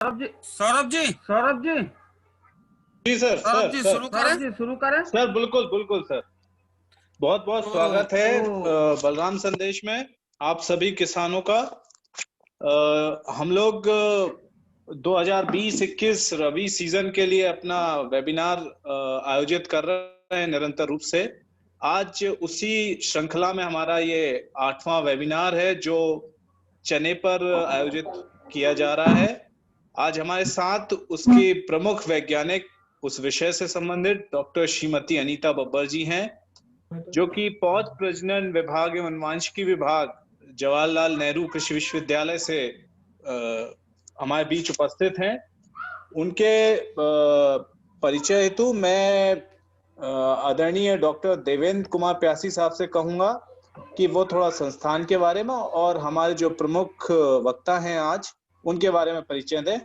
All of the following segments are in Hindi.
सौरभ जी, सौरभ जी, सौरभ जी, जी सर। सौरभ जी शुरू करें। सौरभ जी शुरू करें। सर बिल्कुल बिल्कुल सर। बहुत बहुत स्वागत है बलराम संदेश में आप सभी किसानों का। हम लोग 2020-21 रबी सीजन के लिए अपना वेबिनार आयोजित कर रहे हैं निरंतर रूप से। आज उसी श्रृंखला में हमारा ये 8वां वेबिनार है जो चने पर आयोजित किया जा रहा है। आज हमारे साथ उसकी प्रमुख वैज्ञानिक उस विषय से संबंधित डॉक्टर श्रीमती अनीता बब्बर जी हैं, जो कि पौध प्रजनन विभाग एवं अनुवांशिकी विभाग जवाहरलाल नेहरू कृषि विश्वविद्यालय से हमारे बीच उपस्थित हैं। उनके परिचय हेतु मैं आदरणीय डॉक्टर देवेंद्र कुमार प्यासी साहब से कहूंगा कि वो थोड़ा संस्थान के बारे में और हमारे जो प्रमुख वक्ता हैं आज उनके बारे में परिचय दें।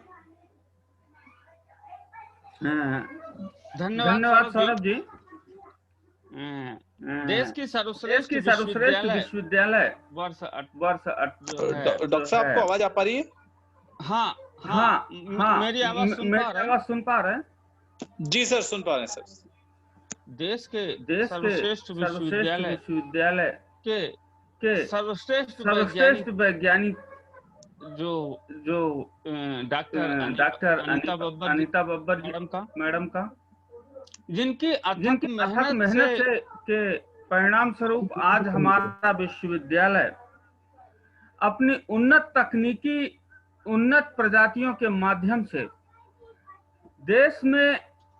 धन्यवाद सौरभ जी। देश की सर्वश्रेष्ठ विश्वविद्यालय वर्ष डॉक्टर साहब को आवाज आ पा रही है? हाँ, मेरी आवाज सुन पा रहे हैं? जी सर, सुन पा रहे हैं सर। देश के सर्वश्रेष्ठ विश्वविद्यालय के सर्वश्रेष्ठ वैज्ञानिक जो डॉक्टर अनीता बब्बर मैडम का जिनकी अथक मेहनत से के परिणाम स्वरूप आज हमारा विश्वविद्यालय अपनी उन्नत प्रजातियों के माध्यम से देश में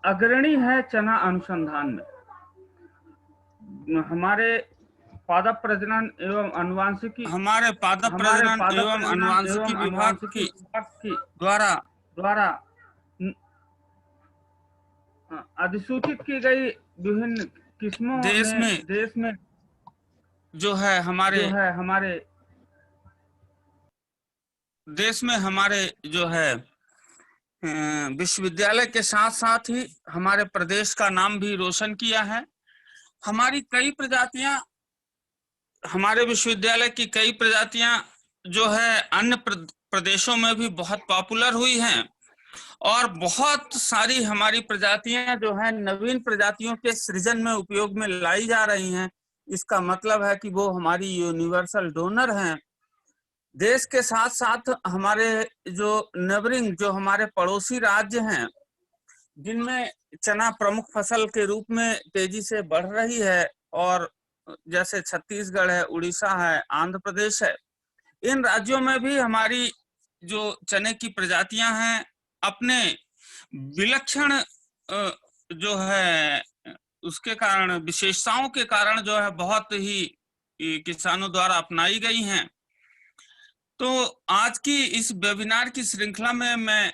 अग्रणी है चना अनुसंधान में। हमारे पादप प्रजनन एवं अनुवांशिकी विभाग की द्वारा अधिसूचित की गई विभिन्न किस्मों देश में जो है हमारे देश में हमारे जो है विश्वविद्यालय के साथ साथ ही हमारे प्रदेश का नाम भी रोशन किया है। हमारी कई प्रजातियां, हमारे विश्वविद्यालय की कई प्रजातियां जो है अन्य प्रदेशों में भी बहुत पॉपुलर हुई हैं और बहुत सारी हमारी प्रजातियां जो है नवीन प्रजातियों के सृजन में उपयोग में लाई जा रही हैं। इसका मतलब है कि वो हमारी यूनिवर्सल डोनर हैं। देश के साथ साथ हमारे जो नेबरिंग, जो हमारे पड़ोसी राज्य हैं, जिनमें चना प्रमुख फसल के रूप में तेजी से बढ़ रही है, और जैसे छत्तीसगढ़ है, उड़ीसा है, आंध्र प्रदेश है, इन राज्यों में भी हमारी जो चने की प्रजातियां हैं अपने विलक्षण जो है उसके कारण, विशेषताओं के कारण जो है बहुत ही किसानों द्वारा अपनाई गई हैं। तो आज की इस वेबिनार की श्रृंखला में मैं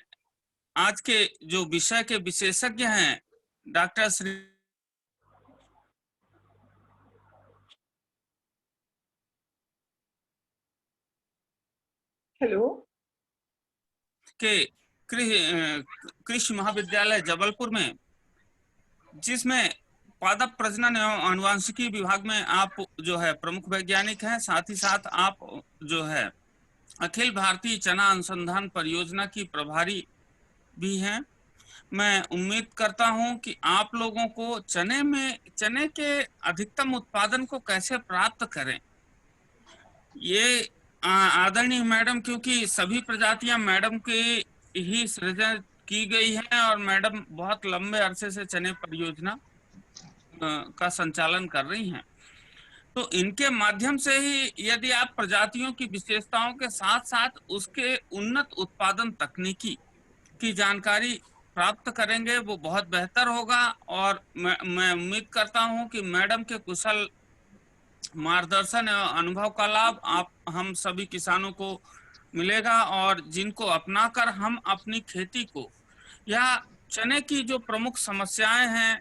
आज के जो विषय के विशेषज्ञ हैं डॉक्टर श्री के कृषि महाविद्यालय जबलपुर में, जिसमें पादप प्रजनन एवं आनुवंशिकी विभाग में आप जो है प्रमुख वैज्ञानिक हैं, साथ ही साथ आप जो है अखिल भारतीय चना अनुसंधान परियोजना की प्रभारी भी हैं। मैं उम्मीद करता हूं कि आप लोगों को चने के अधिकतम उत्पादन को कैसे प्राप्त करें, ये आदरणीय मैडम, क्योंकि सभी प्रजातियां मैडम के ही सृजन की गई है और मैडम बहुत लंबे अरसे से चने परियोजना का संचालन कर रही हैं। तो इनके माध्यम से ही यदि आप प्रजातियों की विशेषताओं के साथ साथ उसके उन्नत उत्पादन तकनीकी की जानकारी प्राप्त करेंगे वो बहुत बेहतर होगा। और मैं उम्मीद करता हूं कि मैडम के कुशल मार्गदर्शन एवं अनुभव का लाभ हम सभी किसानों को मिलेगा, और जिनको अपनाकर हम अपनी खेती को या चने की जो प्रमुख समस्याएं हैं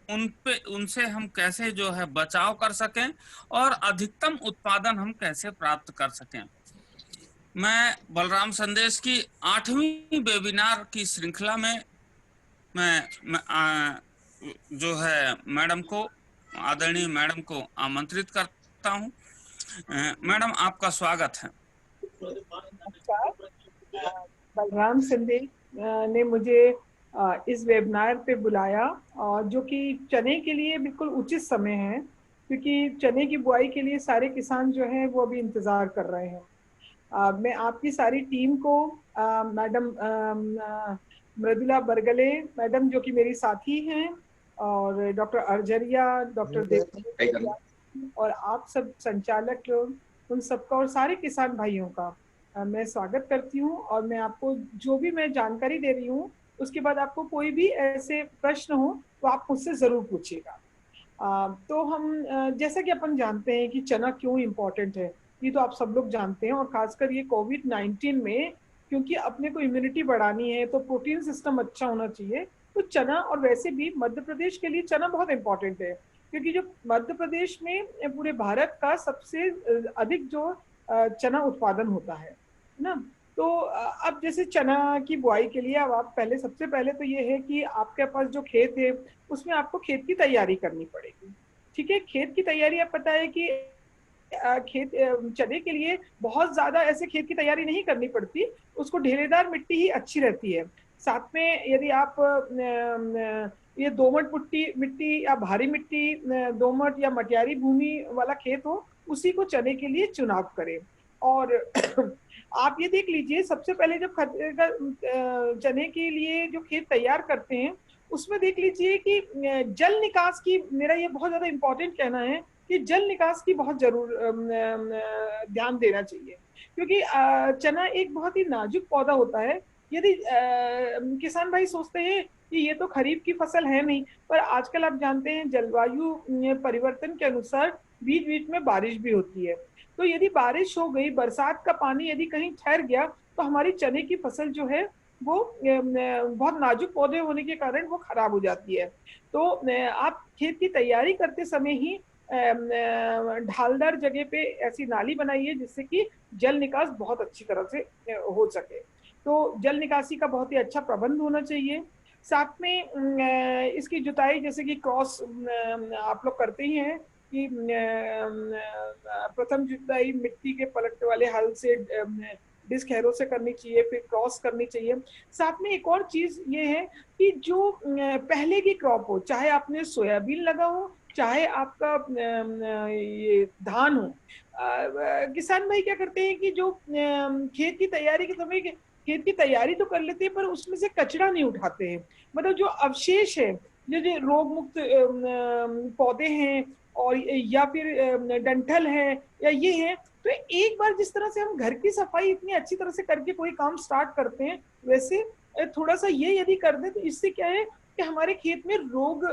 उनसे हम कैसे जो है बचाव कर सकें और अधिकतम उत्पादन हम कैसे प्राप्त कर सकें। मैं बलराम संदेश की 8वीं वेबिनार की श्रृंखला में मैं जो है मैडम को, आदरणीय मैडम को आमंत्रित करता हूं। मैडम, आपका स्वागत है। बलराम सिंधे ने मुझे इस वेबिनार पे बुलाया, और जो कि चने के लिए बिल्कुल उचित समय है, क्योंकि चने की बुआई के लिए सारे किसान जो हैं वो अभी इंतज़ार कर रहे हैं। मैं आपकी सारी टीम को, मैडम मृदुला बरगले मैडम जो कि मेरी साथी हैं, और डॉक्टर अर्जरिया, डॉक्टर देव, और आप सब संचालक लोग, उन सबका और सारे किसान भाइयों का मैं स्वागत करती हूँ। और मैं आपको जो भी मैं जानकारी दे रही हूँ, उसके बाद आपको कोई भी ऐसे प्रश्न हो तो आप मुझसे ज़रूर पूछिएगा। तो हम जैसा कि अपन जानते हैं कि चना क्यों इम्पोर्टेंट है, ये तो आप सब लोग जानते हैं। और खासकर ये कोविड-19 में, क्योंकि अपने को इम्यूनिटी बढ़ानी है तो प्रोटीन सिस्टम अच्छा होना चाहिए, तो चना, और वैसे भी मध्य प्रदेश के लिए चना बहुत इम्पोर्टेंट है, क्योंकि जो मध्य प्रदेश में पूरे भारत का सबसे अधिक जो चना उत्पादन होता है ना। तो अब जैसे चना की बुआई के लिए अब आप पहले, सबसे पहले तो ये है कि आपके पास जो खेत है उसमें आपको खेत की तैयारी करनी पड़ेगी। ठीक है, खेत की तैयारी, आप पता है कि खेत चने के लिए बहुत ज्यादा ऐसे खेत की तैयारी नहीं करनी पड़ती, उसको ढेलेदार मिट्टी ही अच्छी रहती है। साथ में यदि आप ये दोमट मिट्टी या भारी मिट्टी, दोमट या मटियारी भूमि वाला खेत हो, उसी को चने के लिए चुनाव करें। और आप ये देख लीजिए, सबसे पहले जब चने के लिए जो खेत तैयार करते हैं, उसमें देख लीजिए कि जल निकास की, मेरा ये बहुत ज्यादा इम्पोर्टेंट कहना है कि जल निकास की बहुत जरूर ध्यान देना चाहिए, क्योंकि चना एक बहुत ही नाजुक पौधा होता है। यदि किसान भाई सोचते हैं कि ये तो खरीफ की फसल है नहीं, पर आजकल आप जानते हैं जलवायु परिवर्तन के अनुसार बीच बीच में बारिश भी होती है। तो यदि बारिश हो गई, बरसात का पानी यदि कहीं ठहर गया, तो हमारी चने की फसल जो है वो बहुत नाजुक पौधे होने के कारण वो खराब हो जाती है। तो आप खेत की तैयारी करते समय ही ढालदार जगह पे ऐसी नाली बनाइए जिससे कि जल निकास बहुत अच्छी तरह से हो सके। तो जल निकासी का बहुत ही अच्छा प्रबंध होना चाहिए। साथ में इसकी जुताई, जैसे कि क्रॉस आप लोग करते ही हैं कि प्रथम जुताई मिट्टी के पलटने वाले हल से डिस्क हैरो से करनी चाहिए, फिर क्रॉस करनी चाहिए। साथ में एक और चीज ये है कि जो पहले की क्रॉप हो, चाहे आपने सोयाबीन लगा हो, चाहे आपका ये धान हो, किसान भाई क्या करते हैं कि जो खेत की तैयारी के समय खेत की तैयारी तो कर लेते हैं, पर उसमें से कचरा नहीं उठाते हैं। मतलब जो अवशेष है, जो रोग मुक्त पौधे हैं, और या फिर डंठल है, या ये है, तो एक बार जिस तरह से हम घर की सफाई इतनी अच्छी तरह से करके कोई काम स्टार्ट करते हैं, वैसे थोड़ा सा ये यदि कर दे, तो इससे क्या है कि हमारे खेत में रोग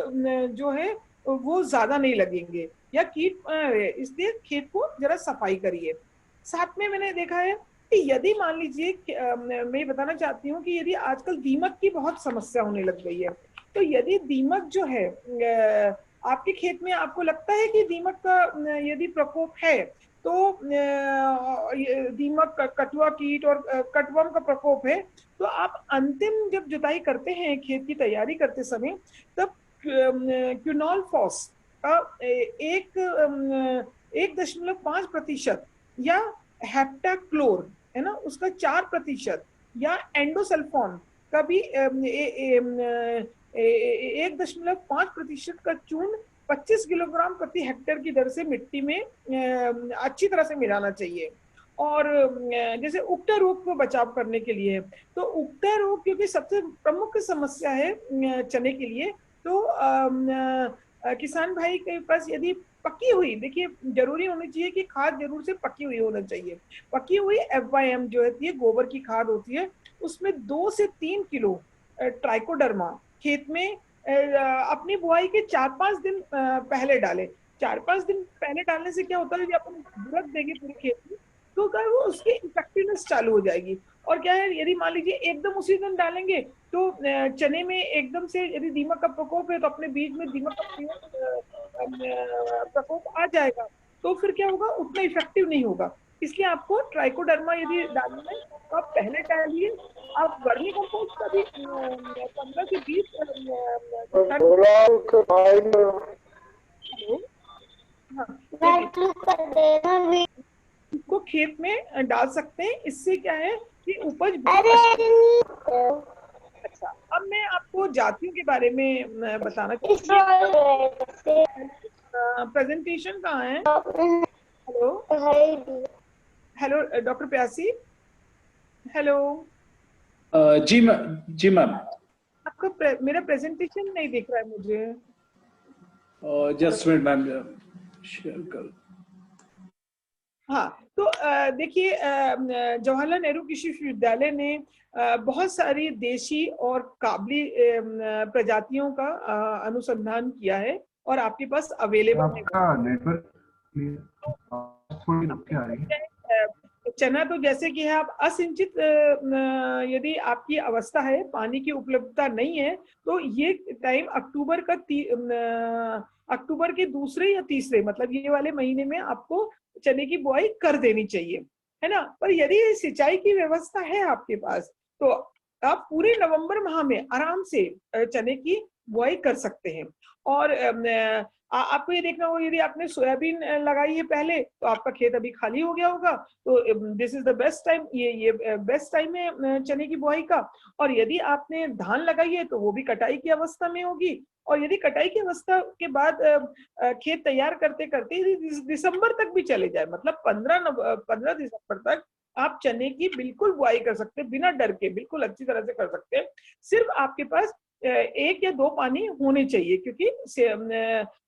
जो है वो ज्यादा नहीं लगेंगे, या कीट, इसलिए खेत को जरा सफाई करिए। साथ में मैंने देखा है कि यदि मान लीजिए, मैं बताना चाहती हूँ कि यदि आजकल दीमक की बहुत समस्या होने लग गई है, तो यदि दीमक जो है आपके खेत में, आपको लगता है कि दीमक का यदि प्रकोप है, तो दीमक, कटुआ कीट और कटवर्म का प्रकोप है, तो आप अंतिम जब जुताई करते हैं, खेत की तैयारी करते समय, तब क्विनोल फॉस का 1.5% या हेप्टाक्लोर है ना, उसका 4%, या एंडोसल्फोन का भी 1.5% का चूर्ण 25 किलोग्राम प्रति हेक्टेयर की दर से मिट्टी में अच्छी तरह से मिलाना चाहिए। और जैसे उगटा रोग को बचाव करने के लिए, तो उगटा रोग क्योंकि सबसे प्रमुख समस्या है चने के लिए, तो किसान भाई के पास यदि पकी हुई, देखिए जरूरी होनी चाहिए कि खाद जरूर से पकी हुई होना चाहिए। पकी हुई FYM जो होती है, गोबर की खाद होती है, उसमें 2 से 3 किलो ट्राइकोडर्मा खेत में अपनी बुआई के 4-5 दिन पहले डालें। 4-5 दिन पहले डालने से क्या होता है, जब अपन बुरक देंगे पूरे खेत में, तो क्या वो उसकी इफेक्टिवनेस चालू हो जाएगी। और क्या है, यदि मान लीजिए एकदम उसी दिन डालेंगे, तो चने में एकदम से यदि दीमक का प्रकोप है, तो अपने बीज में दीमक का प्रकोप आ जाएगा, तो फिर क्या होगा, उतना इफेक्टिव नहीं होगा। इसलिए आपको ट्राइकोडर्मा यदि डालना है तो आप पहले डालिए। आप वर्मी कंपोस्ट का भी 15 से 20 को खेत में डाल सकते हैं। इससे क्या है कि इसकी उपज अच्छा, अब मैं आपको जातियों के बारे में बताना चाहूँगी। प्रेजेंटेशन कहाँ है? हेलो हेलो डॉक्टर प्यासी, हेलो। जी मैम। आपका मेरा प्रेजेंटेशन नहीं दिख रहा है मुझे। जस्ट मिनट मैम, शेयर कर। हाँ, तो देखिए, जवाहरलाल नेहरू कृषि विश्वविद्यालय ने बहुत सारी देशी और काबली प्रजातियों का अनुसंधान किया है और आपके पास अवेलेबल है। चना तो जैसे कि है, आप असिंचित यदि आपकी अवस्था है, पानी की उपलब्धता नहीं है, तो ये टाइम अक्टूबर के दूसरे या तीसरे, मतलब ये वाले महीने में आपको चने की बुआई कर देनी चाहिए, है ना। पर यदि सिंचाई की व्यवस्था है आपके पास, तो आप पूरे नवंबर माह में आराम से चने की बुआई कर सकते हैं। और आपको ये देखना होगा, यदि आपने सोयाबीन लगाई है पहले, तो आपका खेत अभी खाली हो गया होगा, तो this is the best time, ये बेस्ट टाइम है चने की बुआई का। और यदि आपने धान लगाई है, तो वो भी कटाई की अवस्था में होगी। और यदि कटाई की अवस्था के बाद खेत तैयार करते करते दिसंबर तक भी चले जाए, मतलब 15 दिसंबर तक आप चने की बिल्कुल बुआई कर सकते हैं, बिना डर के, बिल्कुल अच्छी तरह से कर सकते हैं। सिर्फ आपके पास 1 या 2 पानी होने चाहिए, क्योंकि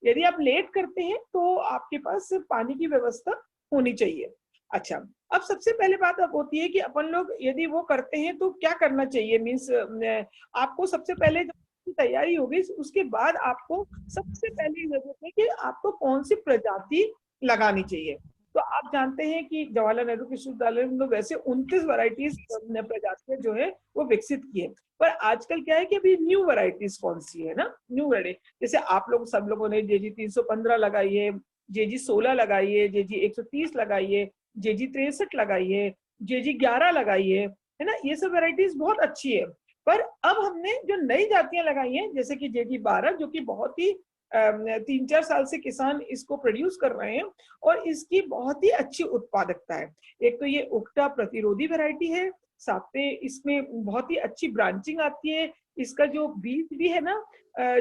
यदि आप लेट करते हैं तो आपके पास पानी की व्यवस्था होनी चाहिए। अच्छा, अब सबसे पहले बात अब होती है कि अपन लोग यदि वो करते हैं तो क्या करना चाहिए। मीन्स आपको सबसे पहले तैयारी होगी, उसके बाद आपको सबसे पहली जरूरत है कि आपको कौन सी प्रजाति लगानी चाहिए। तो आप जानते हैं कि जवाहरलाल नेहरू कृषि विश्वविद्यालय ने वैसे 29 वैरायटीज प्रजातियां जो है वो विकसित की है। पर आजकल क्या है कि अभी न्यू वैरायटीज कौन सी है ना, न्यू वैरायटी, जैसे आप लोग सब लोगों ने जेजी 315 लगाई है, जेजी 16 लगाई है, जेजी 130 लगाई है, जेजी 63 लगाई है, जेजी 11 लगाई है ना। ये सब वैरायटीज बहुत अच्छी है। पर अब हमने जो नई जातियां लगाई हैं, जैसे कि जेजी 12, जो कि बहुत ही 3-4 साल से किसान इसको प्रोड्यूस कर रहे हैं और इसकी बहुत ही अच्छी उत्पादकता है। एक तो ये उक्टा प्रतिरोधी वैरायटी है, साथ में इसमें बहुत ही अच्छी ब्रांचिंग आती है। इसका जो बीज भी है ना,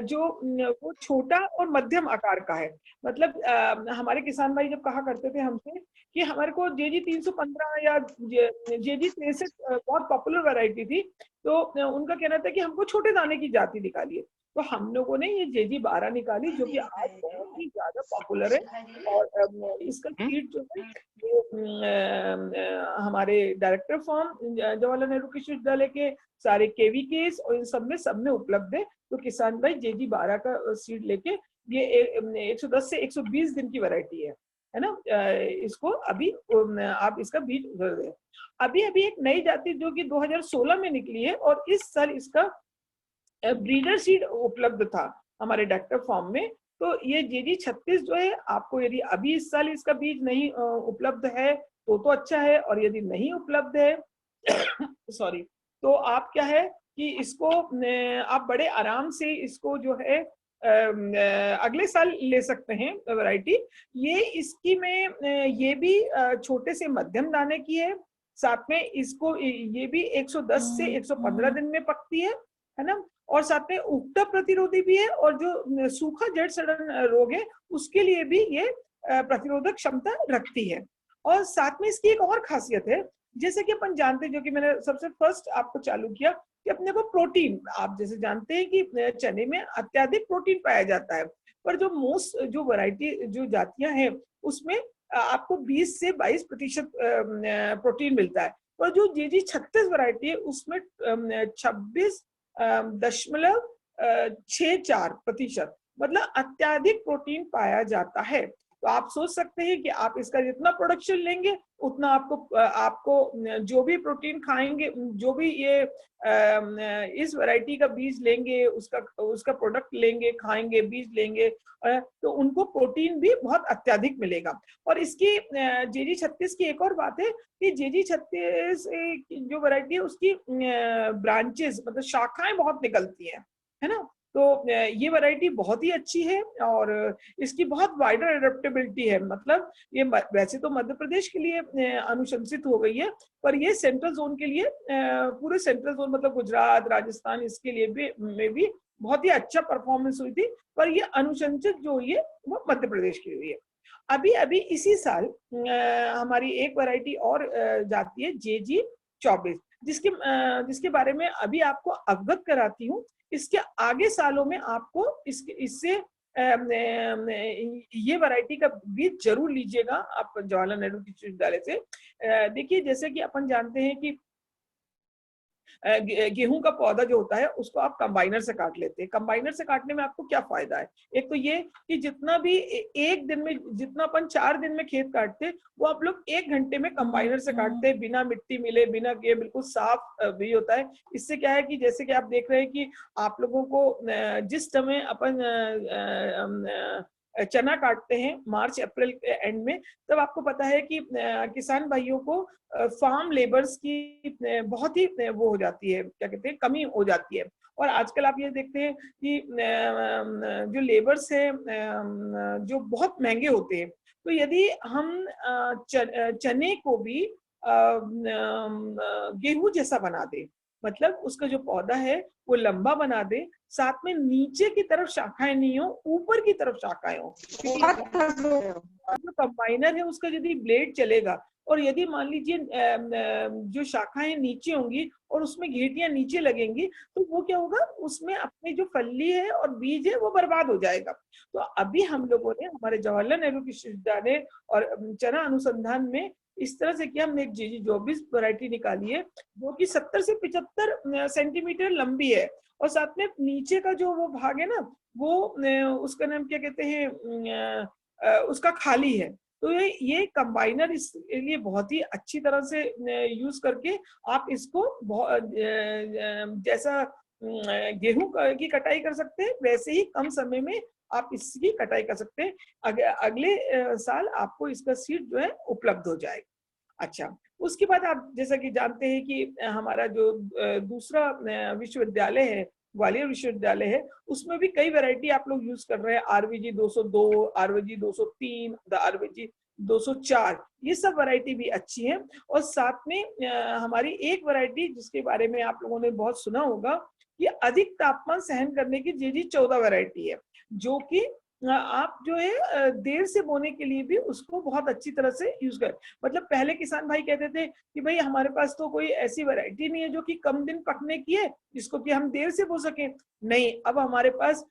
जो वो छोटा और मध्यम आकार का है। मतलब हमारे किसान भाई जब कहा करते थे हमसे कि हमारे को जेजी 315 या जेजी 63 बहुत पॉपुलर वैरायटी थी, तो उनका कहना था कि हमको छोटे दाने की जाति निकालिए। तो हम लोगों ने ये जेजी 12 निकाली, जो कि आज बहुत ही ज्यादा पॉपुलर है। और इसका सीड जो है हमारे डायरेक्टर फॉर्म जवाहरलाल नेहरू कृषि विश्वविद्यालय के सारे केवीकेस और इन सब में उपलब्ध है। तो किसान भाई जेजी 12 का सीड लेके, ये 110 से 120 दिन की वैरायटी है ना। इसको अभी आप इसका बीज उधर दें। अभी एक नई जाति जो कि 2016 में निकली है, और इस साल इसका ब्रीडर सीड उपलब्ध था हमारे डायरेक्टर फॉर्म में। तो ये जेजी 36 जो है, आपको यदि अभी इस साल इसका बीज नहीं उपलब्ध है तो अच्छा है, और यदि नहीं उपलब्ध है सॉरी, तो आप क्या है कि इसको आप बड़े आराम से इसको जो है अगले साल ले सकते हैं वैरायटी। ये इसकी में ये भी छोटे से मध्यम दाने की है। साथ में इसको ये भी 110 से 115 दिन में पकती है ना। और साथ में उक्टा प्रतिरोधी भी है, और जो सूखा जड़ सड़न रोग है उसके लिए भी ये प्रतिरोधक क्षमता रखती है। और साथ में इसकी एक और खासियत है, जैसे कि अपन जानते हैं, जो कि मैंने सबसे फर्स्ट आपको चालू किया, कि अपने को प्रोटीन, आप जैसे जानते हैं कि चने में अत्यधिक प्रोटीन पाया जाता है। पर जो वैरायटी जो जातियां हैं उसमें आपको 20 से 22% प्रोटीन मिलता है। और जो जेजी 36 वैरायटी है उसमें 26.64%, मतलब अत्यधिक प्रोटीन पाया जाता है। तो आप सोच सकते हैं कि आप इसका जितना प्रोडक्शन लेंगे उतना आपको जो भी प्रोटीन खाएंगे, जो भी ये इस वैरायटी का बीज लेंगे, उसका प्रोडक्ट लेंगे, खाएंगे, बीज लेंगे, तो उनको प्रोटीन भी बहुत अत्यधिक मिलेगा। और इसकी जेजी 36 की एक और बात है कि जेजी 36 जो वैरायटी है उसकी ब्रांचेस, मतलब शाखाएं बहुत निकलती हैं, है ना। तो ये वैरायटी बहुत ही अच्छी है और इसकी बहुत वाइडर एडेप्टेबिलिटी है। मतलब ये वैसे तो मध्य प्रदेश के लिए अनुशंसित हो गई है, पर ये सेंट्रल जोन के लिए, पूरे सेंट्रल जोन मतलब गुजरात, राजस्थान, इसके लिए भी बहुत ही अच्छा परफॉर्मेंस हुई थी। पर ये अनुशंसित जो हुई है वो मध्य प्रदेश की हुई है। अभी इसी साल हमारी एक वैरायटी और जाती है JG-24, जिसके बारे में अभी आपको अवगत कराती हूँ। इसके आगे सालों में आपको इससे ये वैरायटी का बीज जरूर लीजिएगा आप जवाहरलाल नेहरू कृषि विश्वविद्यालय से। देखिए, जैसे कि अपन जानते हैं कि गेहूं का पौधा जो होता है उसको आप कंबाइनर से काट लेते हैं। कंबाइनर से काटने में आपको क्या फायदा है? एक तो ये कि जितना भी एक दिन में, जितना अपन 4 दिन में खेत काटते वो आप लोग 1 घंटे में कंबाइनर से काटते हैं, बिना मिट्टी मिले, बिना किए, बिल्कुल साफ भी होता है। इससे क्या है कि जैसे कि आप देख रहे हैं कि आप लोगों को जिस समय अपन चना काटते हैं मार्च अप्रैल के एंड में, तब आपको पता है कि किसान भाइयों को फार्म लेबर्स की बहुत ही वो हो जाती है, क्या कहते हैं, कमी हो जाती है। और आजकल आप ये देखते हैं कि जो लेबर्स हैं जो बहुत महंगे होते हैं। तो यदि हम चने को भी गेहूं जैसा बना दे, मतलब उसका जो पौधा है वो लंबा बना दे, साथ में नीचे की तरफ शाखाएं नहीं हो, ऊपर की तरफ शाखाएं हो। जो कंबाइनर है उसका यदि ब्लेड चलेगा और यदि मान लीजिए जो शाखाएं नीचे होंगी और उसमें घेटियां नीचे लगेंगी, तो वो क्या होगा, उसमें अपनी जो फली है और बीज है वो बर्बाद हो जाएगा। तो अभी हम लोगों ने हमारे जवाहरलाल नेहरू कृषि विश्वविद्यालय और चना अनुसंधान में इस तरह से किया, हमने एक JG-24 वैरायटी निकाली है जो कि 70 से 75 सेंटीमीटर लंबी है और साथ में नीचे का जो वो भाग है ना, वो उसका नाम क्या कहते हैं, उसका खाली है। तो ये कंबाइनर इसके लिए बहुत ही अच्छी तरह से यूज करके आप इसको जैसा गेहूं की कटाई कर सकते हैं, वैसे ही कम समय में आप इसकी कटाई कर सकते हैं। अगले साल आपको इसका सीड जो है उपलब्ध हो जाएगा। अच्छा, उसके बाद आप जैसा कि जानते हैं कि हमारा जो दूसरा विश्वविद्यालय है, ग्वालियर विश्वविद्यालय है, उसमें भी कई वैरायटी आप लोग यूज कर रहे हैं। RVG-202, RVG-203, RVG-204, ये सब वैरायटी भी अच्छी है। और साथ में हमारी एक वैरायटी जिसके बारे में आप लोगों ने बहुत सुना होगा, ये अधिक तापमान सहन करने की JG-14 वैरायटी है, जो कि आप जो है देर से बोने के लिए भी उसको बहुत अच्छी तरह से यूज कर। मतलब पहले किसान भाई कहते थे कि भाई हमारे पास तो कोई ऐसी वैरायटी नहीं है जो कि कम दिन पकने की है, जिसको कि हम देर से बो सके। नहीं, अब हमारे पास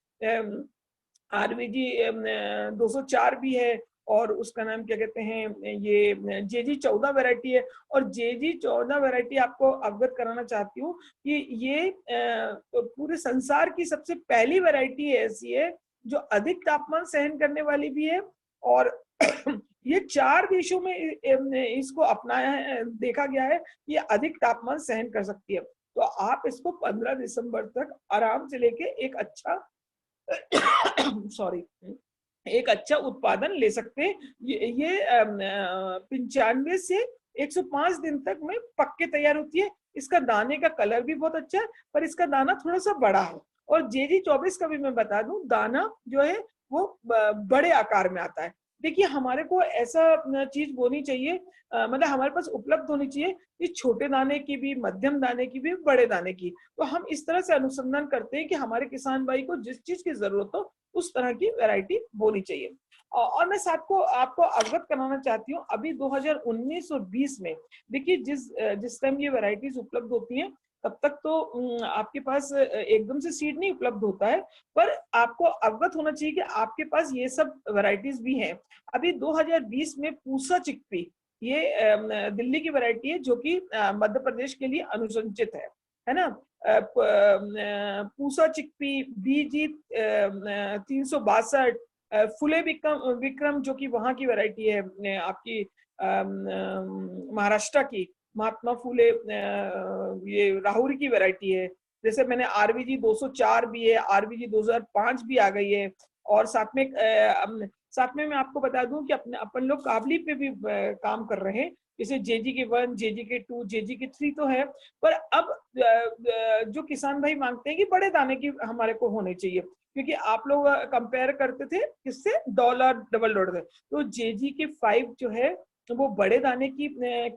RVG-204 भी है और उसका नाम क्या कहते हैं, ये JG-14 वैरायटी है। और JG-14 वैरायटी आपको अवगत कराना चाहती हूँ कि ये पूरे संसार की सबसे पहली वैरायटी ऐसी है जो अधिक तापमान सहन करने वाली भी है। और ये 4 देशों में इसको अपनाया है, देखा गया है, ये अधिक तापमान सहन कर सकती है। तो आप इसको 15 दिसंबर तक आराम से लेके एक अच्छा एक अच्छा उत्पादन ले सकते हैं। ये 95 से 105 दिन तक में पक के तैयार होती है। इसका दाने का कलर भी बहुत अच्छा है, पर इसका दाना थोड़ा सा बड़ा है। और JG-24 का भी मैं बता दूं, दाना जो है वो बड़े आकार में आता है। देखिए, हमारे को ऐसा चीज बोनी चाहिए, मतलब हमारे पास उपलब्ध होनी चाहिए कि छोटे दाने की भी, मध्यम दाने की भी, बड़े दाने की। तो हम इस तरह से अनुसंधान करते हैं कि हमारे किसान भाई को जिस चीज की जरूरत हो उस तरह की वैरायटी बोनी चाहिए। और मैं साथ को आपको अवगत कराना चाहती हूँ, अभी 2019 और 20 में देखिए जिस टाइम ये वैरायटीज उपलब्ध होती हैं, तब तक तो आपके पास एकदम से सीड नहीं उपलब्ध होता है, पर आपको अवगत होना चाहिए कि आपके पास ये सब वैरायटीज भी हैं। अभी 2020 में पूसा चिकपी, ये दिल्ली की वैरायटी है जो कि मध्य प्रदेश के लिए अनुशंसित है ना। पूसा चिकपी, BG-362, फुले विक्रम जो कि वहां की वैरायटी है, आपकी महाराष्ट्र की महात्मा फुले, ये राहुरी की वैरायटी है। जैसे मैंने RVG-204 भी है, RVG-2005 भी आ गई है। और साथ में साथ में मैं आपको बता दूं कि अपन लोग काबली पे भी काम कर रहे हैं, जैसे JGK1, JGK2, JGK3 तो है, पर अब जो किसान भाई मांगते हैं कि बड़े दाने की हमारे को होने चाहिए, क्योंकि आप लोग कंपेयर करते थे किससे, डॉलर डबल डॉलर से, तो JGK5 जो है वो बड़े दाने की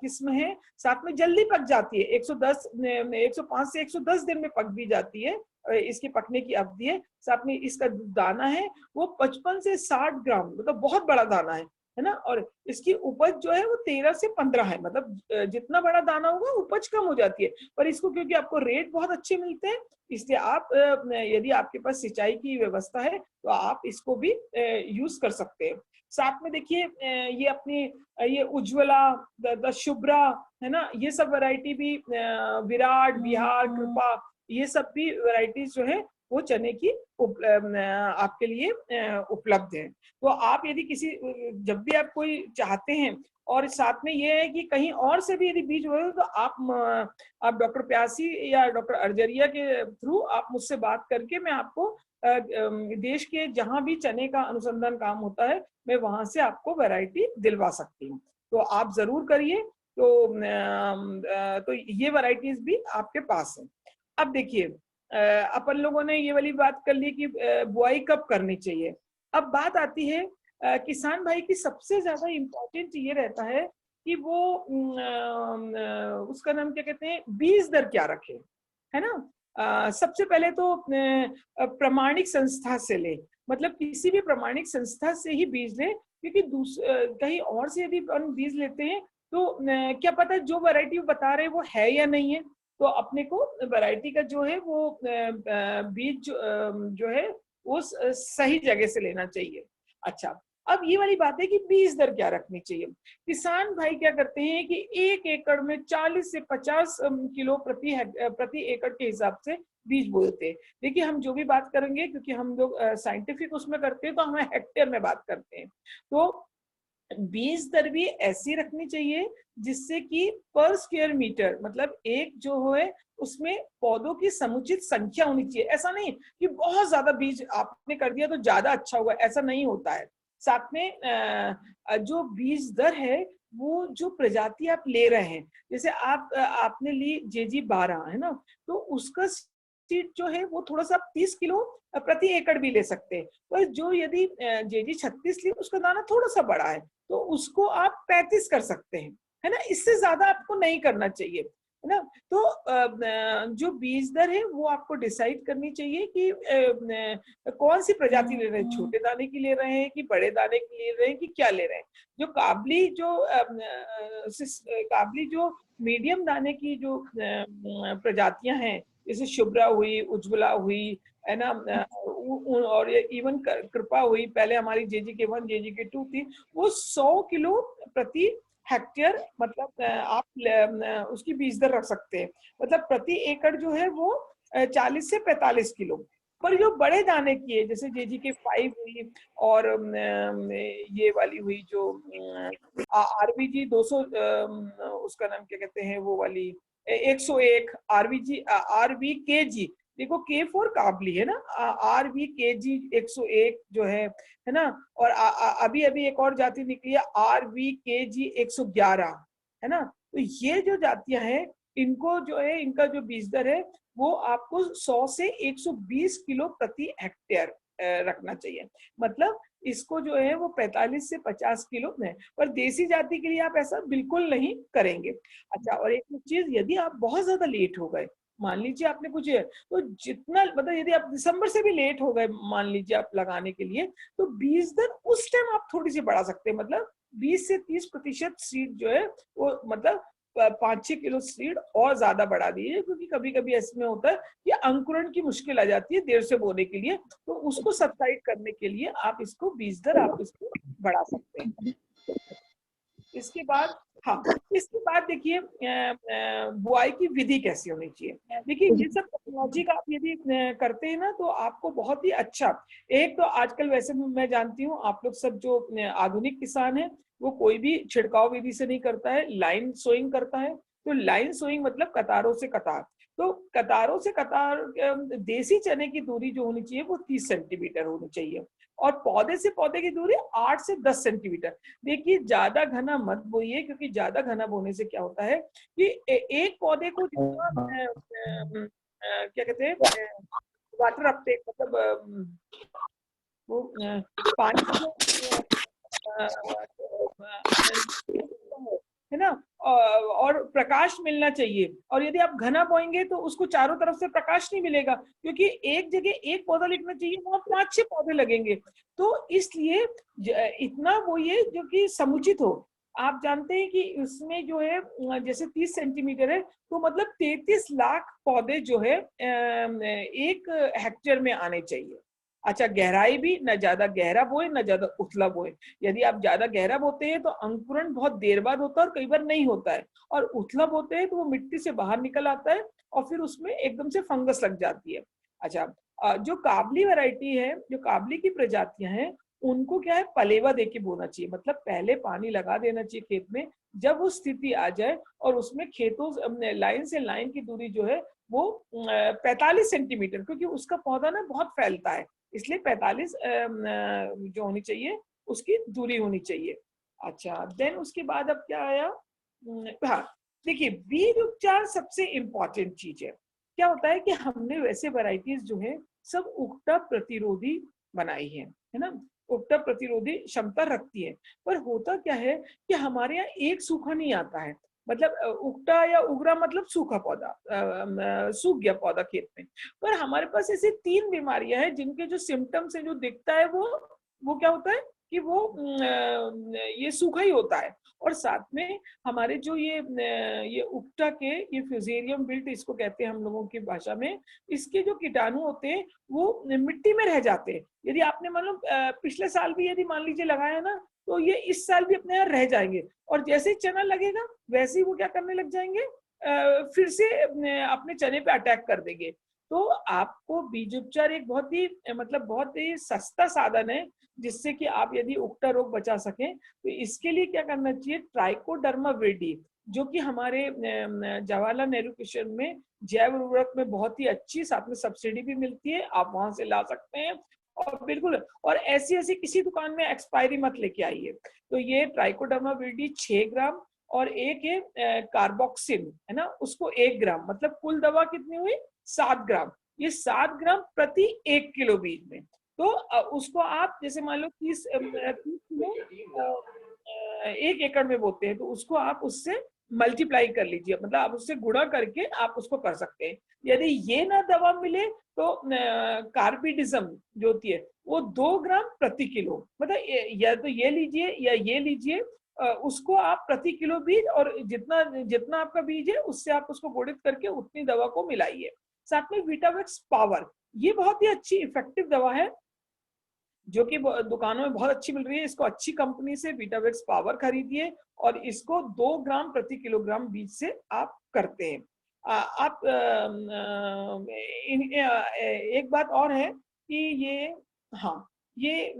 किस्म है, साथ में जल्दी पक जाती है, 105 से 110 दिन में पक भी जाती है, इसके पकने की अवधि है। साथ में इसका दाना है वो 55 से 60 ग्राम, मतलब बहुत बड़ा दाना है ना, और इसकी उपज जो है वो 13 से 15 है, मतलब जितना बड़ा दाना होगा उपज कम हो जाती है, पर इसको क्योंकि आपको रेट बहुत अच्छे मिलते हैं, इसलिए आप यदि आपके पास सिंचाई की व्यवस्था है तो आप इसको भी यूज कर सकते हैं। साथ में देखिए ये अपनी ये उज्ज्वला, द शुभ्रा है ना, ये सब वैरायटी भी, विराट, बिहार, कृपा, ये सब भी वैरायटीज जो है वो चने की आपके लिए उपलब्ध है। तो आप यदि किसी, जब भी आप कोई चाहते हैं, और साथ में ये है कि कहीं और से भी यदि बीज हो तो आप डॉक्टर प्यासी या डॉक्टर अर्जरिया के थ्रू आप मुझसे बात करके मैं आपको देश के जहां भी चने का अनुसंधान काम होता है मैं वहां से आपको वैरायटी दिलवा सकती हूँ, तो आप जरूर करिए। तो ये वैरायटीज भी आपके पास है। अब देखिए अपन लोगों ने ये वाली बात कर ली कि बुआई कब करनी चाहिए। अब बात आती है किसान भाई की सबसे ज्यादा इम्पोर्टेंट ये रहता है कि वो उसका नाम क्या कहते हैं, बीज दर क्या रखे, है ना। सबसे पहले तो प्रमाणिक संस्था से ले, मतलब किसी भी प्रमाणिक संस्था से ही बीज ले, क्योंकि कहीं और से यदि हम बीज लेते हैं तो क्या पता जो वैरायटी बता रहे हैं वो है या नहीं है, तो अपने को वैरायटी का जो है वो बीज जो है वो सही जगह से लेना चाहिए। अच्छा, अब ये वाली बात है कि बीज दर क्या रखनी चाहिए। किसान भाई क्या करते हैं कि 1 एकड़ में 40 से 50 किलो प्रति एकड़ के हिसाब से बीज बोते हैं। देखिए हम जो भी बात करेंगे, क्योंकि हम लोग साइंटिफिक उसमें करते हैं तो हम हेक्टेयर में बात करते हैं, तो बीज दर भी ऐसी रखनी चाहिए जिससे कि पर स्क्वायर मीटर, मतलब एक जो है उसमें पौधों की समुचित संख्या होनी चाहिए। ऐसा नहीं कि बहुत ज्यादा बीज आपने कर दिया तो ज्यादा अच्छा हुआ, ऐसा नहीं होता है। साथ में जो बीज दर है वो जो प्रजाति आप ले रहे हैं, जैसे आपने ली JG12 है ना, तो उसका सीड जो है वो थोड़ा सा 30 किलो प्रति एकड़ भी ले सकते हैं, पर जो यदि JG36 ली उसका दाना थोड़ा सा बड़ा है तो उसको आप 35 कर सकते हैं, है ना, इससे ज्यादा आपको नहीं करना चाहिए, है ना। तो जो बीज दर है वो आपको डिसाइड करनी चाहिए कि कौन सी प्रजाति ले रहे हैं, छोटे दाने की ले रहे हैं कि बड़े दाने की ले रहे हैं कि क्या ले रहे हैं। जो काबली जो मीडियम दाने की जो प्रजातियां हैं, जैसे शुभ्रा हुई, उज्ज्वला हुई, है ना, और इवन कृपा हुई, पहले हमारी JGK1 JGK2 थी, वो 100 किलो प्रति हेक्टेयर, मतलब आप उसकी बीज दर रख सकते हैं, मतलब प्रति एकड़ जो है वो 40 से 45 किलो। पर जो बड़े दाने की है, जैसे JGK5 हुई और ये वाली हुई जो RVG 200, उसका नाम क्या कहते हैं, वो वाली 101 RVKG, देखो K फॉर काबली है ना, RVKG 101 जो है ना, और अभी अभी एक और जाति निकली है RVKG 111, है ना। तो ये जो जातियां हैं इनको जो है, इनका जो बीज दर है वो आपको 100 से 120 किलो प्रति हेक्टेयर रखना चाहिए, मतलब इसको जो है वो 45 से 50 किलो में, पर देसी जाति के लिए आप ऐसा बिल्कुल नहीं करेंगे। अच्छा, और एक चीज, यदि आप बहुत ज्यादा लेट हो गए, मान लीजिए आपने कुछ, तो जितना, मतलब यदि आप दिसंबर से भी लेट हो गए मान लीजिए आप लगाने के लिए, तो बीज दर उस टाइम आप थोड़ी सी बढ़ा सकते हैं, मतलब 20 से 30% सीड जो है वो, मतलब 5-6 किलो सीड और ज्यादा बढ़ा दीजिए, क्योंकि कभी कभी ऐसे होता है कि अंकुरण की मुश्किल आ जाती है देर से बोने के लिए, तो उसको सबसाइड करने के लिए आप इसको बीज दर आप इसको बढ़ा सकते हैं। इसके बाद, हाँ, इसके बाद देखिए बुआई की विधि कैसी होनी चाहिए। देखिए ये सब टेक्नोलॉजी का आप यदि करते हैं ना तो आपको बहुत ही अच्छा, एक तो आजकल वैसे मैं जानती हूँ आप लोग सब जो आधुनिक किसान है वो कोई भी छिड़काव विधि से नहीं करता है, लाइन सोइंग करता है। तो लाइन सोइंग मतलब कतारों से कतार, तो कतारों से कतार देसी चने की दूरी जो होनी चाहिए वो 30 सेंटीमीटर होनी चाहिए, और पौधे से पौधे की दूरी 8 से 10 सेंटीमीटर। देखिए ज्यादा घना मत बोइए, क्योंकि ज्यादा घना बोने से क्या होता है कि एक पौधे को जितना क्या कहते हैं वाटर अपटेक, मतलब वो पानी है ना, और प्रकाश मिलना चाहिए। और यदि आप घना बोएंगे तो उसको चारों तरफ से प्रकाश नहीं मिलेगा, क्योंकि एक जगह एक पौधा लगना चाहिए, वहां 5-6 पौधे लगेंगे। तो इसलिए इतना बोइए जो कि समुचित हो। आप जानते हैं कि उसमें जो है जैसे 30 सेंटीमीटर है, तो मतलब 33 लाख पौधे जो है 1 हेक्टेयर में आने चाहिए। अच्छा, गहराई भी न ज्यादा गहरा बोए न ज्यादा उथला बोए। यदि आप ज्यादा गहरा बोते हैं तो अंकुरण बहुत देर बाद होता है और कई बार नहीं होता है, और उथला बोते हैं तो वो मिट्टी से बाहर निकल आता है और फिर उसमें एकदम से फंगस लग जाती है। अच्छा, जो काबली वैरायटी है, जो काबली की प्रजातियां हैं, उनको क्या है पलेवा देके बोना चाहिए, मतलब पहले पानी लगा देना चाहिए खेत में। जब वो स्थिति आ जाए और उसमें खेतों लाइन से लाइन की दूरी जो है वो 45 सेंटीमीटर, क्योंकि उसका पौधा ना बहुत फैलता है, इसलिए 45 जो होनी चाहिए उसकी दूरी होनी चाहिए। अच्छा, देन उसके बाद अब क्या आया, हाँ देखिए बीज उपचार सबसे इम्पोर्टेंट चीज है। क्या होता है कि हमने वैसे वैरायटीज जो है सब उगटा प्रतिरोधी बनाई है ना, उगटा प्रतिरोधी क्षमता रखती है। पर होता क्या है कि हमारे यहाँ एक सूखा नहीं आता है, मतलब उगटा या उगरा मतलब सूखा पौधा, सूख गया पौधा खेत में। पर हमारे पास ऐसे 3 बीमारियां हैं जिनके जो सिम्टम्स है, जो दिखता है वो क्या होता है कि वो ये सूखा ही होता है। और साथ में हमारे जो ये उगटा के ये फ्यूजेरियम विल्ट इसको कहते हैं हम लोगों की भाषा में, इसके जो कीटाणु होते हैं वो मिट्टी में रह जाते हैं। यदि आपने मान लो पिछले साल भी यदि मान लीजिए लगाया ना, तो ये इस साल भी अपने यहाँ रह जाएंगे, और जैसे ही चना लगेगा वैसे ही वो क्या करने लग जाएंगे, फिर से अपने चने पे अटैक कर देंगे। तो आपको बीज उपचार एक बहुत ही मतलब बहुत ही सस्ता साधन है जिससे कि आप यदि उगटा रोग बचा सकें। तो इसके लिए क्या करना चाहिए, ट्राइकोडर्मा विरिडी, जो कि हमारे जवाहरलाल नेहरू मिशन में जैव उर्वरक में बहुत ही अच्छी, साथ में सब्सिडी भी मिलती है, आप वहां से ला सकते हैं। और बिल्कुल, और ऐसी किसी दुकान में एक्सपायरी मत लेके आइए। तो ये ट्राइकोडर्मा विरिडी 6 ग्राम, और एक है कार्बोक्सिन है ना, उसको 1 ग्राम, मतलब कुल दवा कितनी हुई 7 ग्राम। ये 7 ग्राम प्रति 1 किलो बीज में। तो उसको आप जैसे मान लो 30 किलो 1 एकड़ में बोते हैं, तो उसको आप उससे मल्टीप्लाई कर लीजिए, मतलब आप उससे गुणा करके आप उसको कर सकते हैं। यदि ये ना दवा मिले तो कार्बिडिज्म जो होती है वो 2 ग्राम प्रति किलो, मतलब या तो ये लीजिए या ये लीजिए, उसको आप प्रति किलो बीज, और जितना आपका बीज है उससे आप उसको गुणित करके उतनी दवा को मिलाइए। साथ में वीटावेक्स पावर, ये बहुत ही अच्छी इफेक्टिव दवा है जो कि दुकानों में बहुत अच्छी मिल रही है। इसको अच्छी कंपनी से वीटावेक्स पावर खरीदिए, और इसको 2 ग्राम प्रति किलोग्राम बीज से आप करते हैं। आप एक बात और है कि ये, हाँ ये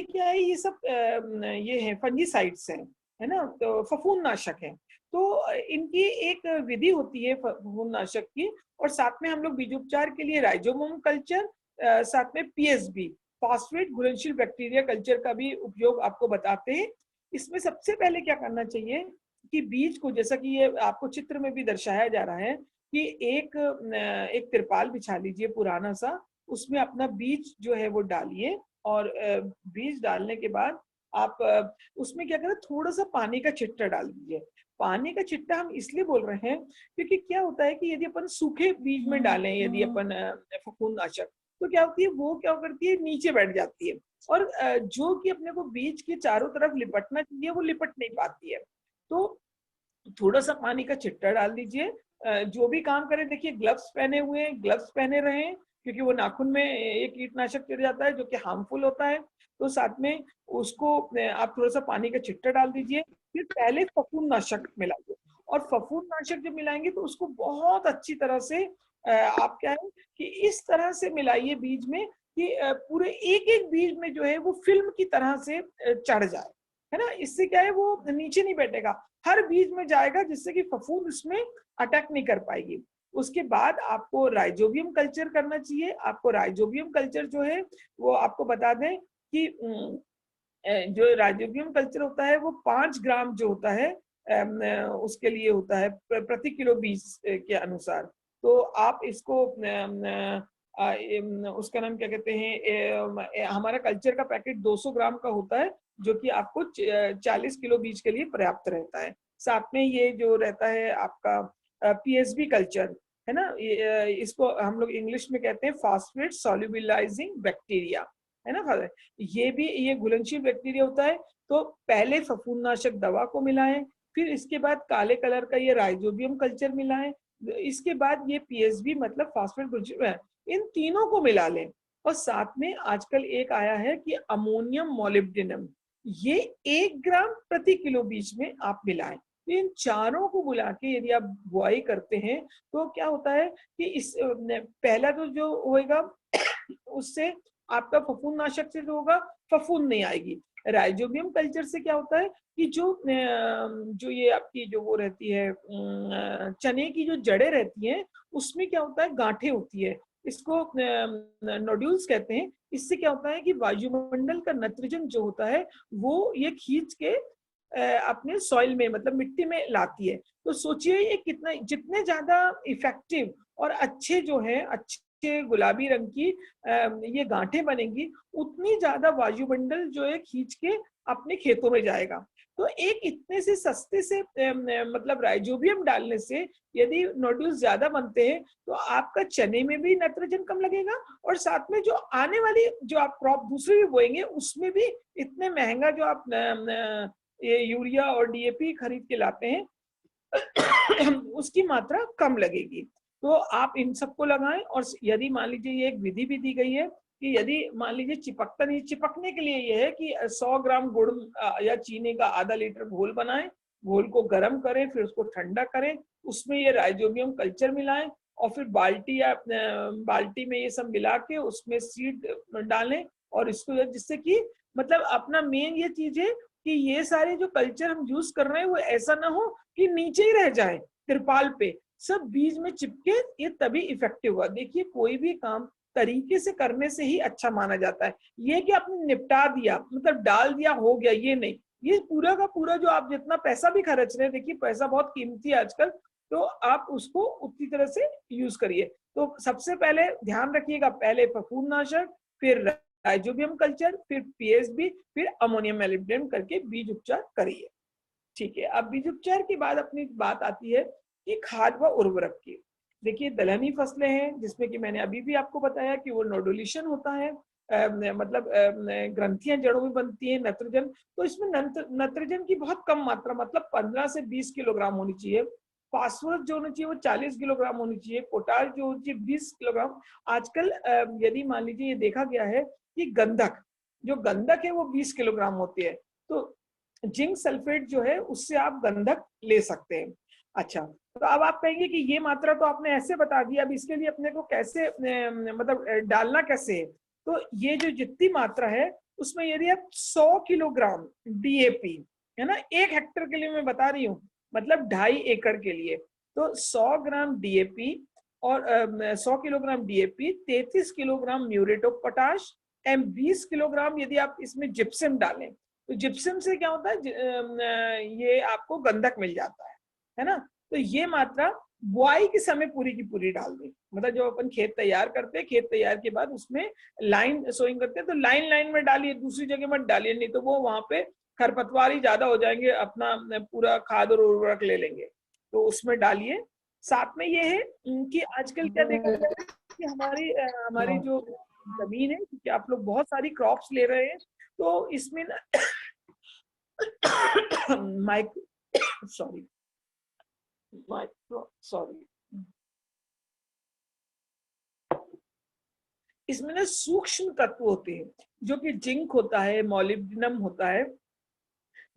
क्या है, ये सब ये है फंजीसाइड्स हैं, है ना, तो फफूंदनाशक है। तो इनकी एक विधि होती है फफूंदनाशक की, और साथ में हम लोग बीजोपचार के लिए राइजोमोम कल्चर, साथ में पीएसबी फॉस्फेट घुलनशील बैक्टीरिया कल्चर का भी उपयोग आपको बताते हैं। इसमें सबसे पहले क्या करना चाहिए कि बीज को, जैसा कि ये आपको चित्र में भी दर्शाया जा रहा है कि एक तिरपाल बिछा लीजिए पुराना सा, उसमें अपना बीज जो है वो डालिए, और बीज डालने के बाद आप उसमें क्या करें, थोड़ा सा पानी का छिट्टा डाल दीजिए। पानी का छिट्टा हम इसलिए बोल रहे हैं क्योंकि क्या होता है कि यदि अपन सूखे बीज में डालें, यदि अपन फफूंदनाशक, तो क्या होती है, वो क्या करती है, नीचे बैठ जाती है, और जो कि अपने को बीज के चारों तरफ लिपटना चाहिए वो लिपट नहीं पाती है। तो थोड़ा सा पानी का छिट्टा डाल दीजिए। जो भी काम करें, देखिए ग्लव्स पहने हुए हैं, ग्लव्स पहने रहें, क्योंकि वो नाखून में एक कीटनाशक चढ़ जाता है जो कि हार्मफुल होता है। तो साथ में उसको आप थोड़ा सा पानी का छिट्टा डाल दीजिए, फिर पहले फफूंदनाशक मिलाइए, और फफूंदनाशक जब मिलाएंगे तो उसको बहुत अच्छी तरह से आप क्या है कि इस तरह से मिलाइए बीज में कि पूरे एक बीज में जो है वो फिल्म की तरह से चढ़ जाए, है ना। इससे क्या है, वो नीचे नहीं बैठेगा, हर बीज में जाएगा, जिससे कि फफूंद इसमें अटैक नहीं कर पाएगी। उसके बाद आपको राइजोबियम कल्चर करना चाहिए। आपको राइजोबियम कल्चर जो है वो आपको बता दें कि जो राइजोबियम कल्चर होता है वो 5 ग्राम जो होता है उसके लिए होता है प्रति किलो बीज के अनुसार। तो आप इसको उसका नाम क्या कहते हैं, हमारा कल्चर का पैकेट 200 ग्राम का होता है जो कि आपको 40 किलो बीज के लिए पर्याप्त रहता है। साथ में ये जो रहता है आपका पीएसबी कल्चर है ना, इसको हम लोग इंग्लिश में कहते हैं फास्फेट सॉल्युबलाइजिंग बैक्टीरिया, है ना। ये घुलनशील बैक्टीरिया होता है। तो पहले फफूंदनाशक दवा को मिलाएं, फिर इसके बाद काले कलर का ये राइजोबियम कल्चर मिलाएं, इसके बाद ये पीएसबी मतलब फास्फेट, इन तीनों को मिला लें। और साथ में आजकल एक आया है कि अमोनियम मोलिब्डेनम, ये 1 ग्राम प्रति किलो बीज में आप मिलाएं। इन चारों को बुला के यदि आप बुआई करते हैं तो क्या होता है कि इस पहला तो जो होएगा उससे आपका फफूंदनाशक से जो होगा फफूंद नहीं आएगी। राइजोबियम कल्चर से क्या होता है कि जो ये आपकी जो वो रहती है चने की जो जड़ें रहती हैं उसमें क्या होता है गांठें होती है, इसको नोड्यूल्स कहते हैं। इससे क्या होता है कि वायुमंडल का नाइट्रोजन जो होता है वो ये खींच के अपने सॉइल में मतलब मिट्टी में लाती है। तो सोचिए ये कितना, जितने ज्यादा इफेक्टिव और अच्छे जो है अच्छे गुलाबी रंग की ये गांठें बनेंगी, उतनी ज्यादा वायुमंडल जो है खींच के अपने खेतों में जाएगा। तो एक इतने से सस्ते से मतलब राइजोबियम डालने से यदि नोड्यूल्स ज्यादा बनते हैं तो आपका चने में भी नाइट्रोजन कम लगेगा और साथ में जो आने वाली जो आप क्रॉप दूसरी भी बोएंगे उसमें भी इतने महंगा जो आप ये यूरिया और डीएपी खरीद के लाते हैं उसकी मात्रा कम लगेगी। तो आप इन सबको लगाएं। और यदि मान लीजिए ये एक विधि भी दी गई है कि यदि मान लीजिए चिपकता नहीं, चिपकने के लिए ये है कि 100 ग्राम गुड़ या चीनी का आधा लीटर घोल बनाएं, घोल को गर्म करें, फिर उसको ठंडा करें, उसमें ये राइजोबियम कल्चर मिलाएं और फिर बाल्टी में ये सब मिला के उसमें सीड डालें और इसको, जिससे कि मतलब अपना मेन ये चीज है कि ये सारे जो कल्चर हम यूज कर रहे हैं वो ऐसा ना हो कि नीचे ही रह जाए तिरपाल पे, सब बीज में चिपके, ये तभी इफेक्टिव हुआ। देखिए कोई भी काम तरीके से करने से ही अच्छा माना जाता है। ये कि आपने निपटा दिया मतलब डाल दिया हो गया, ये नहीं। ये पूरा का पूरा जो आप जितना पैसा भी खर्च रहे हैं, देखिए पैसा बहुत कीमती है आजकल, तो आप उसको उतनी तरह से यूज करिए। तो सबसे पहले ध्यान रखिएगा, पहले फफूंदनाशक, फिर राइजोबियम कल्चर, फिर पीएसबी, फिर अमोनियम मोलिब्डेनम करके बीज उपचार करिए। ठीक है, अब बीज उपचार के बाद अपनी बात आती है कि खाद व उर्वरक की। देखिए दलहनी फसलें हैं जिसमें कि मैंने अभी भी आपको बताया कि वो नोडुलेशन होता है, मतलब ग्रंथियां जड़ों में बनती हैं नाइट्रोजन, तो इसमें नाइट्रोजन की बहुत कम मात्रा मतलब 15 से 20 किलोग्राम होनी चाहिए। फास्फोरस जो होना चाहिए वो 40 किलोग्राम होनी चाहिए। पोटाश जो होनी चाहिए 20 किलोग्राम। आजकल यदि मान लीजिए ये देखा गया है कि जो गंधक है वो 20 किलोग्राम होती है, तो जिंक सल्फेट जो है उससे आप गंधक ले सकते हैं। अच्छा, तो अब आप कहेंगे कि ये मात्रा तो आपने ऐसे बता दी, अब इसके लिए अपने को कैसे मतलब डालना कैसे है? तो ये जो जितनी मात्रा है उसमें यदि आप 100 किलोग्राम डीएपी, है ना, 1 हेक्टेयर के लिए मैं बता रही हूँ, मतलब 2.5 एकड़ के लिए, तो 100 ग्राम डीएपी और 100 kilogram DAP, 33 kilogram muriate of potash and 20 kilogram यदि आप इसमें जिप्सम डालें, तो जिप्सम से क्या होता है, ये आपको गंधक मिल जाता है ना। तो ये मात्रा बुआई के समय पूरी की पूरी डाल दें। मतलब जब अपन खेत तैयार करते हैं, खेत तैयार के बाद उसमें लाइन सोइंग करते हैं, तो लाइन में डालिए, दूसरी जगह मत डालिए, नहीं तो वो वहां पे खरपतवार ही ज्यादा हो जाएंगे, अपना पूरा खाद और उर्वरक ले लेंगे, तो उसमें डालिए। साथ में ये है कि आजकल क्या देखा गया है कि हमारी जो जमीन है, क्योंकि आप लोग बहुत सारी क्रॉप्स ले रहे हैं, तो इसमें इसमें ना सूक्ष्म तत्व होते हैं जो कि जिंक होता है, मोलिब्डेनम होता है,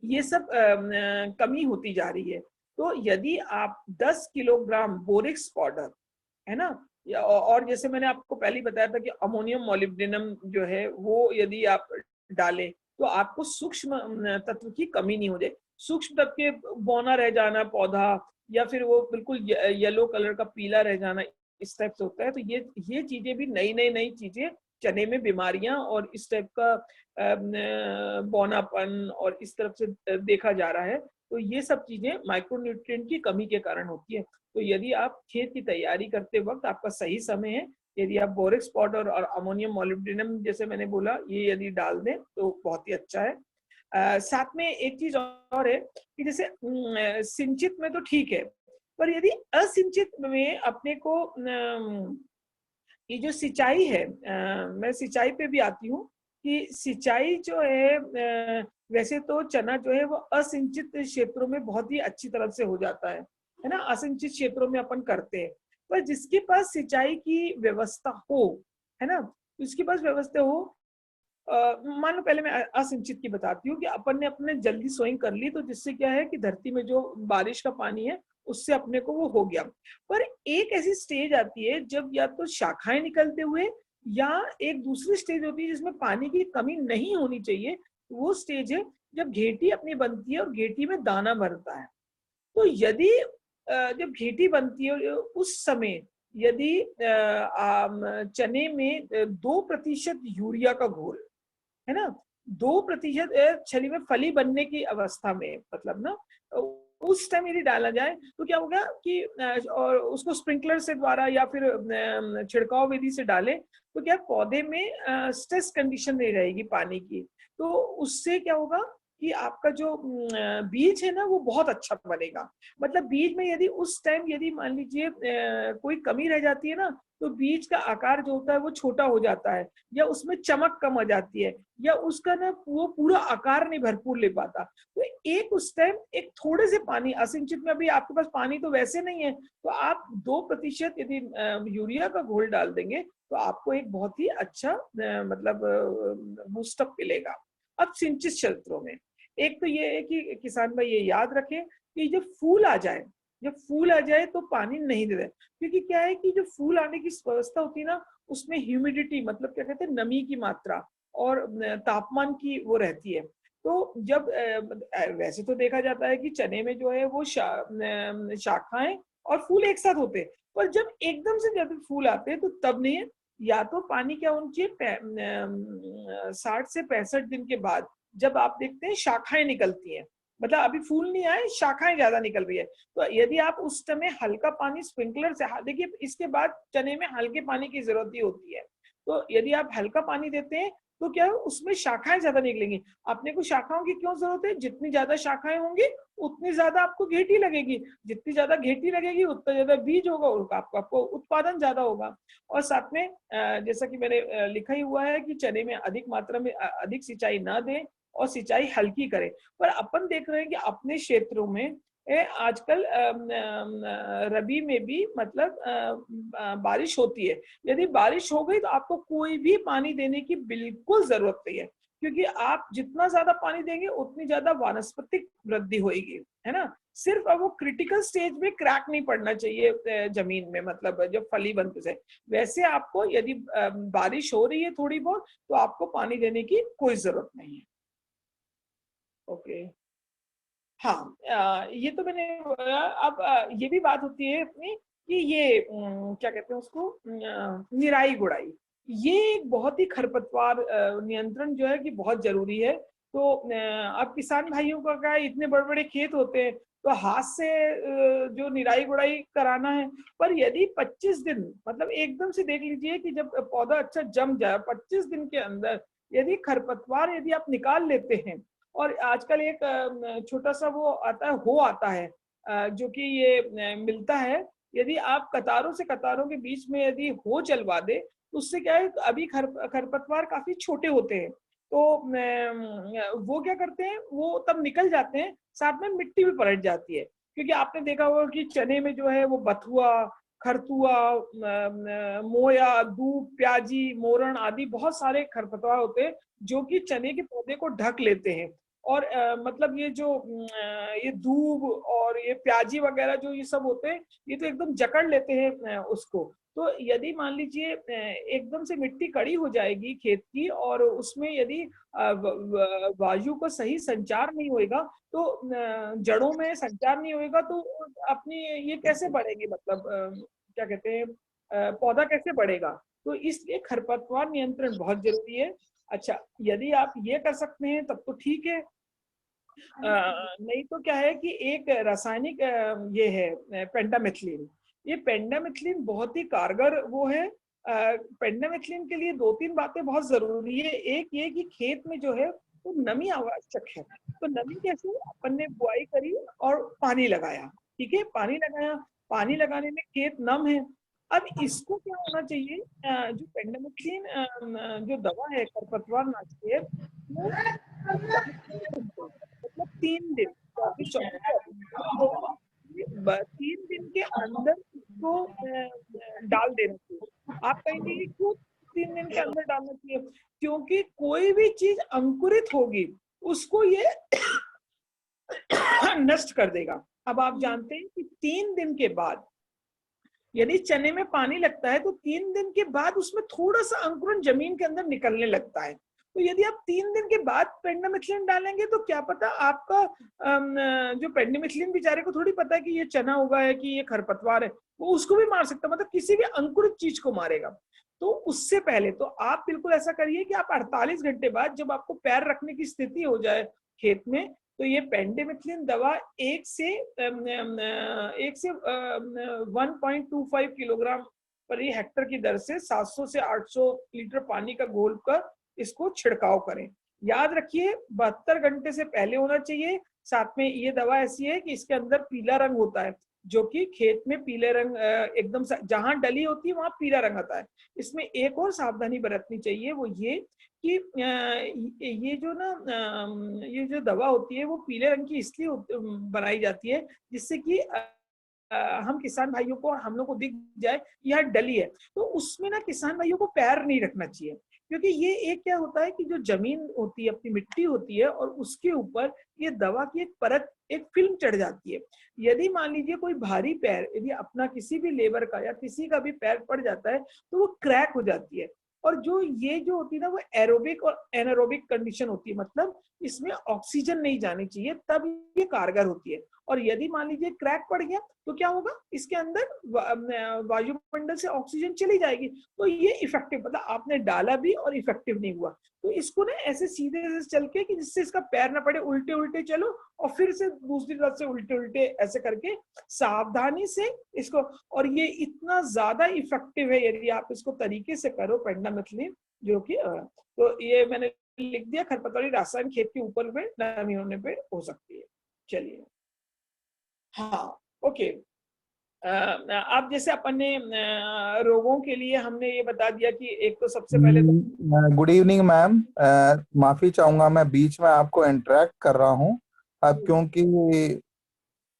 ये सब कमी होती जा रही है। तो यदि आप 10 किलोग्राम बोरिक्स पाउडर, है ना, और जैसे मैंने आपको पहले ही बताया था कि अमोनियम मोलिब्डेनम जो है वो यदि आप डालें तो आपको सूक्ष्म तत्व की कमी नहीं हो जाए। सूक्ष्म तत्व के बौना रह जाना पौधा या फिर वो बिल्कुल येलो कलर का पीला रह जाना, इस टाइप से होता है। तो ये चीजें भी नई चीजें, चने में बीमारियां और इस टाइप का बौनापन और इस तरफ से देखा जा रहा है। तो ये सब चीजें माइक्रोन्यूट्रिएंट की कमी के कारण होती है। तो यदि आप खेत की तैयारी करते वक्त आपका सही समय है, यदि आप बोरेक्स पाउडर और अमोनियम मॉलिब्डेनम जैसे मैंने बोला ये यदि डाल दें तो बहुत ही अच्छा है। साथ में एक चीज और है कि जैसे सिंचित में तो ठीक है, पर यदि असिंचित में अपने को ये जो सिंचाई है, मैं सिंचाई पे भी आती हूँ कि सिंचाई जो है वैसे तो चना जो है वो असिंचित क्षेत्रों में बहुत ही अच्छी तरह से हो जाता है ना, असिंचित क्षेत्रों में अपन करते हैं। पर जिसके पास सिंचाई की व्यवस्था हो, है ना, जिसके पास व्यवस्था हो, मान लो पहले मैं असिंचित की बताती हूँ कि अपन ने अपने जल्दी सोइंग कर ली, तो जिससे क्या है कि धरती में जो बारिश का पानी है उससे अपने को वो हो गया। पर एक ऐसी स्टेज आती है जब या तो शाखाएं निकलते हुए या एक दूसरी स्टेज होती है जिसमें पानी की कमी नहीं होनी चाहिए, वो स्टेज है जब घेटी अपनी बनती है और घेटी में दाना भरता है। तो यदि जब घेटी बनती है उस समय यदि चने में 2% यूरिया का घोल, है ना, 2% छली में फली बनने की अवस्था में, मतलब ना उस टाइम यदि डाला जाए तो क्या होगा कि और उसको स्प्रिंकलर से द्वारा या फिर छिड़काव विधि से डालें तो क्या पौधे में स्ट्रेस कंडीशन नहीं रहेगी पानी की। तो उससे क्या होगा कि आपका जो बीज है ना वो बहुत अच्छा बनेगा। मतलब बीज में यदि उस टाइम यदि मान लीजिए कोई कमी रह जाती है ना, तो बीज का आकार जो होता है वो छोटा हो जाता है, या उसमें चमक कम आ जाती है, या उसका ना वो पूरा आकार नहीं भरपूर ले पाता। तो एक उस टाइम एक थोड़े से पानी, असिंचित में अभी आपके पास पानी तो वैसे नहीं है, तो आप 2% यदि यूरिया का घोल डाल देंगे तो आपको एक बहुत ही अच्छा मतलब बूस्टअप मिलेगा। अब सिंचित क्षेत्रों में एक तो ये है कि किसान भाई ये याद रखें कि जब फूल आ जाए तो पानी नहीं दे, क्योंकि क्या है कि जो फूल आने की व्यवस्था होती है ना उसमें ह्यूमिडिटी, मतलब क्या कहते हैं, नमी की मात्रा और तापमान की वो रहती है। तो जब वैसे तो देखा जाता है कि चने में जो है वो शाखाएं और फूल एक साथ होते हैं, पर जब एकदम से जब फूल आते हैं तो तब नहीं है। या तो पानी क्या होनी चाहिए 60 से 65 दिन के बाद, जब आप देखते हैं शाखाएं निकलती हैं, मतलब अभी फूल नहीं आए, शाखाएं ज्यादा निकल रही है, तो यदि आप उस समय हल्का पानी स्प्रिंकलर से, देखिए इसके बाद चने में हल्के पानी की जरूरत ही होती है, तो यदि आप हल्का पानी देते हैं तो क्या है उसमें शाखाएं ज्यादा निकलेंगी। अपने को शाखाओं की क्यों जरूरत है? जितनी ज्यादा शाखाएं होंगी उतनी ज्यादा आपको घेटी लगेगी, जितनी ज्यादा घेटी लगेगी उतना ज्यादा बीज होगा और आपको उत्पादन ज्यादा होगा। और साथ में जैसा कि मैंने लिखा ही हुआ है कि चने में अधिक मात्रा में अधिक सिंचाई ना दें और सिंचाई हल्की करें। पर अपन देख रहे हैं कि अपने क्षेत्रों में आजकल रबी में भी मतलब बारिश होती है। यदि बारिश हो गई तो आपको कोई भी पानी देने की बिल्कुल जरूरत नहीं है, क्योंकि आप जितना ज्यादा पानी देंगे उतनी ज्यादा वानस्पतिक वृद्धि होगी, है ना। सिर्फ अब वो क्रिटिकल स्टेज में क्रैक नहीं पड़ना चाहिए जमीन में, मतलब जब फली बनते से। वैसे आपको यदि बारिश हो रही है थोड़ी बहुत तो आपको पानी देने की कोई जरूरत नहीं है। ओके, हाँ, ये तो मैंने अब ये भी बात होती है अपनी कि ये क्या कहते हैं उसको, निराई गुड़ाई, ये एक बहुत ही खरपतवार नियंत्रण जो है कि बहुत जरूरी है। तो अब किसान भाइयों का क्या है, इतने बड़े बड़े खेत होते हैं तो हाथ से जो निराई गुड़ाई कराना है। पर यदि 25 दिन, मतलब एकदम से देख लीजिए कि जब पौधा अच्छा जम जाए 25 दिन के अंदर यदि खरपतवार यदि आप निकाल लेते हैं, और आजकल एक छोटा सा वो आता है जो कि ये मिलता है, यदि आप कतारों से कतारों के बीच में यदि हो चलवा दे तो उससे क्या है, अभी खरपतवार काफी छोटे होते हैं तो वो क्या करते हैं, वो तब निकल जाते हैं, साथ में मिट्टी भी पलट जाती है। क्योंकि आपने देखा होगा कि चने में जो है वो बथुआ, खरतुआ, मोया, दूब, प्याजी, मोरण आदि बहुत सारे खरपतवार होते हैं जो कि चने के पौधे को ढक लेते हैं। और मतलब ये जो ये दूब और ये प्याजी वगैरह जो ये सब होते हैं, ये तो एकदम जकड़ लेते हैं उसको। तो यदि मान लीजिए एकदम से मिट्टी कड़ी हो जाएगी खेत की और उसमें यदि वायु का सही संचार नहीं होएगा तो जड़ों में संचार नहीं होएगा तो अपनी ये कैसे बढ़ेगी, मतलब क्या कहते हैं पौधा कैसे बढ़ेगा। तो इसलिए खरपतवार नियंत्रण बहुत जरूरी है। अच्छा, यदि आप ये कर सकते हैं तब तो ठीक है, नहीं तो क्या है कि एक रासायनिक ये है पेंटामेथलिन। ये पेंटामेथलिन बहुत ही कारगर वो है। पेंटामेथलिन के लिए 2-3 बातें बहुत जरूरी है। एक ये कि खेत में जो है वो नमी आवश्यक है। तो नमी कैसे, अपन ने बुआई करी और पानी लगाया, ठीक है, पानी लगाया, पानी लगाने में खेत नम है। अब इसको क्या होना चाहिए, जो पेंटामेथलिन जो दवा है खरपतवार नाशक है वो मतलब 3 दिन 3 दिन के अंदर इसको डाल देना चाहिए। आप कहेंगे कि क्यों 3 दिन के अंदर डालना चाहिए? क्योंकि कोई भी चीज अंकुरित होगी उसको ये नष्ट कर देगा। अब आप जानते हैं कि 3 दिन के बाद यदि चने में पानी लगता है तो 3 दिन के बाद उसमें थोड़ा सा अंकुरन जमीन के अंदर निकलने लगता है। तो यदि आप 3 दिन के बाद पेंटामेथलिन डालेंगे तो क्या पता आपका जो पेंटामेथलिन बेचारे को थोड़ी पता है कि ये चना उगा है कि ये खरपतवार है, वो उसको भी मार सकता है, मतलब किसी भी अंकुरित चीज को मारेगा। तो उससे पहले तो आप बिल्कुल ऐसा करिए कि आप 48 घंटे बाद जब आपको पैर रखने की स्थिति हो जाए खेत में तो ये पेंटामेथलिन दवा 1 से 1.25 किलोग्राम पर हेक्टर की दर से 700 से 800 लीटर पानी का घोल कर इसको छिड़काव करें। याद रखिए 72 घंटे से पहले होना चाहिए। साथ में ये दवा ऐसी है कि इसके अंदर पीला रंग होता है, जो कि खेत में पीले रंग एकदम जहां डली होती है वहां पीला रंग आता है। इसमें एक और सावधानी बरतनी चाहिए, वो ये कि ये जो ना ये जो दवा होती है वो पीले रंग की इसलिए बनाई जाती है जिससे कि हम किसान भाइयों को, हम लोग को दिख जाए यह डली है। तो उसमें ना किसान भाइयों को पैर नहीं रखना चाहिए, क्योंकि ये एक क्या होता है कि जो जमीन होती है अपनी मिट्टी होती है और उसके ऊपर ये दवा की एक परत, एक फिल्म चढ़ जाती है। यदि मान लीजिए कोई भारी पैर यदि अपना किसी भी लेबर का या किसी का भी पैर पड़ जाता है तो वो क्रैक हो जाती है। और जो ये जो होती है ना वो एरोबिक और एनारोबिक कंडीशन होती है, मतलब इसमें ऑक्सीजन नहीं जानी चाहिए तब ये कारगर होती है। और यदि मान लीजिए क्रैक पड़ गया तो क्या होगा, इसके अंदर वायुमंडल से ऑक्सीजन चली जाएगी, तो ये इफेक्टिव, मतलब आपने डाला भी और इफेक्टिव नहीं हुआ। तो इसको ना ऐसे सीधे से चल के कि जिससे इसका पैर ना पड़े, उल्टे उल्टे चलो और फिर से दूसरी तरफ से उल्टे उल्टे ऐसे करके सावधानी से इसको। और ये इतना ज्यादा इफेक्टिव है यदि आप इसको तरीके से करो पेंटामेथलिन, जो कि तो ये मैंने लिख दिया खरपतवारी रासायन खेत के ऊपर में नमी होने पे हो सकती है। चलिए, हाँ, ओके। आप जैसे अपन ने रोगों के लिए हमने ये बता दिया कि एक तो सबसे पहले तो गुड इवनिंग मैम, माफी चाहूंगा मैं बीच में आपको इंटरेक्ट कर रहा हूँ अब, क्योंकि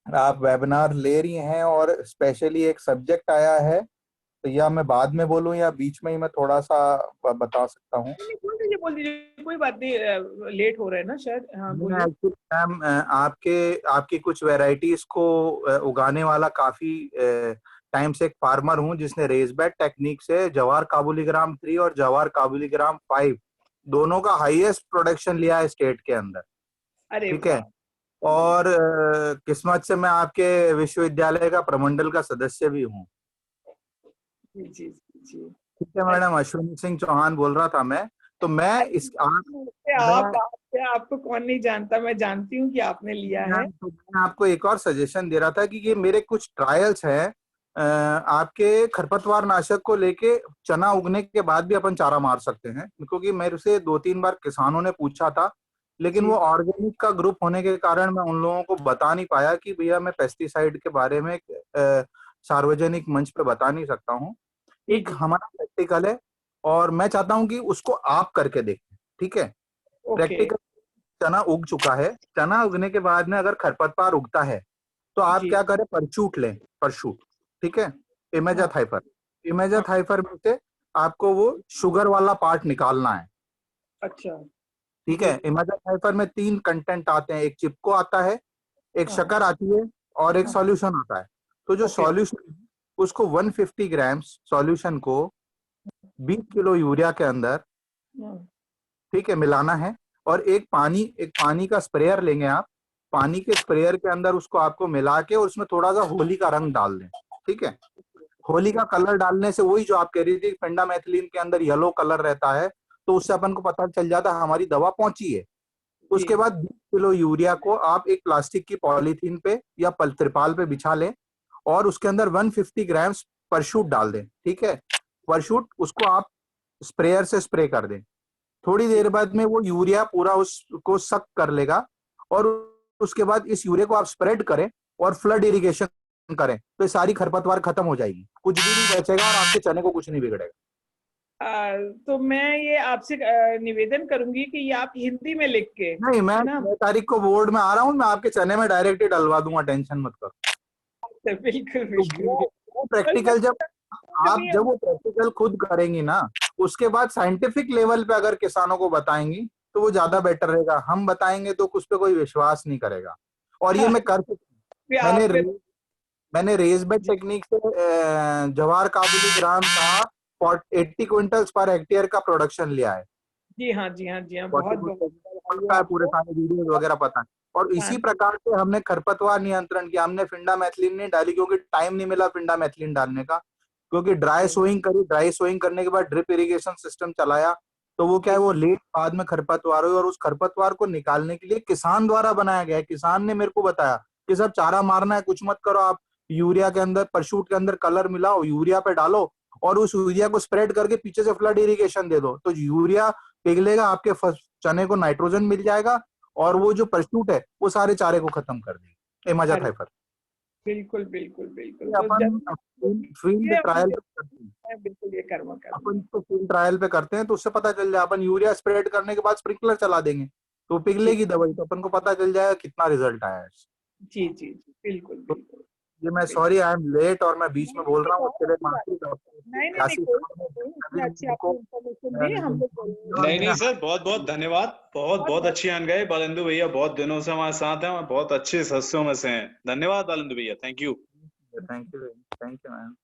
आप वेबिनार ले रही हैं और स्पेशली एक सब्जेक्ट आया है, तो या मैं बाद में बोलूं या बीच में ही मैं थोड़ा सा बता सकता हूँ? बोल दीजिए, कोई बात नहीं, लेट हो रहा है ना शायद। हाँ, मैम, आपकी कुछ वेराइटीज को उगाने वाला काफी टाइम से एक फार्मर हूँ जिसने रेसबेड टेक्निक से जवार काबुलीग्राम 3 और जवार काबुलीग्राम 5 दोनों का हाईएस्ट प्रोडक्शन लिया है स्टेट के अंदर। ठीक है, और किस्मत से मैं आपके विश्वविद्यालय का प्रमंडल का सदस्य भी हूँ। जी। ठीक है मैडम, अश्विनी सिंह चौहान बोल रहा था मैं। तो मैं इस आपको कौन नहीं जानता, मैं जानती हूँ कि आपने लिया है। तो मैं आपको एक और सजेशन दे रहा था कि ये मेरे कुछ ट्रायल्स हैं आपके खरपतवार नाशक को लेके। चना उगने के बाद भी अपन चारा मार सकते हैं, क्योंकि मेरे से 2-3 बार किसानों ने पूछा था, लेकिन वो ऑर्गेनिक का ग्रुप होने के कारण मैं उन लोगों को बता नहीं पाया कि भैया मैं पेस्टिसाइड के बारे में सार्वजनिक मंच पे बता नहीं सकता हूँ। एक हमारा प्रैक्टिकल है और मैं चाहता हूँ कि उसको आप करके देखें। ठीक है, प्रैक्टिकल चना उग चुका है, चना उगने के बाद में अगर खरपतवार उगता है तो आप क्या करें, परशूट लें, परशूट, ठीक है, इमेजाथाइफर। इमेजाथाइफर में से आपको वो शुगर वाला पार्ट निकालना है। अच्छा, ठीक है, इमेजाथाइफर में 3 कंटेंट आते हैं, एक चिपको आता है, एक शक्कर आती है और एक सॉल्यूशन आता है। तो जो सॉल्यूशन उसको 150 ग्राम सॉल्यूशन को 20 किलो यूरिया के अंदर, ठीक है, मिलाना है। और एक पानी का स्प्रेयर लेंगे आप, पानी के स्प्रेयर के अंदर उसको आपको मिला के और उसमें थोड़ा सा होली का रंग डाल दें, ठीक है। होली का कलर डालने से वही जो आप कह रही थी, पेंडामेथिलीन के अंदर येलो कलर रहता है, तो उससे अपन को पता चल जाता है हमारी दवा पहुंची है। उसके बाद 20 किलो यूरिया को आप एक प्लास्टिक की पॉलीथीन पे या त्रिपाल पे बिछा लें और उसके अंदर 150 ग्राम परशूट डाल दें, ठीक है। परशूट उसको आप स्प्रेयर से स्प्रे कर दें। थोड़ी देर बाद में वो यूरिया पूरा उसको सक कर लेगा और उसके बाद इस यूरिया को आप स्प्रेड करें और फ्लड इरिगेशन करें, तो ये सारी खरपतवार खत्म हो जाएगी, कुछ भी नहीं बचेगा और आपके चने को कुछ नहीं बिगड़ेगा। तो मैं ये आपसे निवेदन करूंगी कि ये आप हिंदी में लिख के, नहीं, मैं 6 तारीख को बोर्ड में आ रहा हूँ, मैं आपके चने में डायरेक्ट ही डलवा दूंगा, टेंशन मत करो। बिल्कुल तो वो प्रैक्टिकल जब वो प्रैक्टिकल खुद करेंगी ना, उसके बाद साइंटिफिक लेवल पे अगर किसानों को बताएंगी तो वो ज्यादा बेटर रहेगा। हम बताएंगे तो उस पर कोई विश्वास नहीं करेगा। और ये मैं कर सकता हूँ। मैंने रेज बेड टेक्निक से जवाहर काबुली ग्राम का 80 क्विंटल्स पर हेक्टेयर का प्रोडक्शन लिया है। जी हाँ, जी हाँ, जी हाँ, बहुत पूरे सारे वीडियोस वगैरह पता है। और इसी प्रकार से हमने खरपतवार नियंत्रण किया। हमने फिंडामेथिलीन नहीं डाली क्योंकि टाइम नहीं मिला फिंडामेथिलीन डालने का, क्योंकि ड्राई सोइंग करी, ड्राई सोइंग करने के बाद ड्रिप इरिगेशन सिस्टम चलाया, तो वो क्या है, वो लेट बाद में खरपतवार हुई। और उस खरपतवार को निकालने के लिए किसान द्वारा बनाया गया है। किसान ने मेरे को बताया कि सब चारा मारना है, कुछ मत करो, आप यूरिया के अंदर, परशूट के अंदर कलर मिलाओ, यूरिया पे डालो और उस यूरिया को स्प्रेड करके पीछे से फ्लड इरिगेशन दे दो, तो यूरिया पिघलेगा, आपके चने को नाइट्रोजन मिल जाएगा और वो जो परशूट है वो सारे चारे को खत्म कर देगी। एमाजा थाइफर। बिल्कुल बिल्कुल बिल्कुल। अपन फील्ड ट्रायल पे करते हैं, बिल्कुल ये कर्म अपन इसको फील्ड ट्रायल पे करते हैं तो उससे पता चल जाए। अपन यूरिया स्प्रेड करने के बाद स्प्रिंकलर चला देंगे तो पिघलेगी दवाई, तो अपन को पता चल जाएगा कितना रिजल्ट आया है। जी जी जी, बिल्कुल बिल्कुल। ये मैं सॉरी, आई एम लेट और मैं बीच में बोल रहा हूँ, उसके लिए माफी। नहीं सर, बहुत बहुत धन्यवाद, बहुत अच्छी आन गए। बालेंदु भैया बहुत दिनों से हमारे साथ हैं, बहुत अच्छे सदस्यों में से हैं। धन्यवाद बालेंदु भैया, थैंक यू मैम।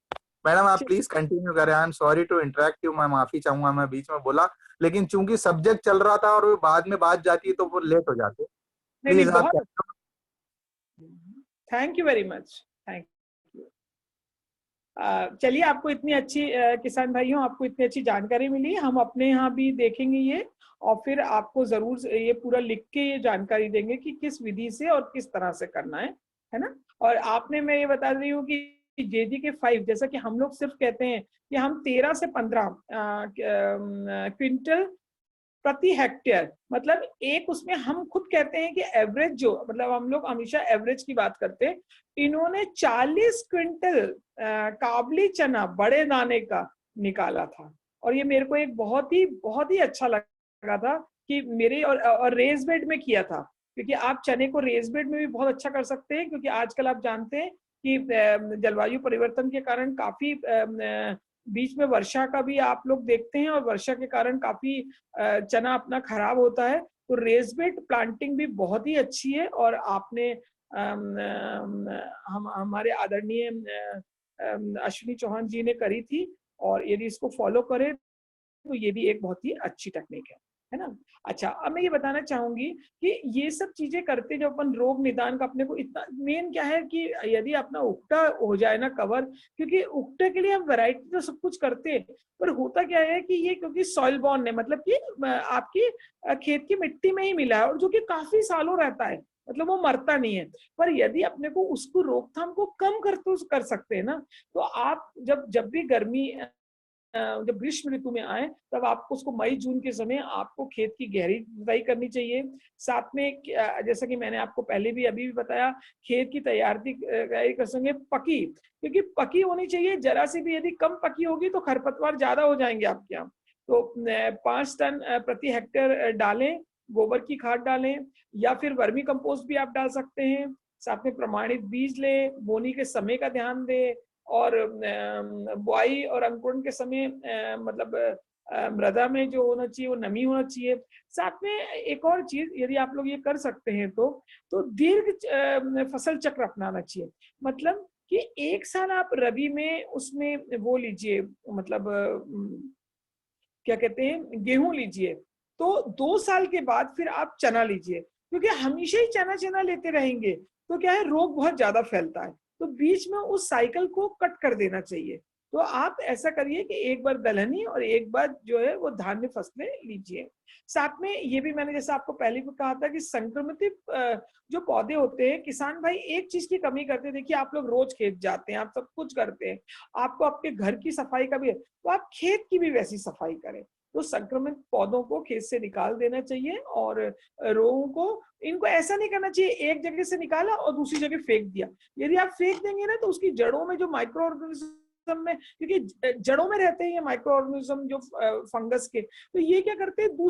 मैडम आप प्लीज कंटिन्यू करें। I am sorry to interact you, मैं माफी चाहूंगा, मैं बीच में बोला, लेकिन चूंकि सब्जेक्ट चल रहा था और बाद में बात जाती है तो वो लेट हो जाते। प्लीज आप। Thank you very much, thank you. चलिए, आपको इतनी अच्छी किसान भाइयों, आपको इतनी अच्छी जानकारी मिली। हम अपने यहाँ भी देखेंगे ये, और फिर आपको जरूर ये पूरा लिख के ये जानकारी देंगे कि किस विधि से और किस तरह से करना है ना। और आपने, मैं ये बता रही हूँ कि JDK 5, जैसा कि हम लोग सिर्फ कहते हैं कि हम 13 से 15 क्विंटल प्रति हेक्टेयर, मतलब एक, उसमें हम खुद कहते हैं कि एवरेज, जो मतलब हम लोग हमेशा एवरेज की बात करते हैं। इन्होंने 40 क्विंटल काबली चना बड़े दाने का निकाला था, और ये मेरे को एक बहुत ही अच्छा लगा था कि मेरे, और रेज बेड में किया था, क्योंकि आप चने को रेज बेड में भी बहुत अच्छा कर सकते हैं। क्योंकि आजकल आप जानते हैं कि जलवायु परिवर्तन के कारण काफी बीच में वर्षा का भी आप लोग देखते हैं, और वर्षा के कारण काफी चना अपना खराब होता है। तो रेज बेड प्लांटिंग भी बहुत ही अच्छी है, और आपने हमारे आदरणीय अश्विनी चौहान जी ने करी थी, और यदि इसको फॉलो करें तो ये भी एक बहुत ही अच्छी टेक्निक है ना। अच्छा, अब मैं ये बताना चाहूंगी कि ये सब चीजें करते जब अपन रोग निदान का, अपने को इतना मेन क्या है कि यदि अपना उगटा हो जाए ना कवर, क्योंकि उगटे के लिए हम वैरायटी तो सब कुछ करते हैं, पर होता क्या है कि ये क्योंकि सॉइल बॉर्न है, मतलब कि आपकी खेत की मिट्टी में ही मिला है, और जो कि काफी सालों रहता है, मतलब वो मरता नहीं है। पर यदि अपने को उसको रोकथाम को कम कर सकते हैं ना, तो आप जब भी गर्मी, जब ग्रीष्म ऋतु में आए, तब आपको उसको मई जून के समय आपको खेत की गहरी जुताई करनी चाहिए। साथ में जैसा कि मैंने आपको पहले भी अभी भी बताया, खेत की तैयारी कर संगे पकी, क्योंकि पकी होनी चाहिए। जरा सी भी यदि कम पकी होगी तो खरपतवार ज्यादा हो जाएंगे आपके यहाँ। तो 5 टन प्रति हेक्टेयर डालें, गोबर की खाद डालें, या फिर वर्मी कंपोस्ट भी आप डाल सकते हैं। साथ में प्रमाणित बीज लें, बोनी के समय का ध्यान दें, और बुआई और अंकुरण के समय मतलब मृदा में जो होना चाहिए वो नमी होना चाहिए। साथ में एक और चीज, यदि आप लोग ये कर सकते हैं तो दीर्घ फसल चक्र अपनाना चाहिए। मतलब कि एक साल आप रबी में उसमें वो लीजिए, मतलब क्या कहते हैं, गेहूं लीजिए, तो 2 साल के बाद फिर आप चना लीजिए, क्योंकि हमेशा ही चना चना लेते रहेंगे तो क्या है, रोग बहुत ज्यादा फैलता है। तो बीच में उस साइकिल को कट कर देना चाहिए। तो आप ऐसा करिए कि एक बार दलहनी और एक बार जो है वो धान्य फसलें लीजिए। साथ में ये भी मैंने जैसे आपको पहले भी कहा था कि संक्रमित जो पौधे होते हैं, किसान भाई एक चीज की कमी करते हैं। देखिए, आप लोग रोज खेत जाते हैं, आप सब कुछ करते हैं, आपको आपके घर की सफाई का भी है, तो आप खेत की भी वैसी सफाई करें। तो संक्रमित पौधों को खेत से निकाल देना चाहिए, और रोगों को, इनको ऐसा नहीं करना चाहिए एक जगह से निकाला और दूसरी जगह फेंक दिया। यदि आप फेंक देंगे ना, तो उसकी जड़ों में जो माइक्रो ऑर्गेनिज्म में, क्योंकि जड़ों में रहते हैं ये माइक्रो ऑर्गेनिज्म जो फंगस के, तो ये क्या करते हैं,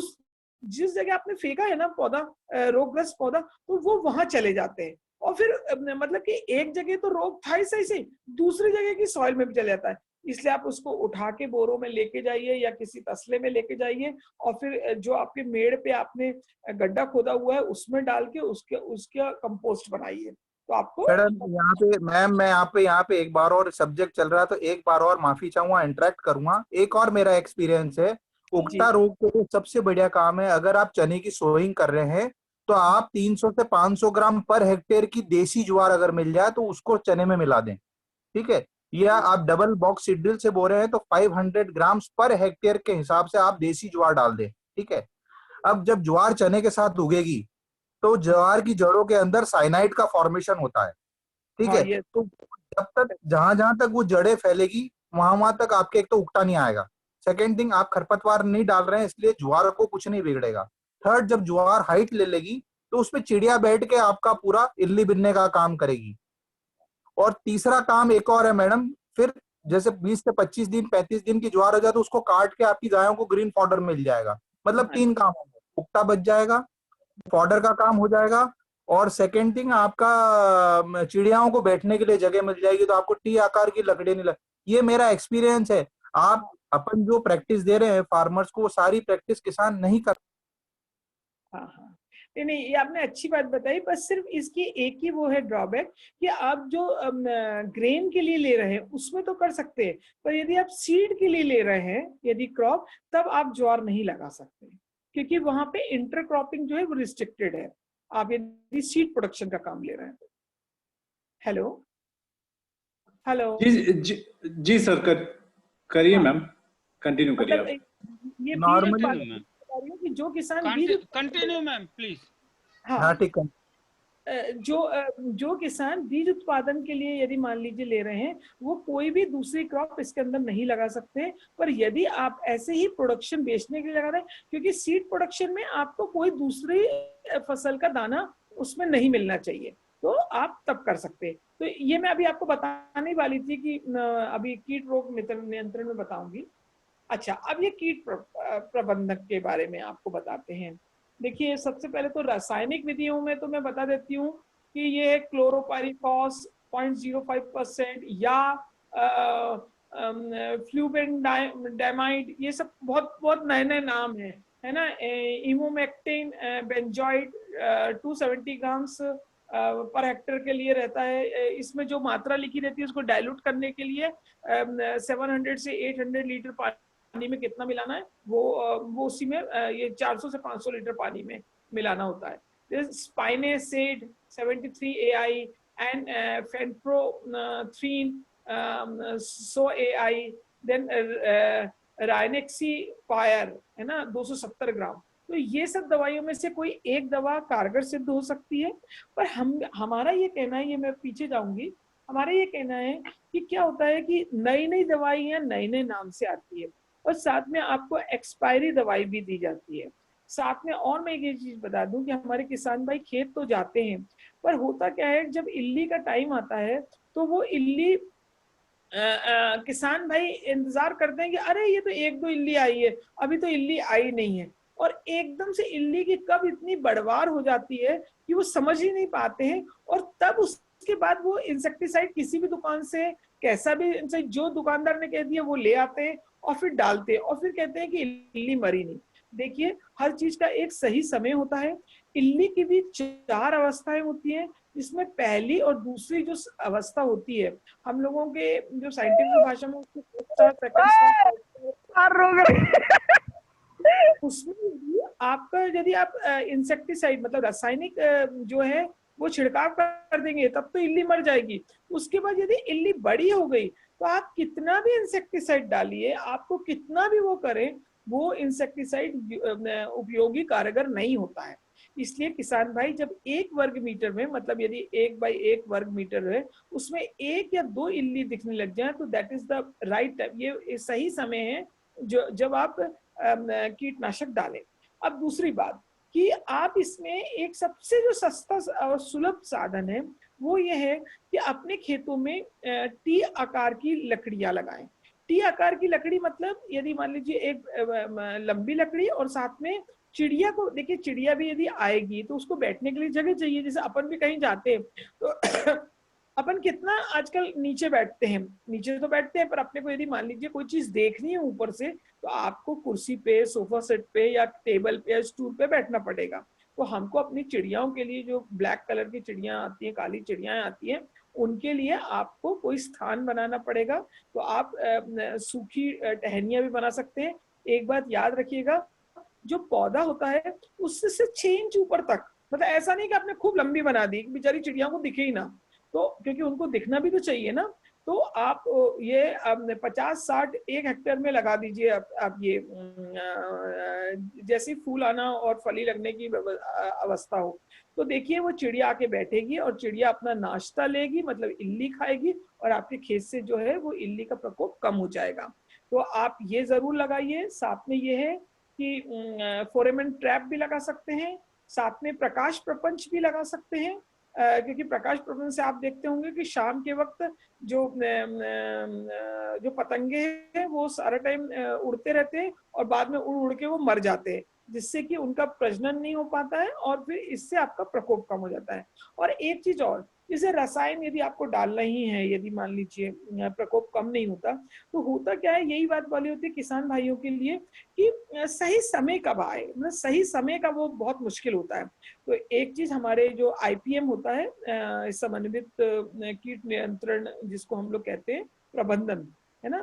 जिस जगह आपने फेंका है ना पौधा, रोगग्रस्त पौधा, तो वो वहां चले जाते हैं, और फिर मतलब कि एक जगह तो रोग था ही सही से, दूसरी जगह की सॉइल में भी चले जाता है। इसलिए आप उसको उठा के बोरों में लेके जाइए या किसी तसले में लेके जाइए, और फिर जो आपके मेड़ पे आपने गड्ढा खोदा हुआ है उसमें डाल के उसका कंपोस्ट बनाइए। तो आपको मैडम यहाँ पे, मैम मैं यहाँ पे एक बार और, सब्जेक्ट चल रहा है तो एक बार और माफी चाहूंगा, इंटरेक्ट करूंगा। एक और मेरा एक्सपीरियंस है, उगता रोग के सबसे बढ़िया काम है, अगर आप चने की सोइंग कर रहे हैं तो आप 300 से 500 ग्राम पर हेक्टेयर की देसी ज्वार अगर मिल जाए तो उसको चने में मिला दें, ठीक है। या आप डबल बॉक्स सीड्रिल से बो रहे हैं तो 500 ग्राम पर हेक्टेयर के हिसाब से आप देसी ज्वार डाल दें, ठीक है। अब जब ज्वार चने के साथ उगेगी तो ज्वार की जड़ों के अंदर साइनाइड का फॉर्मेशन होता है, ठीक है। तो जब तक जहां तक वो जड़ें फैलेगी वहां तक आपके एक तो उगता नहीं आएगा। सेकेंड थिंग, आप खरपतवार नहीं डाल रहे हैं इसलिए ज्वार को कुछ नहीं बिगड़ेगा। थर्ड, जब ज्वार हाइट ले लेगी तो उसमें चिड़िया बैठ के आपका पूरा इल्ली बिनने का काम करेगी। और तीसरा काम एक और है मैडम, फिर जैसे 20 से 25 दिन 35 दिन की ज्वार हो जाए तो उसको काट के आपकी गायों को ग्रीन फॉडर मिल जाएगा। मतलब 3 काम हो गए, उगता बच जाएगा, फॉडर का काम हो जाएगा, और सेकेंड थिंग आपका चिड़ियाओं को बैठने के लिए जगह मिल जाएगी, तो आपको टी आकार की लकड़ी नहीं लग। ये मेरा एक्सपीरियंस है। आप अपन जो प्रैक्टिस दे रहे हैं फार्मर्स को, वो सारी प्रैक्टिस किसान नहीं कर। हाँ, नहीं, ये आपने अच्छी बात बताई, बस सिर्फ इसकी एक ही वो है ड्रॉबैक कि आप जो ग्रेन के लिए ले रहे हैं उसमें तो कर सकते हैं, पर यदि आप सीड के लिए ले रहे हैं यदि क्रॉप, तब आप ज्वार नहीं लगा सकते, क्योंकि वहां पे इंटरक्रॉपिंग जो है वो रिस्ट्रिक्टेड है, आप यदि सीड प्रोडक्शन का काम ले रहे हैं। हेलो हेलो जी सर, करिए मैम, कंटिन्यू करिए आप। ये नॉर्मली कि जो किसान कंटिन्यू मैम प्लीज। हाँ, ठीक है। जो किसान बीज उत्पादन के लिए यदि मान लीजिए ले रहे हैं, वो कोई भी दूसरी क्रॉप इसके अंदर नहीं लगा सकते। पर यदि आप ऐसे ही प्रोडक्शन बेचने के लिए लगा रहे हैं, क्योंकि सीड प्रोडक्शन में आपको कोई दूसरी फसल का दाना उसमें नहीं मिलना चाहिए, तो आप तब कर सकते हैं। तो ये मैं अभी आपको बताने वाली थी कि अभी कीट रोग नियंत्रण में बताऊंगी। अच्छा, अब ये कीट प्रबंधक के बारे में आपको बताते हैं। देखिए, सबसे पहले तो रासायनिक विधियों में तो मैं बता देती हूँ कि ये क्लोरोपाइरिफॉस 0.05% या फ्लूबेंडाइमाइड, ये सब बहुत बहुत नए नए नाम है ना। इमोमेक्टिन बेंजॉइड 270 ग्राम्स पर हेक्टेयर के लिए रहता है। इसमें जो मात्रा लिखी रहती है उसको डाइल्यूट करने के लिए 700 से 800 लीटर पानी में कितना मिलाना है, वो उसी में ये 400 से 500 लीटर पानी में मिलाना होता है। Spinosad 73 AI and fenpropathrin 100 AI, then rynaxypyr है ना 270 ग्राम। तो ये सब दवाइयों में से कोई एक दवा कारगर सिद्ध हो सकती है। पर हमारा ये कहना है, ये मैं पीछे जाऊंगी, हमारा ये कहना है कि क्या होता है कि नई नई दवाइयां नए नए नाम से आती है, और साथ में आपको एक्सपायरी दवाई भी दी जाती है। साथ में और मैं एक चीज बता दूं कि हमारे किसान भाई खेत तो जाते हैं, पर होता क्या है, जब इल्ली का टाइम आता है तो वो इल्ली किसान भाई इंतजार करते हैं कि अरे ये तो 1-2 इल्ली आई है, अभी तो इल्ली आई नहीं है, और एकदम से इल्ली की कब इतनी बढ़वार हो जाती है कि वो समझ ही नहीं पाते हैं। और तब उसके बाद वो इंसेक्टिसाइड किसी भी दुकान से, कैसा भी जो दुकानदार ने कह दिया वो ले आते हैं और फिर डालते हैं, और फिर कहते हैं कि इल्ली मरी नहीं। देखिए, हर चीज का एक सही समय होता है। इल्ली की भी 4 अवस्थाएं होती हैं। जिसमें पहली और दूसरी जो अवस्था होती है, हम लोगों के जो साइंटिफिक भाषा में उसको उसमें आपका यदि आप इंसेक्टिसाइड मतलब रासायनिक जो है वो छिड़काव कर देंगे तब तो इल्ली मर जाएगी। उसके बाद यदि इल्ली बड़ी हो गई तो आप कितना भी इंसेक्टिसाइड डालिए, आपको कितना भी वो करें, वो इंसेक्टिसाइड उपयोगी कारगर नहीं होता है। इसलिए किसान भाई जब 1 वर्ग मीटर में मतलब यदि 1 बाई 1 वर्ग मीटर है उसमें 1 या 2 इल्ली दिखने लग जाए तो that is the right time, ये सही समय है जो जब आप कीटनाशक डालें। अब दूसरी बात कि आप इसमें एक सबसे जो सस्ता और सुलभ साधन है वो ये है कि अपने खेतों में टी आकार की लकड़ियां लगाएं। टी आकार की लकड़ी मतलब यदि मान लीजिए एक लंबी लकड़ी और साथ में चिड़िया को, देखिए चिड़िया भी यदि आएगी तो उसको बैठने के लिए जगह चाहिए। जैसे अपन भी कहीं जाते हैं तो अपन कितना आजकल नीचे बैठते हैं, नीचे तो बैठते हैं पर अपने को यदि मान लीजिए कोई चीज देखनी है ऊपर से तो आपको कुर्सी पे, सोफा सेट पे या टेबल पे या स्टूल पे बैठना पड़ेगा। तो हमको अपनी चिड़ियाओं के लिए जो ब्लैक कलर की चिड़िया आती हैं, काली चिड़िया आती हैं, उनके लिए आपको कोई स्थान बनाना पड़ेगा। तो आप सूखी टहनियां भी बना सकते हैं। एक बात याद रखिएगा, जो पौधा होता है उससे 6 इंच ऊपर तक, मतलब ऐसा नहीं कि आपने खूब लंबी बना दी बेचारी चिड़ियाओं को दिखे ही ना, तो क्योंकि उनको दिखना भी तो चाहिए ना। तो आप ये 50-60 1 हेक्टेयर में लगा दीजिए। आप ये जैसे फूल आना और फली लगने की अवस्था हो तो देखिए वो चिड़िया आके बैठेगी और चिड़िया अपना नाश्ता लेगी, मतलब इल्ली खाएगी और आपके खेत से जो है वो इल्ली का प्रकोप कम हो जाएगा। तो आप ये जरूर लगाइए। साथ में ये है कि फोरेमन ट्रैप भी लगा सकते हैं, साथ में प्रकाश प्रपंच भी लगा सकते हैं। क्योंकि प्रकाश प्रपंच से आप देखते होंगे कि शाम के वक्त जो पतंगे हैं वो सारा टाइम उड़ते रहते हैं और बाद में उड़ उड़ के वो मर जाते हैं, जिससे कि उनका प्रजनन नहीं हो पाता है और फिर इससे आपका प्रकोप कम हो जाता है। और एक चीज और, जैसे रसायन यदि आपको डालना ही है, यदि मान लीजिए प्रकोप कम नहीं होता तो होता क्या है, यही बात वाली होती है किसान भाइयों के लिए कि सही समय कब आए, मतलब सही समय का वो बहुत मुश्किल होता है। तो एक चीज हमारे जो IPM होता है, समन्वित कीट नियंत्रण जिसको हम लोग कहते हैं प्रबंधन, है ना,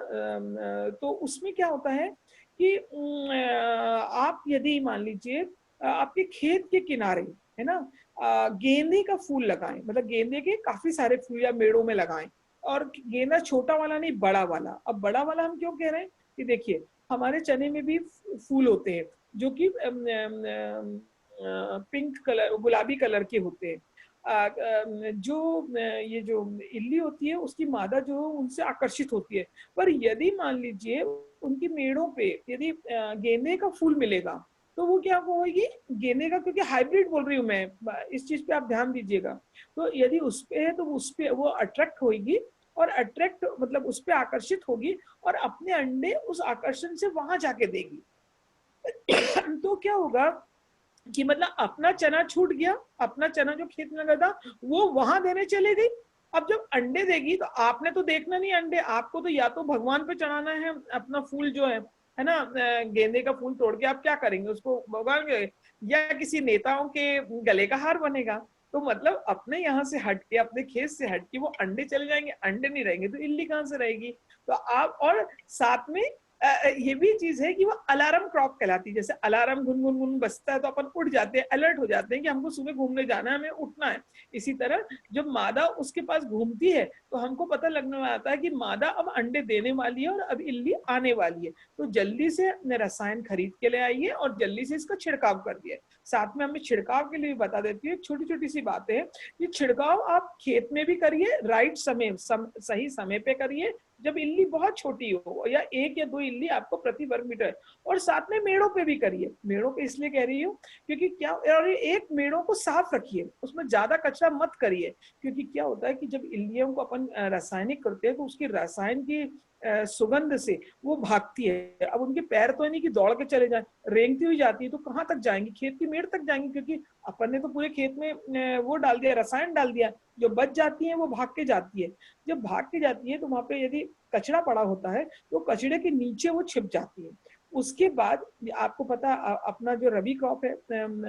तो उसमें क्या होता है कि आप यदि मान लीजिए आपके खेत के किनारे, है ना, गेंदे का फूल लगाएं, मतलब गेंदे के काफी सारे फूल या मेड़ों में लगाएं। और गेंदा छोटा वाला नहीं, बड़ा वाला। अब बड़ा वाला हम क्यों कह रहे हैं कि देखिए हमारे चने में भी फूल होते हैं जो कि पिंक कलर, गुलाबी कलर के होते हैं। जो ये जो इल्ली होती है उसकी मादा जो है उनसे आकर्षित होती है। पर यदि मान लीजिए उनकी मेड़ों पे यदि गेंदे का फूल मिलेगा तो वो क्या होगी, गेंदे का, क्योंकि हाइब्रिड बोल रही हूँ मैं, इस चीज पे आप ध्यान दीजिएगा। तो यदि उस पे है तो उस पे वो अट्रैक्ट होगी और अट्रैक्ट मतलब उस पे आकर्षित होगी और अपने अंडे उस आकर्षण से वहां जाके देगी। तो क्या होगा कि मतलब अपना चना छूट गया, अपना चना जो खेत में लगा था वो वहां देने चले गई। अब जब अंडे देगी तो आपने तो देखना नहीं अंडे, आपको तो या तो भगवान पे चढ़ाना है अपना फूल जो है ना, गेंदे का फूल तोड़ के आप क्या करेंगे उसको भगवान, या किसी नेताओं के गले का हार बनेगा। तो मतलब अपने यहाँ से हट के, अपने खेत से हट के वो अंडे चले जाएंगे, अंडे नहीं रहेंगे तो इल्ली कहाँ से रहेगी। तो आप, और साथ में ये भी चीज है कि वो अलार्म क्रॉप कहलाती है। जैसे अलार्म गुन गुन गुन बजता है तो अपन उठ जाते हैं, अलर्ट हो जाते हैं कि हमको सुबह घूमने जाना है, हमें उठना है। इसी तरह जब मादा उसके पास घूमती है तो हमको पता लगने में आता है कि मादा अब अंडे देने वाली है और अब इल्ली आने वाली है। तो जल्दी से रसायन खरीद के ले आइए और जल्दी से इसका छिड़काव कर दिए। साथ में हमें छिड़काव के लिए भी बता देती है, छोटी छोटी सी बातें हैं। ये छिड़काव आप खेत में भी करिए, राइट समय, सही समय पे करिए, जब इल्ली बहुत छोटी हो या 1 या 2 इल्ली आपको प्रति वर्ग मीटर। और साथ में मेड़ों पे भी करिए। मेड़ों पे इसलिए कह रही हूँ क्योंकि क्या, और एक मेड़ों को साफ रखिए, उसमें ज्यादा कचरा मत करिए। क्योंकि क्या होता है कि जब इल्लियों को अपन रासायनिक करते हैं तो उसकी रसायन की सुगंध से वो भागती है। अब उनके पैर तो नहीं कि दौड़ के चले जाए, रेंगती हुई जाती है तो कहाँ तक जाएंगी, खेत की मेड़ तक जाएंगी, क्योंकि अपन ने तो पूरे खेत में वो डाल दिया, रसायन डाल दिया। जो बच जाती है वो भाग के जाती है। जब भाग के जाती है तो वहां पे यदि कचरा पड़ा होता है तो कचड़े के नीचे वो छिप जाती है। उसके बाद आपको पता अपना जो रबी क्रॉप है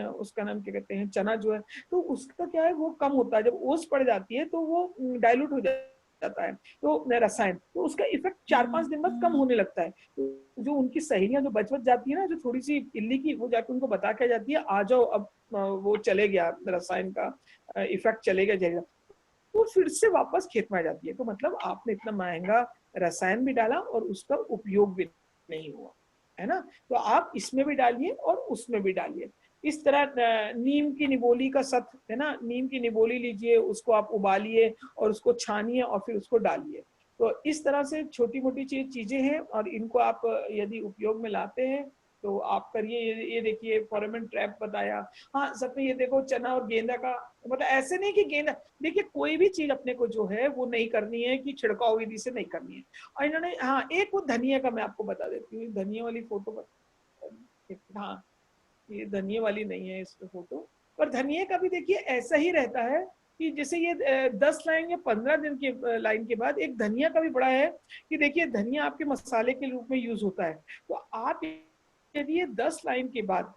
उसका नाम क्या कहते हैं, चना जो है, तो उसका क्या है वो कम होता है, जब ओस पड़ जाती है तो वो डाइल्यूट हो जाता है तो रसायन, तो उसका इफेक्ट 4-5 दिन बाद कम होने लगता है। तो जो उनकी सहेलियां जो बच जाती है ना, जो थोड़ी सी इल्ली की, वो जाके उनको बता के जाती है आ जाओ अब वो चले गया, रसायन का इफेक्ट चले गया, तो फिर से वापस खेत में आ जाती है। तो मतलब आपने इतना महंगा रसायन भी डाला और उसका उपयोग भी नहीं हुआ, है ना। तो आप इसमें भी डालिए और उसमें भी डालिए। इस तरह नीम की निबोली का सत है ना, नीम की निबोली लीजिए, उसको आप उबालिए और उसको छानिए और फिर उसको डालिए। तो इस तरह से छोटी मोटी चीजें हैं और इनको आप यदि उपयोग में लाते हैं तो आप करिए। ये देखिए फॉरेमन ट्रैप बताया। हाँ सब में ये देखो चना और गेंदा का, मतलब ऐसे नहीं कि गेंदा, देखिए कोई भी चीज अपने को जो है वो नहीं करनी है कि छिड़काव विधि से नहीं करनी है। और इन्होंने हाँ एक वो धनिया का मैं आपको बता देती हूँ, धनिया वाली फोटो हाँ ये धनिया वाली नहीं है इसमें फोटो, पर धनिया का भी देखिए ऐसा ही रहता है कि जैसे ये 10 लाइन या 15 दिन के लाइन के बाद एक धनिया का भी बड़ा है कि देखिए धनिया आपके मसाले के रूप में यूज होता है। तो आप यदि ये 10 लाइन के बाद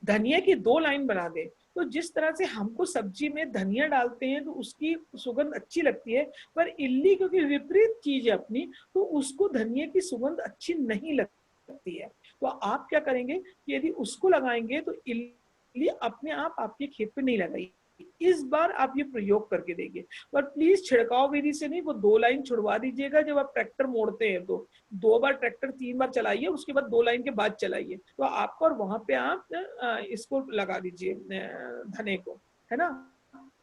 धनिया की 2 लाइन बना दे, तो जिस तरह से हमको सब्जी में धनिया डालते हैं तो उसकी सुगंध अच्छी लगती है, पर इल्ली क्योंकि विपरीत चीज है अपनी, तो उसको धनिया की सुगंध अच्छी नहीं लगती है। तो आप क्या करेंगे कि यदि उसको लगाएंगे तो इल्ली अपने आप आपके खेत पे नहीं लगाई। इस बार आप ये प्रयोग करके देखिए, पर प्लीज छिड़काव विधि से नहीं, वो 2 लाइन छुड़वा दीजिएगा। जब आप ट्रैक्टर मोड़ते हैं तो 2 बार ट्रैक्टर 3 बार चलाइए, उसके बाद 2 लाइन के बाद चलाइए, तो आपको और वहां पे आप इसको लगा दीजिए धने को, है ना।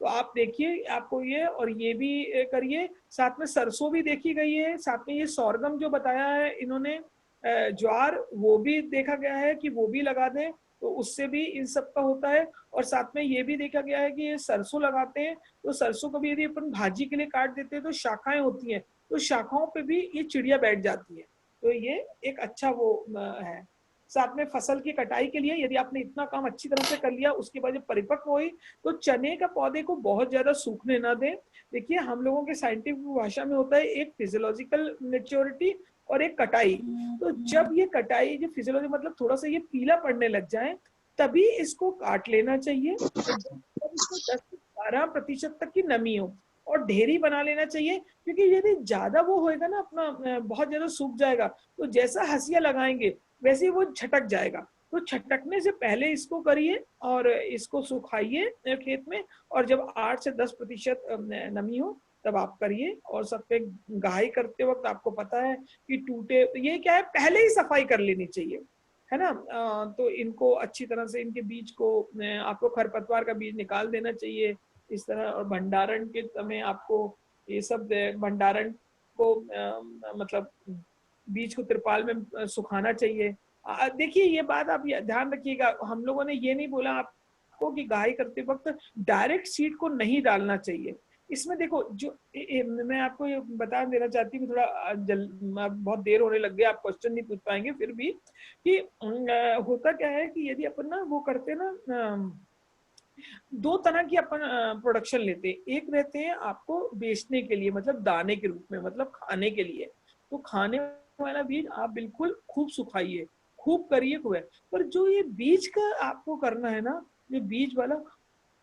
तो आप देखिए आपको ये और ये भी करिए। साथ में सरसों भी देखी गई है, साथ में ये सोरगम जो बताया है इन्होंने, ज्वार वो भी देखा गया है कि वो भी लगा दें, तो उससे भी इन सब का होता है। और साथ में ये भी देखा गया है कि ये सरसों लगाते हैं तो सरसों को भी यदि अपन भाजी के लिए काट देते हैं तो शाखाएं होती हैं, तो शाखाओं पे भी ये चिड़िया बैठ जाती है, तो ये एक अच्छा वो है। साथ में फसल की कटाई के लिए यदि आपने इतना काम अच्छी तरह से कर लिया, उसके बाद जब परिपक्व हुई तो चने का पौधे को बहुत ज्यादा सूखने ना दें। देखिए हम लोगों के साइंटिफिक भाषा में होता है एक फिजियोलॉजिकल मैच्योरिटी और एक कटाई। तो जब ये कटाई जो फिजियोलॉजी मतलब थोड़ा सा ये पीला पड़ने लग जाए तभी इसको काट लेना चाहिए। जब इसको 10 से 12% तक की नमी हो और ढेरी बना लेना चाहिए, क्योंकि यदि ज्यादा वो होएगा ना अपना बहुत ज्यादा सूख जाएगा, तो जैसा हंसिया लगाएंगे वैसे ही वो छटक जाएगा। तो छटकने से पहले इसको करिए और इसको सुखाइए खेत में, और जब 8 से 10% नमी हो तब आप करिए। और सब पे गहाई करते वक्त आपको पता है कि टूटे, ये क्या है पहले ही सफाई कर लेनी चाहिए, है ना। तो इनको अच्छी तरह से इनके बीज को आपको खरपतवार का बीज निकाल देना चाहिए इस तरह। और भंडारण के समय आपको ये सब भंडारण को मतलब बीज को त्रिपाल में सुखाना चाहिए। देखिए ये बात आप ध्यान रखिएगा, हम लोगों ने ये नहीं बोला आपको कि गहाई करते वक्त डायरेक्ट सीड को नहीं डालना चाहिए। इसमें देखो जो मैं आपको ये बता देना चाहती हूँ, थोड़ा बहुत देर होने लग गया, आप क्वेश्चन नहीं पूछ पाएंगे फिर भी, कि होता क्या है कि यदि अपन ना वो करते ना 2 तरह की अपन प्रोडक्शन लेते हैं। एक रहते हैं आपको बेचने के लिए, मतलब दाने के रूप में, मतलब खाने के लिए। तो खाने वाला बीज आप बिल्कुल खूब सुखाइए, खूब करिए खूब है। पर जो ये बीज का आपको करना है ना, जो बीज वाला,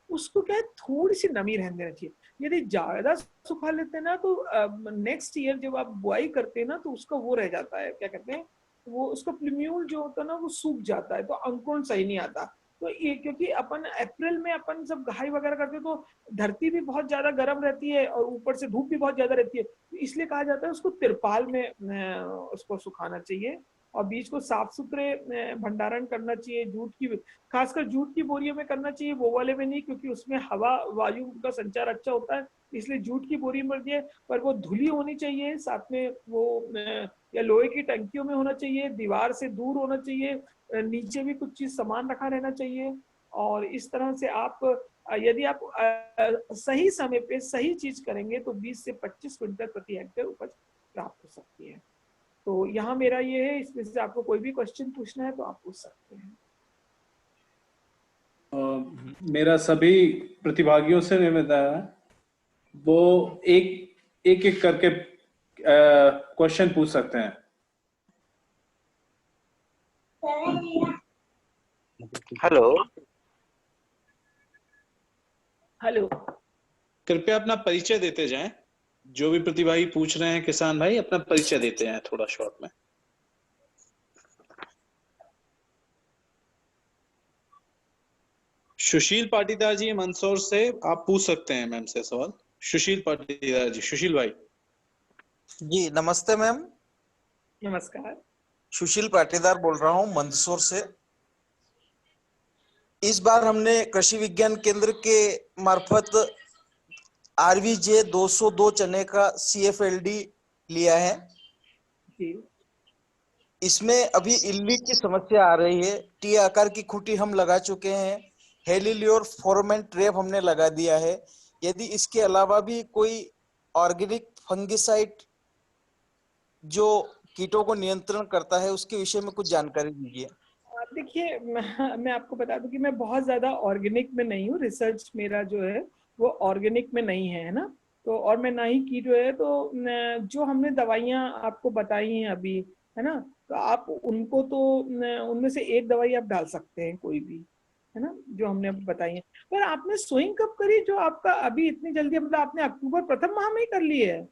उसको क्या है थोड़ी सी नमी रहने देना चाहिए। यदि ज्यादा सुखा लेते हैं ना तो नेक्स्ट ईयर जब आप बुआई करते हैं ना तो उसका वो रह जाता है, क्या कहते हैं वो, उसका प्लूम्यूल जो होता है ना वो सूख जाता है, तो अंकुरण सही नहीं आता। तो ये क्योंकि अपन अप्रैल में अपन जब गहाई वगैरह करते हैं तो धरती भी बहुत ज्यादा गर्म रहती है और ऊपर से धूप भी बहुत ज्यादा रहती है, तो इसलिए कहा जाता है उसको तिरपाल में उसको सुखाना चाहिए। और बीज को साफ सुथरे भंडारण करना चाहिए, जूट की, खासकर जूट की बोरियों में करना चाहिए, वो वाले में नहीं, क्योंकि उसमें हवा वायु का संचार अच्छा होता है, इसलिए जूट की बोरी में दिए। पर वो धुली होनी चाहिए, साथ में वो या लोहे की टंकियों में होना चाहिए, दीवार से दूर होना चाहिए, नीचे भी कुछ चीज सामान रखा रहना चाहिए। और इस तरह से आप यदि आप सही समय पे सही चीज करेंगे तो 20 से 25 क्विंटल प्रति हेक्टेयर उपज प्राप्त हो सकती है। तो यहाँ मेरा ये है, इसमें से आपको कोई भी क्वेश्चन पूछना है तो आप पूछ सकते हैं। मेरा सभी प्रतिभागियों से निवेदन है, वो एक करके क्वेश्चन पूछ सकते हैं। हेलो हेलो, कृपया अपना परिचय देते जाएं। जो भी प्रतिभागी पूछ रहे हैं, किसान भाई अपना परिचय देते हैं थोड़ा शॉर्ट में। सुशील पाटीदार जी मंदसौर से, आप पूछ सकते हैं मैम से सवाल। सुशील पाटीदार जी, सुशील भाई। जी नमस्ते मैम, नमस्कार। सुशील पाटीदार बोल रहा हूँ मंदसौर से। इस बार हमने कृषि विज्ञान केंद्र के मार्फत RVJ 202 चने का CFLD लिया है। जी। इसमें अभी इल्ली की समस्या आ रही है। टी आकार की खूंटी हम लगा चुके हैं। हेलिलियोर फोरमेन ट्रैप हमने लगा दिया है। यदि इसके अलावा भी कोई ऑर्गेनिक फंगिसाइड जो कीटों को नियंत्रण करता है उसके विषय में कुछ जानकारी दीजिए। देखिए, मैं आपको बता दूं कि मैं बहुत ज्यादा ऑर्गेनिक में नहीं हूँ। रिसर्च मेरा जो है वो ऑर्गेनिक में नहीं है ना, तो और मैं ना ही की जो है, तो जो हमने दवाइयाँ आपको बताई हैं अभी, है ना, तो आप उनको तो उनमें से एक दवाई आप डाल सकते हैं कोई भी, है ना, जो हमने अभी बताई है। पर आपने सोइंग कब करी जो आपका अभी इतनी जल्दी, मतलब आपने अक्टूबर प्रथम माह में ही कर ली है?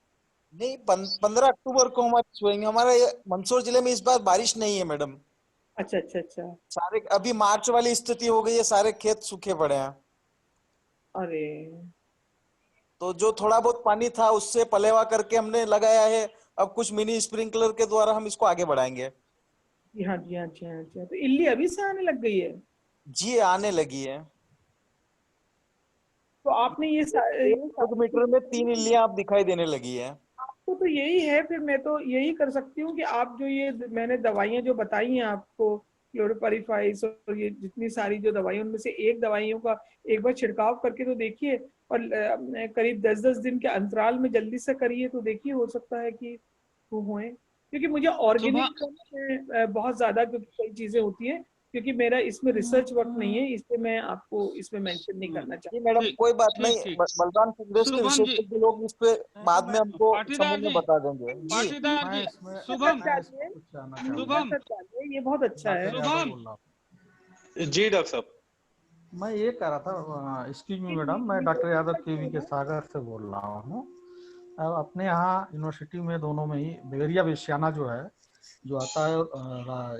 नहीं, 15 अक्टूबर को हमारी सोएंगे। हमारा मंदसौर जिले में इस बार बारिश नहीं है मैडम। अच्छा अच्छा अच्छा। सारे अभी मार्च वाली स्थिति हो गई है, सारे खेत सूखे पड़े हैं। अरे, तो जो थोड़ा बहुत पानी था उससे पलेवा करके हमने लगाया है। अब कुछ मिनी स्प्रिंकलर के द्वारा हम इसको आगे बढ़ाएंगे। जी हाँ जी हाँ जी हाँ जी हाँ। तो इल्ली अभी से आने लग गई है? जी आने लगी है। तो आपने ये वर्ग मीटर में 3 इल्लियां आप दिखाई देने लगी है। आपको तो यही है, फिर मैं तो यही कर सकती हूँ कि आप जो ये मैंने दवाइयाँ जो बताई हैं आपको, क्लोरोपाइरीफाइस और ये जितनी सारी जो दवाई, उनमें से एक दवाइयों का एक बार छिड़काव करके तो देखिए, और करीब 10-10 दिन के अंतराल में जल्दी से करिए, तो देखिए हो सकता है कि वो होए। क्योंकि मुझे ऑर्गेनिक बहुत ज्यादा, क्योंकि कई चीजें होती हैं, क्योंकि मेरा इसमें रिसर्च वर्क नहीं है, इसलिए मैं आपको इसमें मेंशन नहीं करना चाहती। जी मैडम, कोई बात नहीं। बलराम कांग्रेस के विशेषज्ञ लोग इस पे बाद में हमको समूह में बता देंगे। जी शुभम, ये बहुत अच्छा है। जी डॉक्टर साहब। मैं ये कह रहा था, एक्सक्यूज मी मैडम, मैं डॉक्टर यादव केवी के सागर से बोल रहा हूँ। अपने यहाँ यूनिवर्सिटी में दोनों में ही बेवेरिया बेसियाना जो है, जो आता है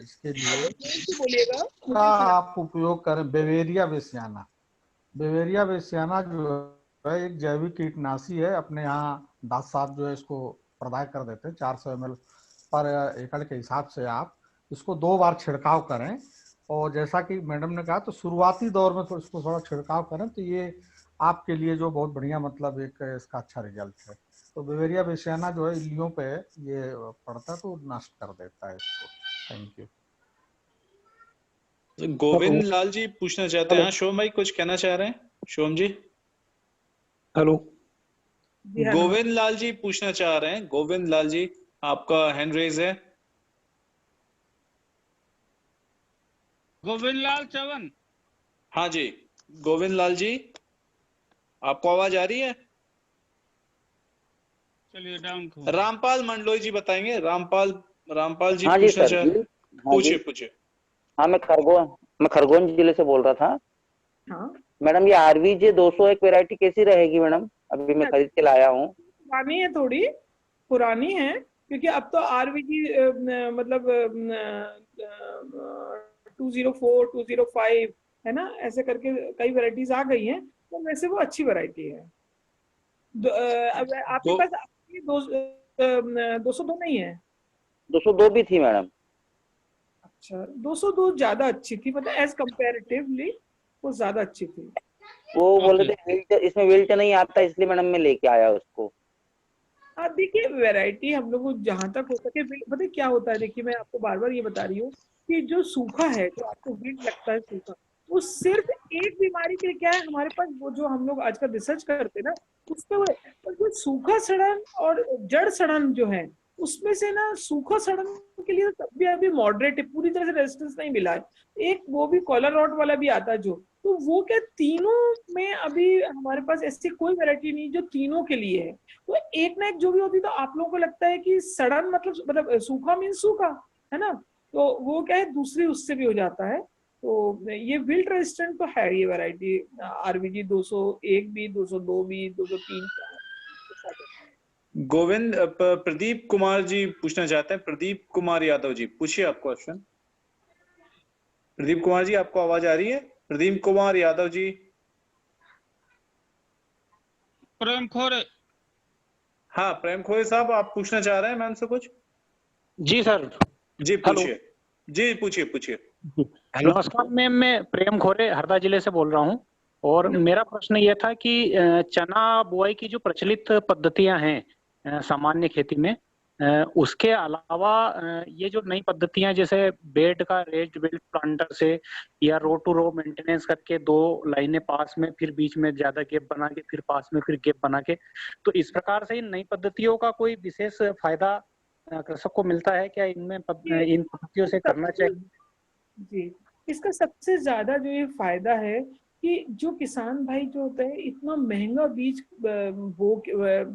इसके लिए बोलिएगा आप उपयोग करें। बेवेरिया बेसियाना, बेवेरिया बेसियाना जो है एक जैविक कीटनाशी है। अपने यहाँ दास साहब जो है इसको प्रदाय कर देते हैं। 400 ml पर एकड़ के हिसाब से आप इसको 2 बार छिड़काव करें। और जैसा कि मैडम ने कहा, तो शुरुआती दौर में इसको थोड़ा छिड़काव करें तो ये आपके लिए जो बहुत बढ़िया, मतलब एक इसका अच्छा रिजल्ट है। तो बेवेरिया बेसियाना जो है इल्लियों पे ये पड़ता है तो नष्ट कर देता है इसको। Thank you. गोविंद लाल जी पूछना चाहते हैं। शोम भाई कुछ कहना चाह रहे हैं? शोम जी, हेलो। गोविंद लाल जी पूछना चाह रहे हैं। गोविंद लाल जी, आपका हैंड रेज है। गोविंद लाल चवन। हाँ जी, गोविंद लाल जी, आपको आवाज आ रही है? चलिए डाउन। रामपाल मंडलोई जी बताएंगे। रामपाल जी हाँ जी पूछना सर, चाह रहे हैं। पूछिए। हाँ, मैं खरगोन जिले से बोल रहा था। हाँ मैडम, ये RVJ 201 वैरायटी कैसी रहेगी मैडम? अभी मैं खरीद के लाया हूँ। पुरानी है, थोड़ी पुरानी है, क्योंकि अब तो RVG मतलब 204, 205 है ना, ऐसे करके कई वैरायटीज आ गई हैं। तो वैसे वो अच्छी वैरायटी है। अब आपके पास 202 नहीं है? 202 भी थी मैडम। अच्छा, 202 ज्यादा अच्छी थी, मतलब एज कंपैरेटिवली वो ज्यादा अच्छी थी। वो बोल रहे थे इसमें विल्ट नहीं आता, इसलिए मैडम मैं लेके आया उसको। हाँ देखिए, वैरायटी हम लोग जहां तक हो सके, पता है क्या होता है, देखिए मैं आपको बार बार ये बता रही हूँ कि जो सूखा है, जो आपको विल्ट लगता है सूखा, वो सिर्फ एक बीमारी के लिए क्या है, हमारे पास वो जो हम लोग आजकल रिसर्च करते हैं ना उस पर, जो सूखा सड़न और जड़ सड़न जो है, उसमें से ना सूखा सड़न के लिए तब भी अभी मॉडरेट है, पूरी तरह से रेजिस्टेंस नहीं मिला है। एक वो भी कॉलर रॉट वाला भी आता है जो, तो वो क्या तीनों में अभी हमारे पास ऐसी कोई वैरायटी नहीं जो तीनों के लिए है। तो एक ना एक जो भी होती, तो आप लोगों को लगता है कि सड़न मतलब सूखा मीन सूखा, है ना, तो वो क्या है दूसरी उससे भी हो जाता है। तो ये विल्ट रेजिस्टेंट तो है ये वैरायटी RVG 201 भी, 202 भी, 203। गोविंद प्रदीप कुमार जी पूछना चाहते हैं। प्रदीप कुमार यादव जी, पूछिए आप क्वेश्चन। प्रदीप कुमार जी, आपको आवाज आ रही है? प्रदीप कुमार यादव जी। प्रेम खोरे। हाँ प्रेम खोरे साहब, आप पूछना चाह रहे हैं मैम से कुछ? जी सर। जी पूछिए। जी पूछिए पूछिए। नमस्कार मैम, मैं प्रेम खोरे हरदा जिले से बोल रहा हूँ। और मेरा प्रश्न ये था कि चना बुआई की जो प्रचलित पद्धतियां हैं सामान्य खेती में, उसके अलावा ये जो नई पद्धतियां जैसे बेड का रेज्ड बेल्ट प्लांटर से या रो टू रो मेंटेनेंस करके 2 लाइनें पास में, फिर बीच में ज्यादा गैप बना के, फिर पास में फिर गैप बना के, तो इस प्रकार से इन नई पद्धतियों का कोई विशेष फायदा कृषक को मिलता है क्या? इनमें इन पद्धतियों से करना चाहिए? जी, इसका सबसे ज्यादा जो ये फायदा है कि जो किसान भाई जो होते हैं इतना महंगा बीज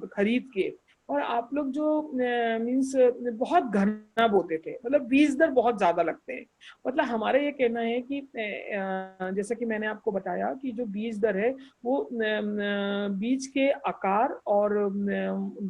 खरीद के, और आप लोग जो मीन्स बहुत घना बोते थे, मतलब बीज दर बहुत ज्यादा लगते हैं। मतलब हमारा ये कहना है कि जैसा कि मैंने आपको बताया कि जो बीज दर है वो बीज के आकार और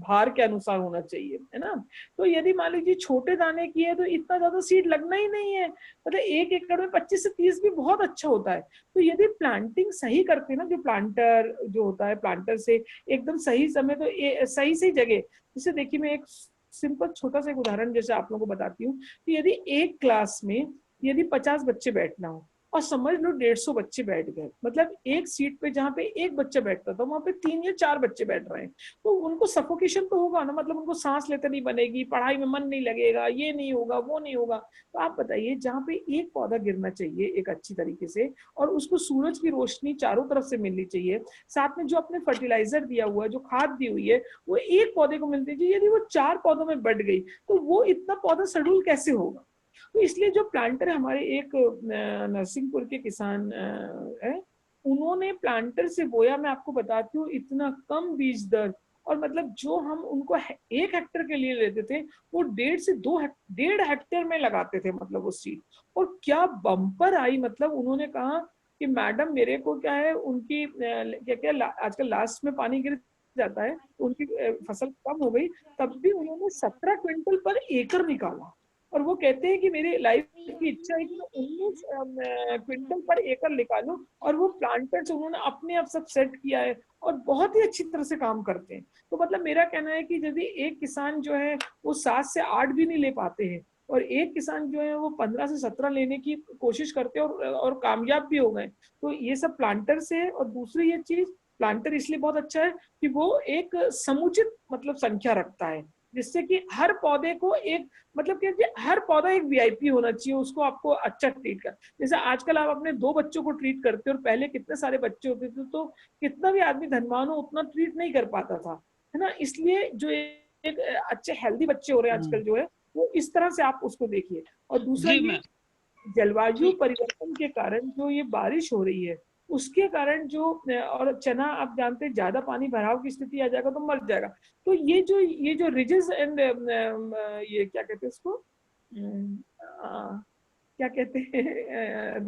भार के अनुसार होना चाहिए, है ना। तो यदि मान लीजिए छोटे दाने की है तो इतना ज्यादा सीड लगना ही नहीं है, मतलब 1 एकड़ में 25 से 30 भी बहुत अच्छा होता है। तो यदि प्लांटिंग सही करते हैं ना, जो प्लांटर जो होता है, प्लांटर से एकदम सही समय तो सही सही जगह, जैसे देखिए मैं एक सिंपल छोटा सा एक उदाहरण जैसे आप लोगों को बताती हूँ कि यदि एक क्लास में यदि 50 बच्चे बैठना हो और समझ लो 150 बच्चे बैठ गए, मतलब एक सीट पे जहाँ पे एक बच्चा बैठता था वहां पे 3 या 4 बच्चे बैठ रहे हैं, तो उनको सफोकेशन तो होगा ना, मतलब उनको सांस लेते नहीं बनेगी, पढ़ाई में मन नहीं लगेगा, ये नहीं होगा वो नहीं होगा। तो आप बताइए जहाँ पे एक पौधा गिरना चाहिए एक अच्छी तरीके से और उसको सूरज की रोशनी चारों तरफ से मिलनी चाहिए, साथ में जो अपने फर्टिलाइजर दिया हुआ है, जो खाद दी हुई है वो एक पौधे को मिलती चाहिए, यदि वो 4 पौधों में बढ़ गई तो वो इतना पौधा शेड्यूल कैसे होगा। तो इसलिए जो प्लांटर है हमारे एक नरसिंहपुर के किसान है, उन्होंने प्लांटर से बोया, मैं आपको बताती हूँ इतना कम बीज दर, और मतलब जो हम उनको 1 हेक्टेयर के लिए लेते थे वो 1.5 से 2.5 हेक्टेयर में लगाते थे, मतलब वो सीड, और क्या बम्पर आई। मतलब उन्होंने कहा कि मैडम मेरे को क्या है, उनकी क्या क्या आजकल लास्ट में पानी गिर जाता है तो उनकी फसल कम हो गई, तब भी उन्होंने 17 क्विंटल पर एकड़ निकाला। और वो कहते हैं कि मेरी लाइफ की इच्छा है कि मैं 19 क्विंटल पर एकड़ निकालूं, और वो प्लांटर्स उन्होंने अपने आप सब सेट किया है और बहुत ही अच्छी तरह से काम करते हैं। तो मतलब मेरा कहना है कि यदि एक किसान जो है वो 7 से 8 भी नहीं ले पाते हैं और एक किसान जो है वो 15 से 17 लेने की कोशिश करते हैं और कामयाब भी हो गए, तो ये सब प्लांटर से है। और दूसरी ये चीज, प्लांटर इसलिए बहुत अच्छा है कि वो एक समुचित मतलब संख्या रखता है, जिससे कि हर पौधे को एक मतलब कि हर पौधा एक VIP होना चाहिए, उसको आपको अच्छा ट्रीट कर। जैसे आजकल आप अपने 2 बच्चों को ट्रीट करते हो और पहले कितने सारे बच्चे होते थे, तो कितना भी आदमी धनवान हो उतना ट्रीट नहीं कर पाता था, है ना। इसलिए जो एक अच्छे हेल्दी बच्चे हो रहे हैं आजकल जो है वो इस तरह से आप उसको देखिए। और दूसरा ये जलवायु परिवर्तन के कारण जो ये बारिश हो रही है उसके कारण जो, और चना आप जानते हैं ज्यादा पानी भराव की स्थिति आ जाएगा तो मर जाएगा। तो ये जो रिजेस एंड ये क्या कहते हैं इसको, क्या कहते हैं,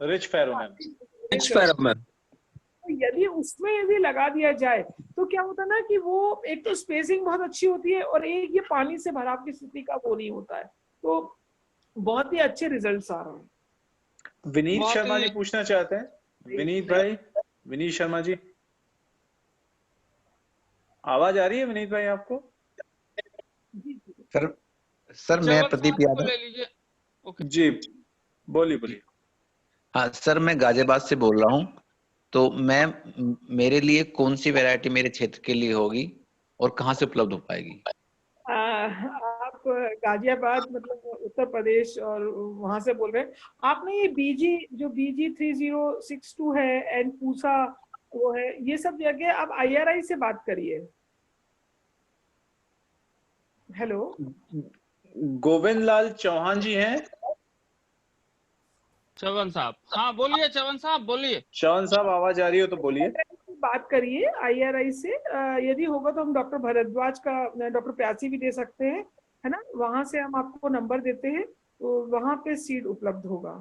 रिच फेरोमोन। यदि उसमें यदि लगा दिया जाए तो क्या होता है ना कि वो एक तो स्पेसिंग बहुत अच्छी होती है और एक ये पानी से भराव की स्थिति का वो नहीं होता है, तो बहुत ही अच्छे रिजल्ट्स आ रहे हैं। विनीत शर्मा जी पूछना चाहते हैं। विनीत भाई, विनीत शर्मा जी, आवाज आ रही है विनीत भाई आपको? सर मैं प्रदीप यादव। जी बोलिए। हाँ सर, मैं गाजियाबाद से बोल रहा हूँ। तो मेरे लिए कौन सी वैरायटी मेरे क्षेत्र के लिए होगी और कहाँ से उपलब्ध हो पाएगी? आप गाजियाबाद मतलब उत्तर प्रदेश और वहां से बोल रहे हैं आपने, ये BG 3062 है एंड पूसा वो है, ये सब जगह आप IRI से बात करिए। हेलो, गोविंद लाल चौहान जी हैं? चवन साहब, हाँ बोलिए चवन साहब, बोलिए। चवन साहब आवाज आ रही हो तो बोलिए। बात करिए IRI से, यदि होगा तो हम डॉक्टर भारद्वाज का, डॉक्टर प्यासी भी दे सकते हैं, है ना, वहां से हम आपको नंबर देते हैं तो वहां पे सीट उपलब्ध होगा,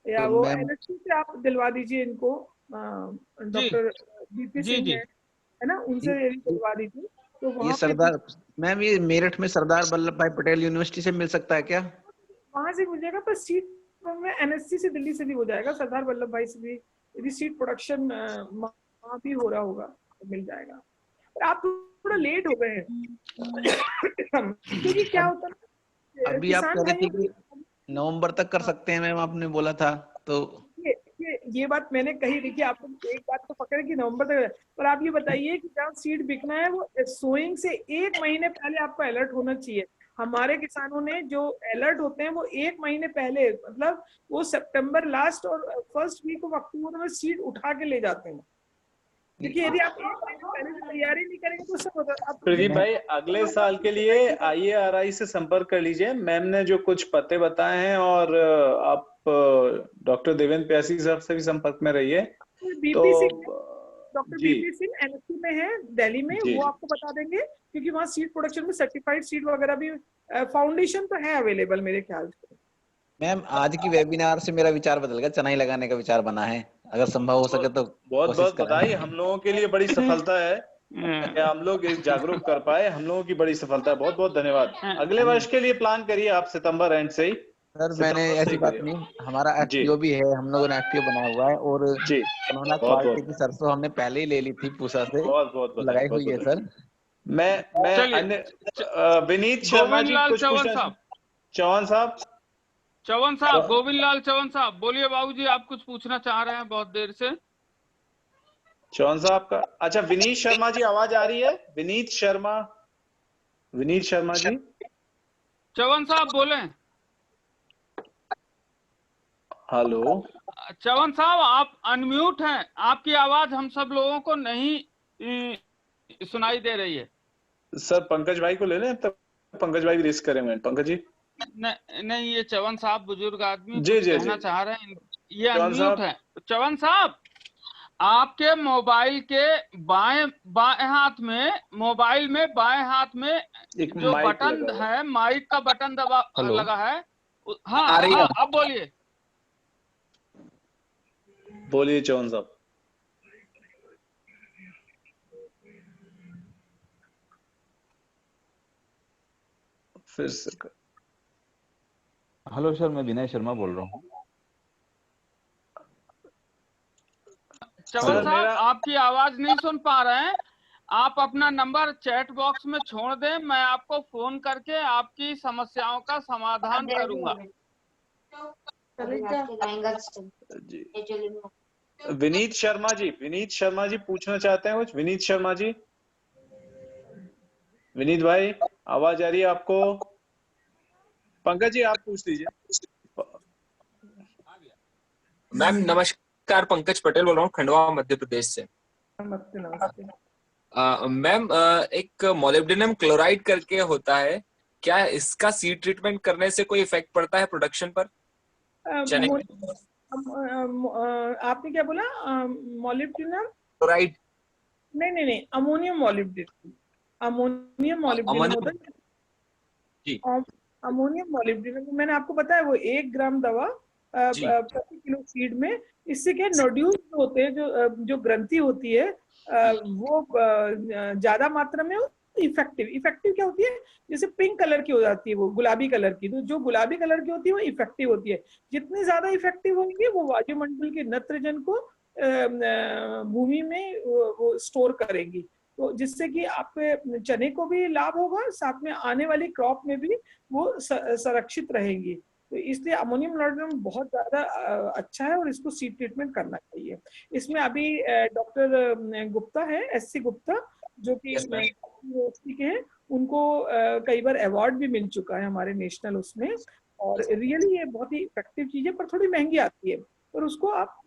या तो वो मैम एनएससी से आप दिलवा दीजिए इनको, डॉक्टर बीपी जी सिंह जी है ना, उनसे ये यदि दिलवा दीजिए तो ये वहां पे सरदार मैम ये मेरठ में सरदार वल्लभ भाई पटेल यूनिवर्सिटी से मिल सकता है क्या? वहां से मिल जाएगा, पर सीट में एनएससी से दिल्ली से भी हो जाएगा, सरदार वल्लभ भाई से भी यदि सीट प्रोडक्शन वहां भी हो रहा होगा तो मिल जाएगा। पर आप थोड़ा लेट हो गए हैं क्योंकि क्या अब होता है ना, अभी आप किसान कह रहे थे भाइयों कि नवंबर तक कर सकते हैं मैम, आपने बोला था तो। ये बात मैंने कही, देखिए आप एक बात तो पकड़े कि नवंबर तक, पर आप ये बताइए कि जहाँ सीड बिकना है वो सोइंग से 1 महीने पहले आपको अलर्ट होना चाहिए। हमारे किसानों ने जो अलर्ट होते हैं वो 1 महीने पहले, मतलब वो सितंबर लास्ट और फर्स्ट वीक ऑफ अक्टूबर में सीड उठा के ले जाते हैं, क्योंकि यदि आप 1 महीने पहले से तैयारी नहीं करेंगे तो सब होता। प्रदीप भाई, अगले साल के लिए IARI से संपर्क कर लीजिए। मैम ने जो कुछ पते बताए हैं, और आप डॉक्टर देवेंद्र प्यासी साहब से भी संपर्क में रहिए। बीपी सिंह, तो डॉक्टर जी बीपी सिंह एनएससी में है दिल्ली में, जी वो जी आपको बता देंगे, क्योंकि वहाँ सीड प्रोडक्शन में सर्टिफाइड सीड वगैरह भी, फाउंडेशन तो है अवेलेबल मेरे ख्याल से। मैम आज की वेबिनार से मेरा विचार बदल गया, चना ही लगाने का विचार बना है, अगर संभव हो सके तो बहुत कोशिश बहुत करें। बधाई, हम लोगों के लिए बड़ी सफलता है कि हम लोग जागरूक कर पाए, हम लोगों की बड़ी सफलता है। बहुत बहुत धन्यवाद। अगले वर्ष के लिए प्लान करिए आप, सितंबर एंड से ही। सर मैंने सितंबर से ऐसी ही बात करिए नहीं, हमारा जी FPO भी है, हम लोगों ने FPO बनाया हुआ है, और जी। कोरोना बहुत क्वालिटी बहुत की सरसों हमने पहले ही ले ली थी पूसा से, बहुत बहुत बधाई, लगाई बहुत हुई है बधाई। सर। मैं चलिए अन्य विनीत शर्मा गोविंद जी लाल कुछ चौहान पूछना। साहब, चौहान साहब, गोविंद लाल चौहान साहब बोलिए। बाबूजी आप कुछ पूछना चाह रहे हैं बहुत देर से। चौहान साहब का, अच्छा विनीत शर्मा जी आवाज आ रही है? विनीत शर्मा, विनीत शर्मा जी। चौहान साहब बोले। हेलो चौहान साहब आप अनम्यूट हैं, आपकी आवाज हम सब लोगों को नहीं सुनाई दे रही है। सर, पंकज भाई को ले लें, तब पंकज भाई रेस करेंगे। पंकज जी नहीं, ये चौहान साहब बुजुर्ग आदमी जी कुछ जी कहना जी। चाह रहे हैं, ये चौहान अनम्यूट साहब, है। चौहान साहब आपके मोबाइल के बाएं हाथ में, मोबाइल में बाएं हाथ में एक जो माइक बटन लगा हुआ है, माइक का बटन दबा हेलो, लगा है। हाँ आ रही है? हाँ अब बोलिए। बोलिए चौहान साहब। फिर से हेलो सर, मैं विनय शर्मा बोल रहा हूँ। चौहान साहब आपकी आवाज नहीं सुन पा रहे हैं, आप अपना नंबर चैट बॉक्स में छोड़ दें, मैं आपको फोन करके आपकी समस्याओं का समाधान करूंगा। जी विनीत शर्मा जी, विनीत शर्मा जी पूछना चाहते हैं कुछ? विनीत शर्मा जी, विनीत भाई आवाज आ रही है आपको? पंकज जी आप पूछ लीजिए। मैम नमस्कार, पंकज पटेल बोल रहा हूँ, खंडवा मध्य प्रदेश से। नमस्ते नमस्ते। मैम एक मोलिब्डेनम क्लोराइड करके होता है, क्या इसका सीड ट्रीटमेंट करने से कोई इफेक्ट पड़ता है प्रोडक्शन पर? आपने क्या बोला? Molybdenum chloride? नहीं, अमोनियम मोलिब्डेनम, अमोनियम मोलिब्डेनम होता है जी। अमोनियम मोलिब्डेनम मैंने आपको बताया, वो 1 ग्राम दवा प्रति किलो सीड में। इससे क्या नोड्यूल होते हैं, जो ग्रंथि होती है वो ज्यादा मात्रा में इफेक्टिव क्या होती है, जैसे पिंक कलर की हो जाती है, वो गुलाबी कलर की, तो जो गुलाबी कलर की होती है वो इफेक्टिव होती है। जितनी ज्यादा इफेक्टिव होंगी वो वायुमंडल के नत्रजन को भूमि में वो स्टोर करेंगी, तो जिससे कि आपके चने को भी लाभ होगा, साथ में आने वाली क्रॉप में भी वो संरक्षित रहेंगी। तो इसलिए अमोनियम मोलिब्डेनम बहुत ज्यादा अच्छा है और इसको सीड ट्रीटमेंट करना चाहिए। इसमें अभी डॉक्टर गुप्ता है, SC गुप्ता, जो कि यूनिवर्सिटी के हैं, उनको कई बार अवार्ड भी मिल चुका है हमारे नेशनल उसमें, और रियली ये बहुत ही इफेक्टिव चीज है, पर थोड़ी महंगी आती है, पर उसको आप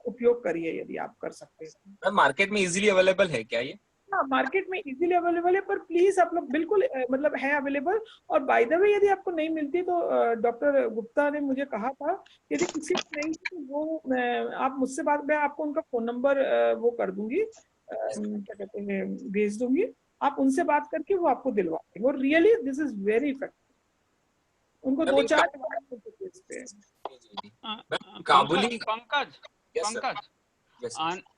उपयोग करिए यदि आप कर सकते हैं। मार्केट में इजीली अवेलेबल है क्या ये? हाँ, मार्केट में इजीली अवेलेबल है, पर प्लीज आप लोग बिल्कुल मतलब है अवेलेबल। और बाय द वे यदि आपको नहीं मिलती तो डॉक्टर गुप्ता ने मुझे कहा था यदि किसी को नहीं तो वो आप मुझसे बात, मैं आपको उनका फोन नंबर वो कर दूंगी, क्या कहते हैं, भेज दूंगी, आप उनसे बात करके वो आपको दिलवा देंगे, और really this is very effective. उनको अभी 2-4 काबुली पंकज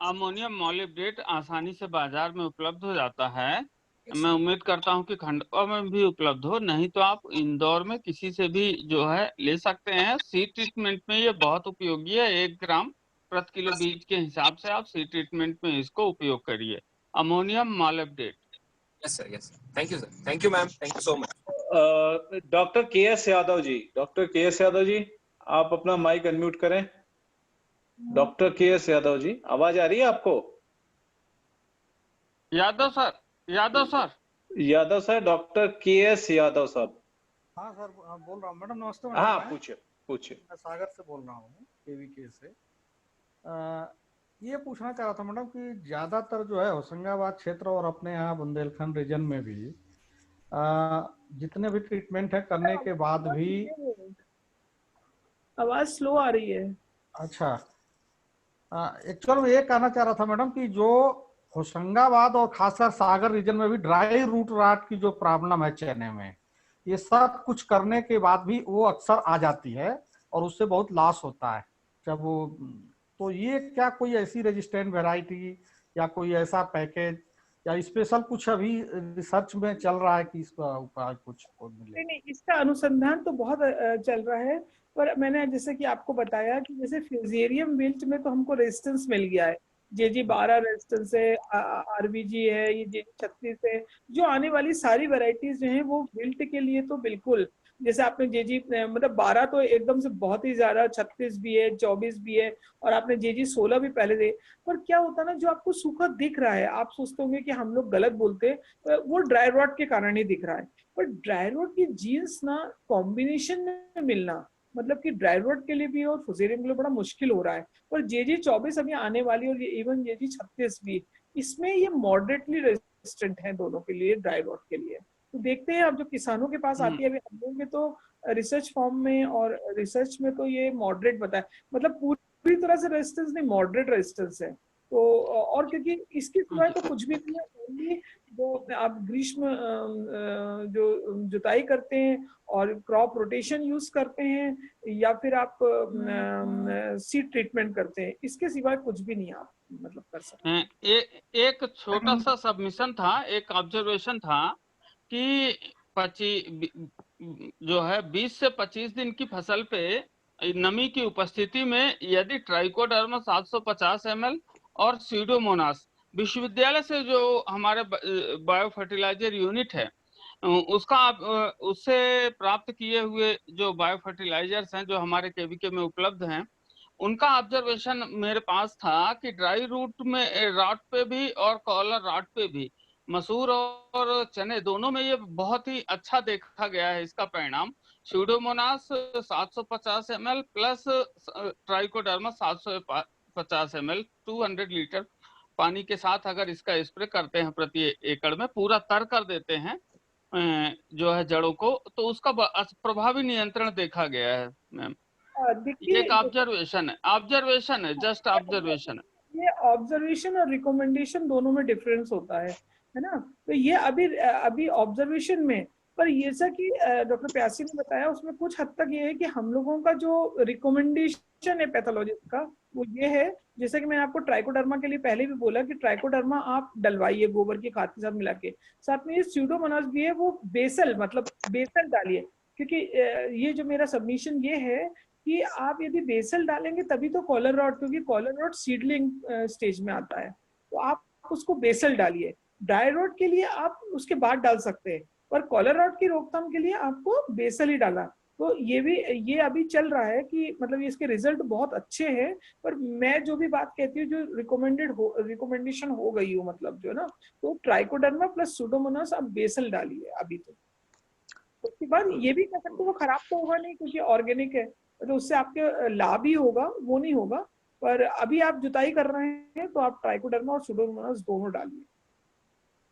अमोनियम मॉलिब्डेट आसानी से बाजार में उपलब्ध हो जाता है। मैं उम्मीद करता हूं कि खंडवा में भी उपलब्ध हो, नहीं तो आप इंदौर में किसी से भी जो है ले सकते हैं। सीड ट्रीटमेंट में ये बहुत उपयोगी है। 1 ग्राम प्रति किलो बीज के हिसाब से आप सीड ट्रीटमेंट में इसको उपयोग करिए, ammonium molybdate. Yes sir, yes sir, thank you sir, thank you ma'am, thank you so much. Doctor K S. Yadav ji, doctor K S. Yadav ji, आप अपना माइक अनम्यूट करें। Doctor K S. यादव जी, आवाज आ रही है आपको? Yadav sir, Yadav sir, doctor K S. Yadav साहब। हाँ सर, बोल रहा हूँ मैडम, नमस्ते। हाँ, पूछिए। मैं सागर से बोल रहा हूँ, केवीके से। ये पूछना चाह रहा था मैडम कि ज्यादातर जो है होशंगाबाद क्षेत्र और अपने यहाँ बुंदेलखंड रीजन में भी जितने भी ट्रीटमेंट है करने के बाद भी आवाज स्लो आ रही है। अच्छा, एक्चुअल ये कहना चाह रहा था मैडम कि जो होशंगाबाद और खासकर सागर रीजन में भी ड्राई रूट राट की जो प्रॉब्लम है चने में, ये सब कुछ करने के बाद भी वो अक्सर आ जाती है और उससे बहुत लॉस होता है जब वो। तो ये क्या कोई ऐसी रेजिस्टेंट वैरायटी या कोई ऐसा पैकेज या स्पेशल कुछ अभी रिसर्च में चल रहा है कि इसका उपाय कुछ मिले? नहीं, इसका अनुसंधान तो बहुत चल रहा है, पर मैंने जैसे कि आपको बताया कि जैसे फ्यूजेरियम विल्ट में तो हमको रेजिस्टेंस मिल गया है, JG12 रेजिस्टेंस है, RVG है, ये JG36 है। जो आने वाली सारी वैरायटीज जो हैं वो विल्ट के लिए तो बिल्कुल, जैसे आपने JG मतलब 12 तो एकदम से बहुत ही ज्यादा, 36 भी है, 24 भी है, और आपने JG16 भी पहले दे। पर क्या होता है ना, जो आपको सूखा दिख रहा है, आप सोचते होंगे कि हम लोग गलत बोलते हैं, वो ड्राई रॉट के कारण ही दिख रहा है। पर ड्राई रॉट की जीन्स ना कॉम्बिनेशन में मिलना, मतलब कि ड्राई रॉट के लिए भी और फुजेरियम के लिए बड़ा मुश्किल हो रहा है। पर JG24 अभी आने वाली और इवन JG36 भी, इसमें ये मॉडरेटली रेजिस्टेंट है दोनों के लिए, ड्राई रॉट के लिए। तो देखते हैं अब जो किसानों के पास आती है, अभी हम लोग में तो रिसर्च फॉर्म में और रिसर्च में तो ये मॉडरेट बताया, मतलब पूरी तरह से रेजिस्टेंस नहीं, मॉडरेट रेजिस्टेंस है। तो और क्योंकि इसके सिवाय तो कुछ भी नहीं है, ओनली जो आप ग्रीष्म जो जुताई करते हैं और क्रॉप रोटेशन यूज करते हैं, या फिर आप सीड ट्रीटमेंट करते हैं, इसके सिवाय कुछ भी नहीं आप मतलब कर सकते हैं। एक छोटा सा सबमिशन था, एक ऑब्जर्वेशन था कि 20 से 25 दिन की फसल पे नमी की उपस्थिति में यदि ट्राइकोडर्मा 750 ml और सीडोमोनास विश्वविद्यालय से जो हमारे बायो फर्टिलाइजर यूनिट है उसका उससे प्राप्त किए हुए जो बायो फर्टिलाइजर्स हैं जो हमारे केवीके में उपलब्ध हैं, उनका ऑब्जर्वेशन मेरे पास था कि ड्राई रूट में राट पे भी और कॉलर राट पे भी, मसूर और चने दोनों में ये बहुत ही अच्छा देखा गया है इसका परिणाम। Pseudomonas 750 ml plus trichoderma 750 ml 200 litre पानी के साथ अगर इसका स्प्रे करते हैं प्रति एकड़ में, पूरा तर कर देते हैं जो है जड़ों को, तो उसका प्रभावी नियंत्रण देखा गया है मैम। एक ऑब्जर्वेशन है, जस्ट ऑब्जर्वेशन है। ये ऑब्जर्वेशन और रिकमेंडेशन दोनों में डिफरेंस होता है ना। तो ये अभी ऑब्जर्वेशन में, पर ये सा कि डॉक्टर प्यासी ने बताया उसमें कुछ हद तक ये है कि हम लोगों का जो रिकमेंडेशन है पैथोलॉजिस्ट का वो ये है, जैसे कि मैंने आपको ट्राइकोडर्मा के लिए पहले भी बोला कि ट्राइकोडर्मा आप डलवाइए गोबर की खाद के साथ मिला के, साथ में ये सीडोमोनास भी है वो बेसल, मतलब बेसल डालिए, क्योंकि ये जो मेरा सबमिशन ये है कि आप यदि बेसल डालेंगे तभी तो कॉलर रॉट, क्योंकि कॉलर रॉट सीडलिंग स्टेज में आता है, तो आप उसको बेसल डालिए। ड्राई रॉट के लिए आप उसके बाद डाल सकते हैं, पर कॉलर रॉट की रोकथाम के लिए आपको बेसल ही डाला। तो ये अभी चल रहा है कि मतलब इसके रिजल्ट बहुत अच्छे हैं, पर मैं जो भी बात कहती हूँ जो रिकमेंडेशन हो गई हो, मतलब जो है ना, तो ट्राइकोडर्मा प्लस सूडोमोनास आप बेसल डालिए अभी तो। उसके बाद ये भी कह सकते हो वो खराब तो होगा नहीं क्योंकि ऑर्गेनिक है, तो उससे आपके लाभ ही होगा, वो नहीं होगा। पर अभी आप जुताई कर रहे हैं तो आप ट्राइकोडर्मा और सूडोमोनास दोनों डालिए।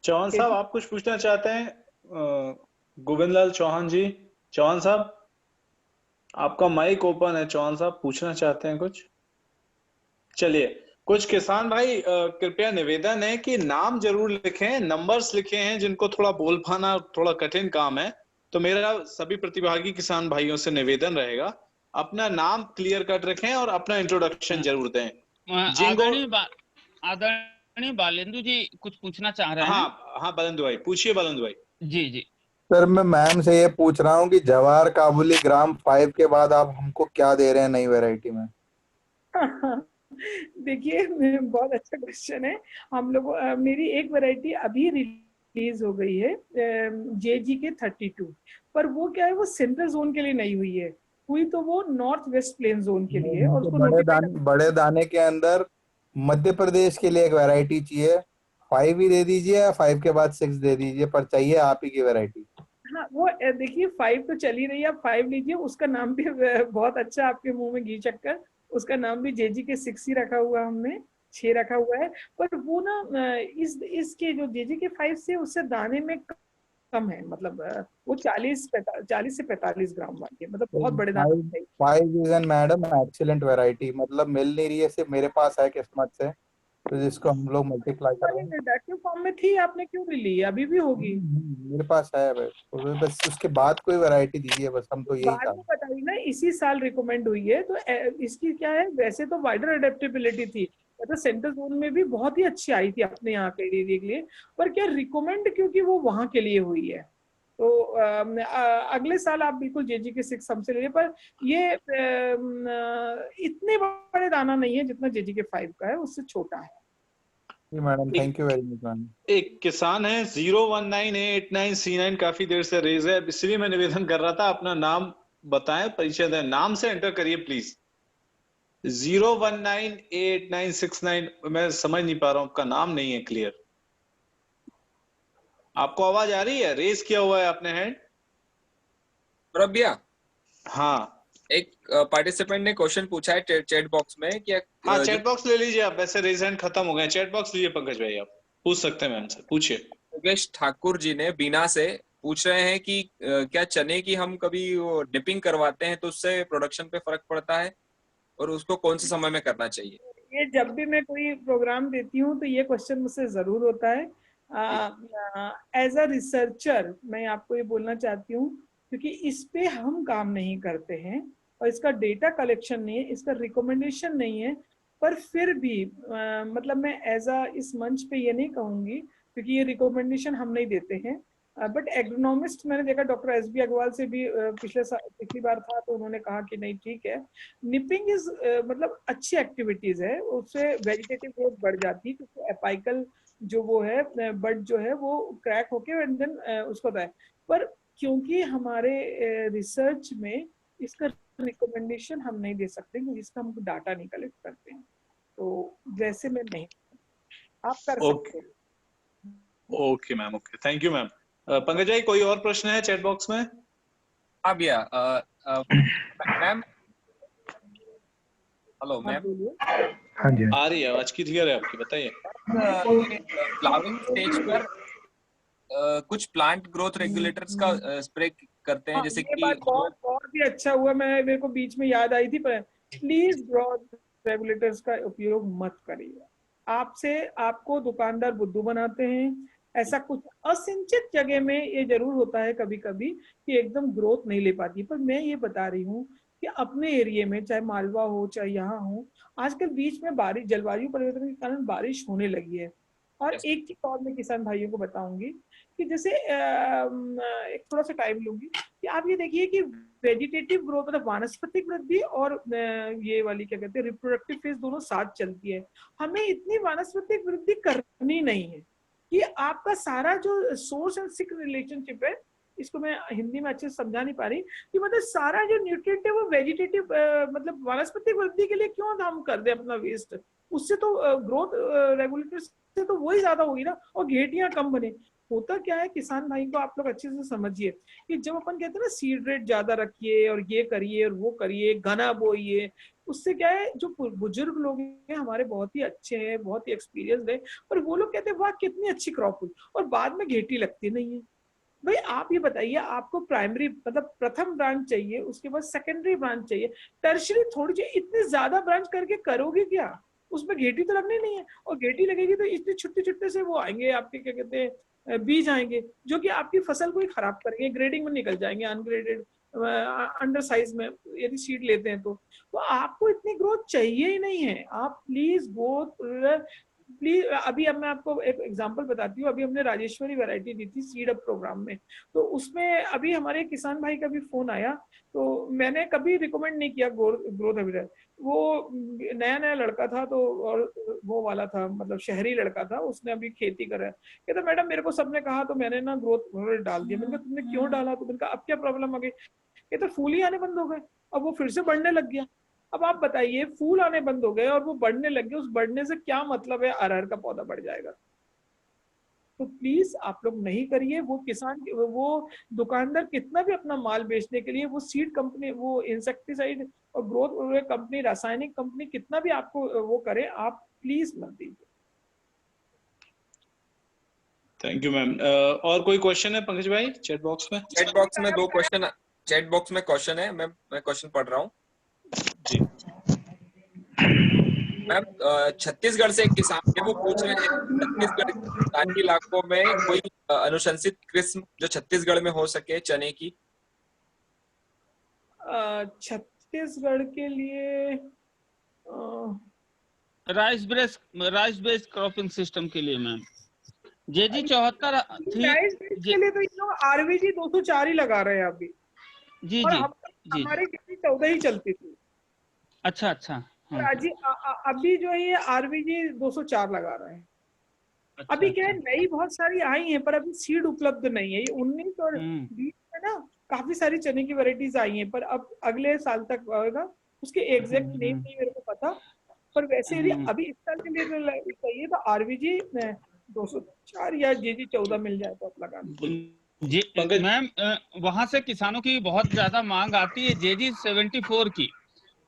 चौहान साहब आप कुछ पूछना चाहते हैं? गोविंद लाल चौहान जी, चौहान साहब आपका माइक ओपन है। चौहान साहब पूछना चाहते हैं कुछ? चलिए, कुछ किसान भाई कृपया निवेदन है कि नाम जरूर लिखें, नंबर्स लिखे हैं, जिनको थोड़ा बोल पाना थोड़ा कठिन काम है तो मेरा सभी प्रतिभागी किसान भाइयों से निवेदन रहेगा, अपना नाम क्लियर कट रखें और अपना इंट्रोडक्शन जरूर दें। आदरणीय बालेंदु जी कुछ पूछना चाह रहे हैं। हाँ बालेंदु भाई पूछिए। बालेंदु भाई जी सर, मैं मैम से ये पूछ रहा हूँ कि जवार काबुली ग्राम 5 के बाद आप हमको क्या दे रहे हैं नई वैरायटी में? देखिए बहुत अच्छा क्वेश्चन है। हम लोग मेरी एक वैरायटी अभी रिलीज हो गई है JGK 32, पर वो क्या है, वो सेंट्रल जोन के लिए नहीं हुई तो वो नॉर्थ वेस्ट प्लेन जोन के लिए। और उसको बड़े दाने के अंदर मध्य प्रदेश के लिए एक वैरायटी चाहिए। 5 ही दे दीजिए या 5 के बाद 6 दे दीजिए, पर चाहिए आप ही की वैरायटी। हाँ वो देखिए 5 तो चली रही है, आप 5 लीजिए। उसका नाम भी बहुत अच्छा, आपके मुंह में घी चक्कर, उसका नाम भी JGK 6 ही रखा हुआ, हमने 6 रखा हुआ है। पर वो ना इसके जो JGK 5 से उससे दाने में कम है, मतलब वो 40 से 45 ग्राम वाली है, मतलब बहुत बड़े दाने। 5 is an madam excellent variety, मतलब मिल नहीं रही है, सिर्फ मेरे पास है किस्मत से, तो जिसको हम लोग मल्टीप्लाई करेंगे। रिडक्टिव फॉर्म में थी, आपने क्यों नहीं ली? अभी भी होगी, मेरे पास है बस उसके बाद कोई वैरायटी दीजिए, बस हम तो यही बाद में बताइए ना। इसी साल रिकमेंड हुई है, तो इसकी क्या है, वैसे तो वाइडर एडेप्टेबिलिटी थी, मतलब सेंट्रल जोन में भी बहुत ही अच्छी आई थी अपने यहाँ के एरिया के लिए, पर क्या रिकमेंड क्योंकि वो वहां के लिए हुई है। तो अगले साल आप बिल्कुल JGK 6 हमसे ले लीजिए, पर ये इतने बड़े दाना नहीं है जितना JGK 5 का है, उससे छोटा है। Madam thank you very much ma'am. एक किसान है 01989C9, काफी देर से रेज है, इसलिए मैं निवेदन कर रहा था अपना नाम बताएं, परिचय दें, नाम से एंटर करिए प्लीज। 0198969, मैं समझ नहीं पा रहा हूं, आपका नाम नहीं है क्लियर। आपको आवाज आ रही है? रेज किया हुआ है आपने हैंड? भैया हाँ, एक पार्टिसिपेंट ने क्वेश्चन पूछा है चैट बॉक्स में कि हाँ चैट बॉक्स ले लीजिए आप, वैसे रेज हैंड खत्म हो गए, चैट बॉक्स लीजिए पंकज भाई, आप पूछ सकते हैं मैम से, पूछिए। योगेश ठाकुर जी ने बीना से पूछ रहे हैं कि क्या चने की हम कभी वो डिपिंग करवाते हैं तो उससे प्रोडक्शन पे फर्क पड़ता है, और उसको कौन से समय में करना चाहिए? ये जब भी मैं कोई प्रोग्राम देती हूँ तो ये क्वेश्चन मुझसे जरूर होता है। एज अ रिसर्चर मैं आपको ये बोलना चाहती हूँ, क्योंकि इस पे हम काम नहीं करते हैं और इसका डेटा कलेक्शन नहीं है, इसका रिकमेंडेशन नहीं है, पर फिर भी मतलब मैं एज अ इस मंच पे ये नहीं कहूंगी, क्योंकि ये रिकमेंडेशन हम नहीं देते हैं। बट एग्रोनॉमिस्ट मैंने देखा, डॉक्टर SB अग्रवाल से भी पिछली बार था, तो उन्होंने कहा कि नहीं ठीक है, निपिंग इज मतलब अच्छी एक्टिविटीज है, उससे वेजिटेटिव ग्रोथ बढ़ जाती है, क्योंकि एपाइकल जो वो है बड जो है वो क्रैक होके एंड देन उसको होता है। पर क्योंकि हमारे रिसर्च में इसका रिकमेंडेशन हम नहीं दे सकते, क्योंकि इसका हम डाटा नहीं कलेक्ट करते हैं, तो वैसे में नहीं आप कर सकते हैं। Okay ma'am, okay, thank you ma'am. Pankaj भाई कोई और प्रश्न है चैट बॉक्स में? हाँ भैया, मैम हेलो मैम। हाँ जी, आ रही है आवाज, क्लियर है आपकी, बताइए। फ्लावरिंग स्टेज पर कुछ प्लांट ग्रोथ रेगुलेटर्स का स्प्रे करते हैं, जैसे कि बहुत ही अच्छा हुआ, मेरे को बीच में याद आई थी, पर प्लीज ग्रोथ रेगुलेटर्स का उपयोग मत करिए। आपको दुकानदार बुद्धू बनाते हैं। ऐसा कुछ असिंचित जगह में ये जरूर होता है कभी कभी कि एकदम ग्रोथ नहीं ले पाती, पर मैं ये बता रही हूँ कि अपने एरिया में, चाहे मालवा हो चाहे यहाँ हो, आजकल बीच में बारिश, जलवायु परिवर्तन के कारण बारिश होने लगी है। और एक चीज और मैं किसान भाइयों को बताऊंगी कि जैसे एक थोड़ा सा टाइम लूंगी कि आप ये देखिए कि वेजिटेटिव ग्रोथ मतलब वानस्पतिक वृद्धि और ये वाली क्या कहते हैं रिप्रोडक्टिव फेज दोनों साथ चलती है। हमें इतनी वानस्पतिक वृद्धि करनी नहीं है कि आपका सारा जो सोर्स एंड सिक रिलेशनशिप है, इसको मैं हिंदी में अच्छे से समझा नहीं पा रही, कि मतलब सारा जो न्यूट्रिएंट है वो वेजिटेटिव मतलब वानस्पतिक वृद्धि के लिए क्यों हम कर दें अपना वेस्ट, उससे तो ग्रोथ रेगुलेटर से तो वही ज्यादा होगी ना, और घेटियां कम बने। होता क्या है किसान भाई को आप लोग अच्छे से समझिए कि जब अपन कहते हैं ना सीड रेट ज्यादा रखिए और ये करिए और वो करिए, घना बोइए, उससे क्या है जो बुजुर्ग लोग हैं हमारे बहुत ही अच्छे हैं, बहुत ही एक्सपीरियंस्ड है, पर वो लोग कहते हैं वाह कितनी अच्छी क्रॉप हुई, और बाद में घेटी लगती नहीं है। भाई आप ये बताइए, आपको प्राइमरी मतलब प्रथम ब्रांच चाहिए, उसके बाद सेकेंडरी ब्रांच चाहिए, टर्शरी थोड़ी चाहिए, इतनी ज्यादा ब्रांच करके करोगे क्या? उसमें घेटी तो लगनी नहीं है, और घेटी लगेगी तो इतने छुट्टे छुट्टे से वो आएंगे आपके क्या कहते हैं बीज आएंगे जो कि आपकी फसल को ही खराब करेंगे, ग्रेडिंग में निकल जाएंगे, अनग्रेडेड, अंडर साइज में यदि सीड लेते हैं तो आपको इतनी ग्रोथ चाहिए ही नहीं है। आप प्लीज प्लीज अभी अब मैं आपको एक एग्जांपल बताती हूँ। अभी हमने राजेश्वरी वैरायटी दी थी सीड अप प्रोग्राम में, तो उसमें अभी हमारे किसान भाई का भी फोन आया, तो मैंने कभी रिकमेंड नहीं किया ग्रोथ अविरल। वो नया नया लड़का था, तो और वो वाला था, मतलब शहरी लड़का था, उसने अभी खेती करा है। कहता मैडम मेरे को सबने कहा तो मैंने ना ग्रोथ डाल दिया। मैंने कहा तुमने क्यों डाला? तो मैंने कहा अब क्या प्रॉब्लम आ गई? कहता फूल ही आने बंद हो गए, अब वो फिर से बढ़ने लग गया। अब आप बताइए, फूल आने बंद हो गए और वो बढ़ने लग गए, उस बढ़ने से क्या मतलब है? अरहर का पौधा बढ़ जाएगा। तो प्लीज आप लोग नहीं करिए। वो किसान, वो दुकानदार कितना भी अपना माल बेचने के लिए वो सीड कंपनी, वो इंसेक्टिसाइड और ग्रोथ कंपनी, रासायनिक कंपनी कितना भी आपको वो करे, आप प्लीज मत दीजिए। Thank you ma'am. और कोई क्वेश्चन है पंकज भाई चैट बॉक्स में? चैट बॉक्स में दो क्वेश्चन, चैट बॉक्स में क्वेश्चन है, मैं क्वेश्चन पढ़ रहा हूँ जी। मैम छत्तीसगढ़ से एक किसान है, वो पूछ रहे हैं छत्तीसगढ़ के मैदानी इलाकों में कोई अनुशंसित किस्म जो छत्तीसगढ़ में हो सके चने की? छत्तीसगढ़ के लिए राइस बेस्ड क्रॉपिंग सिस्टम के लिए मैम जेजी 74 थी। राइस बेस्ड के लिए तो ये लोग आरवीजी 204 ही लगा रहे हैं अभी। जी जी जी, हमारी खेती 14 ही चलती थी। अच्छा अच्छा। अभी जो है ये आरवीजी 204 लगा रहे हैं। अच्छा, अभी क्या है, नई बहुत सारी आई हैं पर अभी सीड उपलब्ध नहीं है। ये 19 और 20 में ना काफी सारी चने की वैरायटीज आई हैं, पर अब अगले साल तक आएगा। उसके एग्जैक्ट नेम नहीं मेरे को पता, पर वैसे यदि अभी इस साल के लिए चाहिए तो आरवीजी 204 या जेजी 14 मिल जाए तो आप लगा जी। मैम वहां से किसानों की बहुत ज्यादा मांग आती है जेजी 74 की,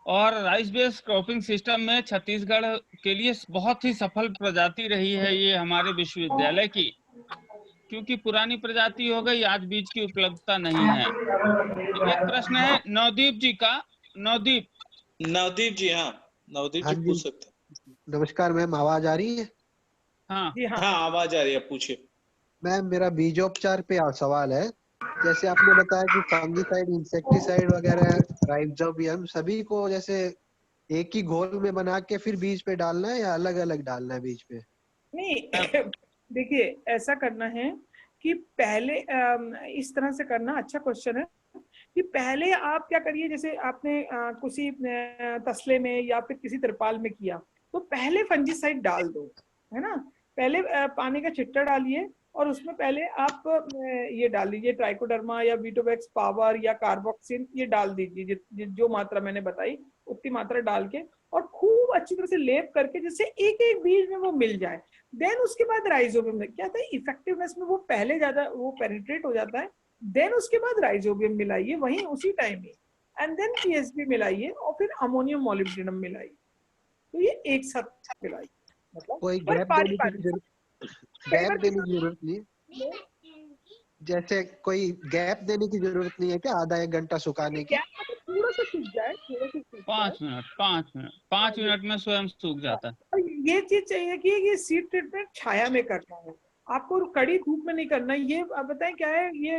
और राइस बेस्ड क्रॉपिंग सिस्टम में छत्तीसगढ़ के लिए बहुत ही सफल प्रजाति रही है ये हमारे विश्वविद्यालय की, क्योंकि पुरानी प्रजाति हो गई, आज बीज की उपलब्धता नहीं है। एक प्रश्न है नवदीप जी का। नवदीप जी, हाँ नवदीप जी पूछ सकते हैं। नमस्कार मैम, आवाज आ रही है? हाँ आवाज आ रही है, पूछिए। मैम मेरा बीजोपचार पे सवाल है। जैसे आपने बताया कि फंगिसाइड, इंसेक्टिसाइड वगैरह, राइजोबियम सभी को जैसे एक ही घोल में बना के फिर बीज पे डालना है या अलग अलग डालना है बीज पे? नहीं देखिए ऐसा करना है कि पहले इस तरह से करना, अच्छा क्वेश्चन है, कि पहले आप क्या करिए, जैसे आपने किसी तसले में या फिर किसी तिरपाल में किया तो पहले फंजीसाइड डाल दो, है ना। पहले पानी का छिट्टा डालिए और उसमें पहले आप ये डाल दीजिए ट्राइकोडर्मा या वीटोवेक्स पावर या कार्बोक्सिन, ये डाल दीजिए जो मात्रा मैंने बताई उतनी मात्रा डाल के, और खूब अच्छी तरह से लेप करके जिससे एक एक बीज में वो मिल जाए। देन उसके बाद राइजोबियम में क्या होता है, इफेक्टिवनेस में वो पहले ज्यादा वो पेनिट्रेट हो जाता है। देन उसके बाद राइजोबियम मिलाइए वहीं उसी टाइम में, एंड देन पीएसबी मिलाइए और फिर अमोनियम मॉलिब्डेनम मिलाइए। तो ये एक साथ मिलाइए, मतलब कोई गैप देने की जरूरत नहीं, जैसे कोई गैप देने की जरूरत नहीं है क्या, आधा एक घंटा सुखाने की? पूरा से सूख जाए, 5 मिनट में स्वयं सूख जाता है। ये चीज चाहिए कि ये सीड ट्रीटमेंट छाया में करना है, आपको कड़ी धूप में नहीं करना। ये आप बताएं क्या है, ये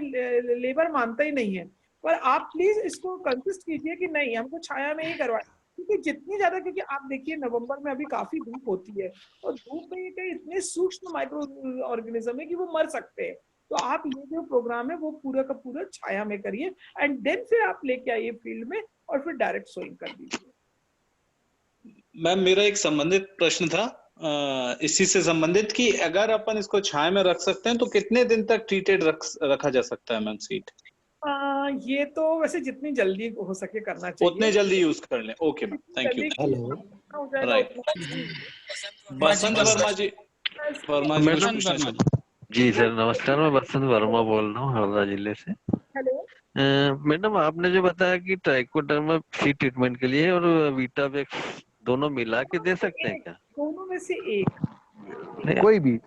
लेबर मानता ही नहीं है, पर आप प्लीज इसको कंसिस्ट कीजिए कि नहीं हमको छाया में ही करवाएं, क्योंकि जितनी ज्यादा, क्योंकि आप देखिए नवंबर में अभी काफी धूप होती है और धूप में ये इतने सूक्ष्म माइक्रो ऑर्गेनिज्म है कि वो मर सकते हैं। तो आप ये जो प्रोग्राम है वो पूरा का पूरा छाया में करिए, एंड देन फिर आप लेके आइए फील्ड में और फिर डायरेक्ट सोइंग कर दीजिए। मैम मेरा एक संबंधित प्रश्न था इसी से संबंधित, कि अगर अपन इसको छाया में रख सकते हैं तो कितने दिन तक ट्रीटेड रखा जा सकता है मैम सीड? ये तो वैसे जितनी जल्दी हो सके करना चाहिए, उतने जल्दी यूज कर लें। Okay ma'am, thank you. Hello, right, Basant Verma ji. जी सर नमस्कार, मैं बसंत वर्मा बोल रहा हूँ हरदा जिले से। हेलो मैडम, आपने जो बताया कि ट्राइकोडर्मा सीड ट्रीटमेंट के लिए और वीटावेक्स दोनों मिला के दे सकते हैं क्या? दोनों में से एक, कोई भी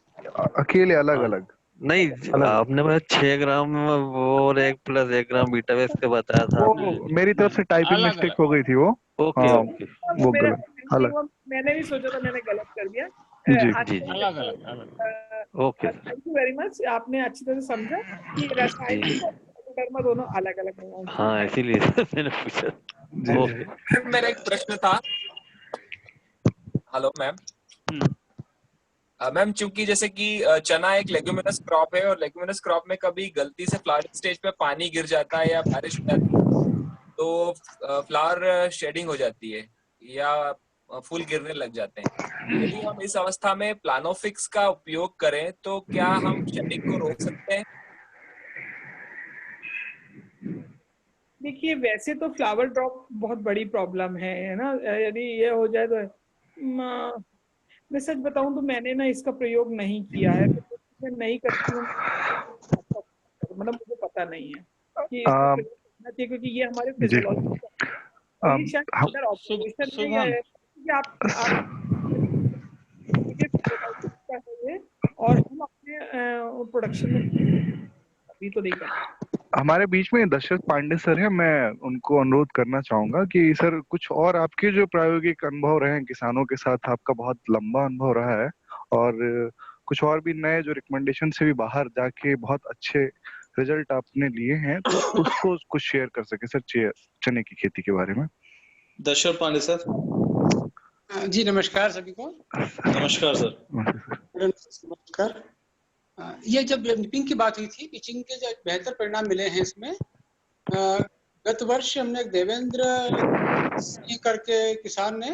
अकेले अलग अलग नहीं, आपने बताया 6 ग्राम और 1 + 1 ग्राम वीटावेक्स का बताया था। वो मेरी तरफ से टाइपिंग मिस्टेक हो गई थी वो। ओके ओके, वो गलत अलग। मैंने भी सोचा था मैंने गलत कर दिया। जी जी अलग अलग। Okay sir. Thank you very much, आपने अच्छी तरह से समझा कि रासायनिक और ट्राइकोडर्मा दोनों अलग अलग हैं। हाँ इसीलिए मैंने पूछा। ओके। मेरा एक प्रश्न था। Hello ma'am. मैम चूंकि जैसे कि चना एक लेग्यूमिनस क्रॉप है और लेग्यूमिनस क्रॉप में कभी गलती से फ्लावरिंग स्टेज पे पानी गिर जाता है या बारिश हो जाती है तो फ्लावर शेडिंग हो जाती है या फूल गिरने लग जाते हैं। यदि हम इस अवस्था में प्लानोफिक्स का उपयोग करें तो क्या हम शेडिंग को रोक सकते हैं? देखिए वैसे तो फ्लावर ड्रॉप बहुत बड़ी प्रॉब्लम है ना, यदि ये हो जाए तो मैं सच बताऊं तो मैंने ना इसका प्रयोग नहीं किया है, तो मैं नहीं करती हूँ, मतलब मुझे पता नहीं है कि इसका प्रयोग करना चाहिए क्योंकि ये हमारे फिजियोलॉजी ये शायद अंडर ऑब्जर्वेशन में है कि आप ये और हम अपने प्रोडक्शन में अभी तो नहीं करते। हमारे बीच में दशरथ पांडे सर है, मैं उनको अनुरोध करना चाहूंगा कि सर कुछ और आपके जो प्रायोगिक अनुभव रहे हैं किसानों के साथ, आपका बहुत लंबा अनुभव रहा है और कुछ और भी नए जो रिकमेंडेशन से भी बाहर जाके बहुत अच्छे रिजल्ट आपने लिए हैं, तो उसको कुछ शेयर कर सके सर चने की खेती के बारे में। दशरथ पांडे सर। जी नमस्कार सभी को। नमस्कार सर। नमस्कार। ये जब निपिंग की बात हुई थी, पिचिंग के जो बेहतर परिणाम मिले हैं इसमें, गत वर्ष हमने देवेंद्र सिंह करके किसान ने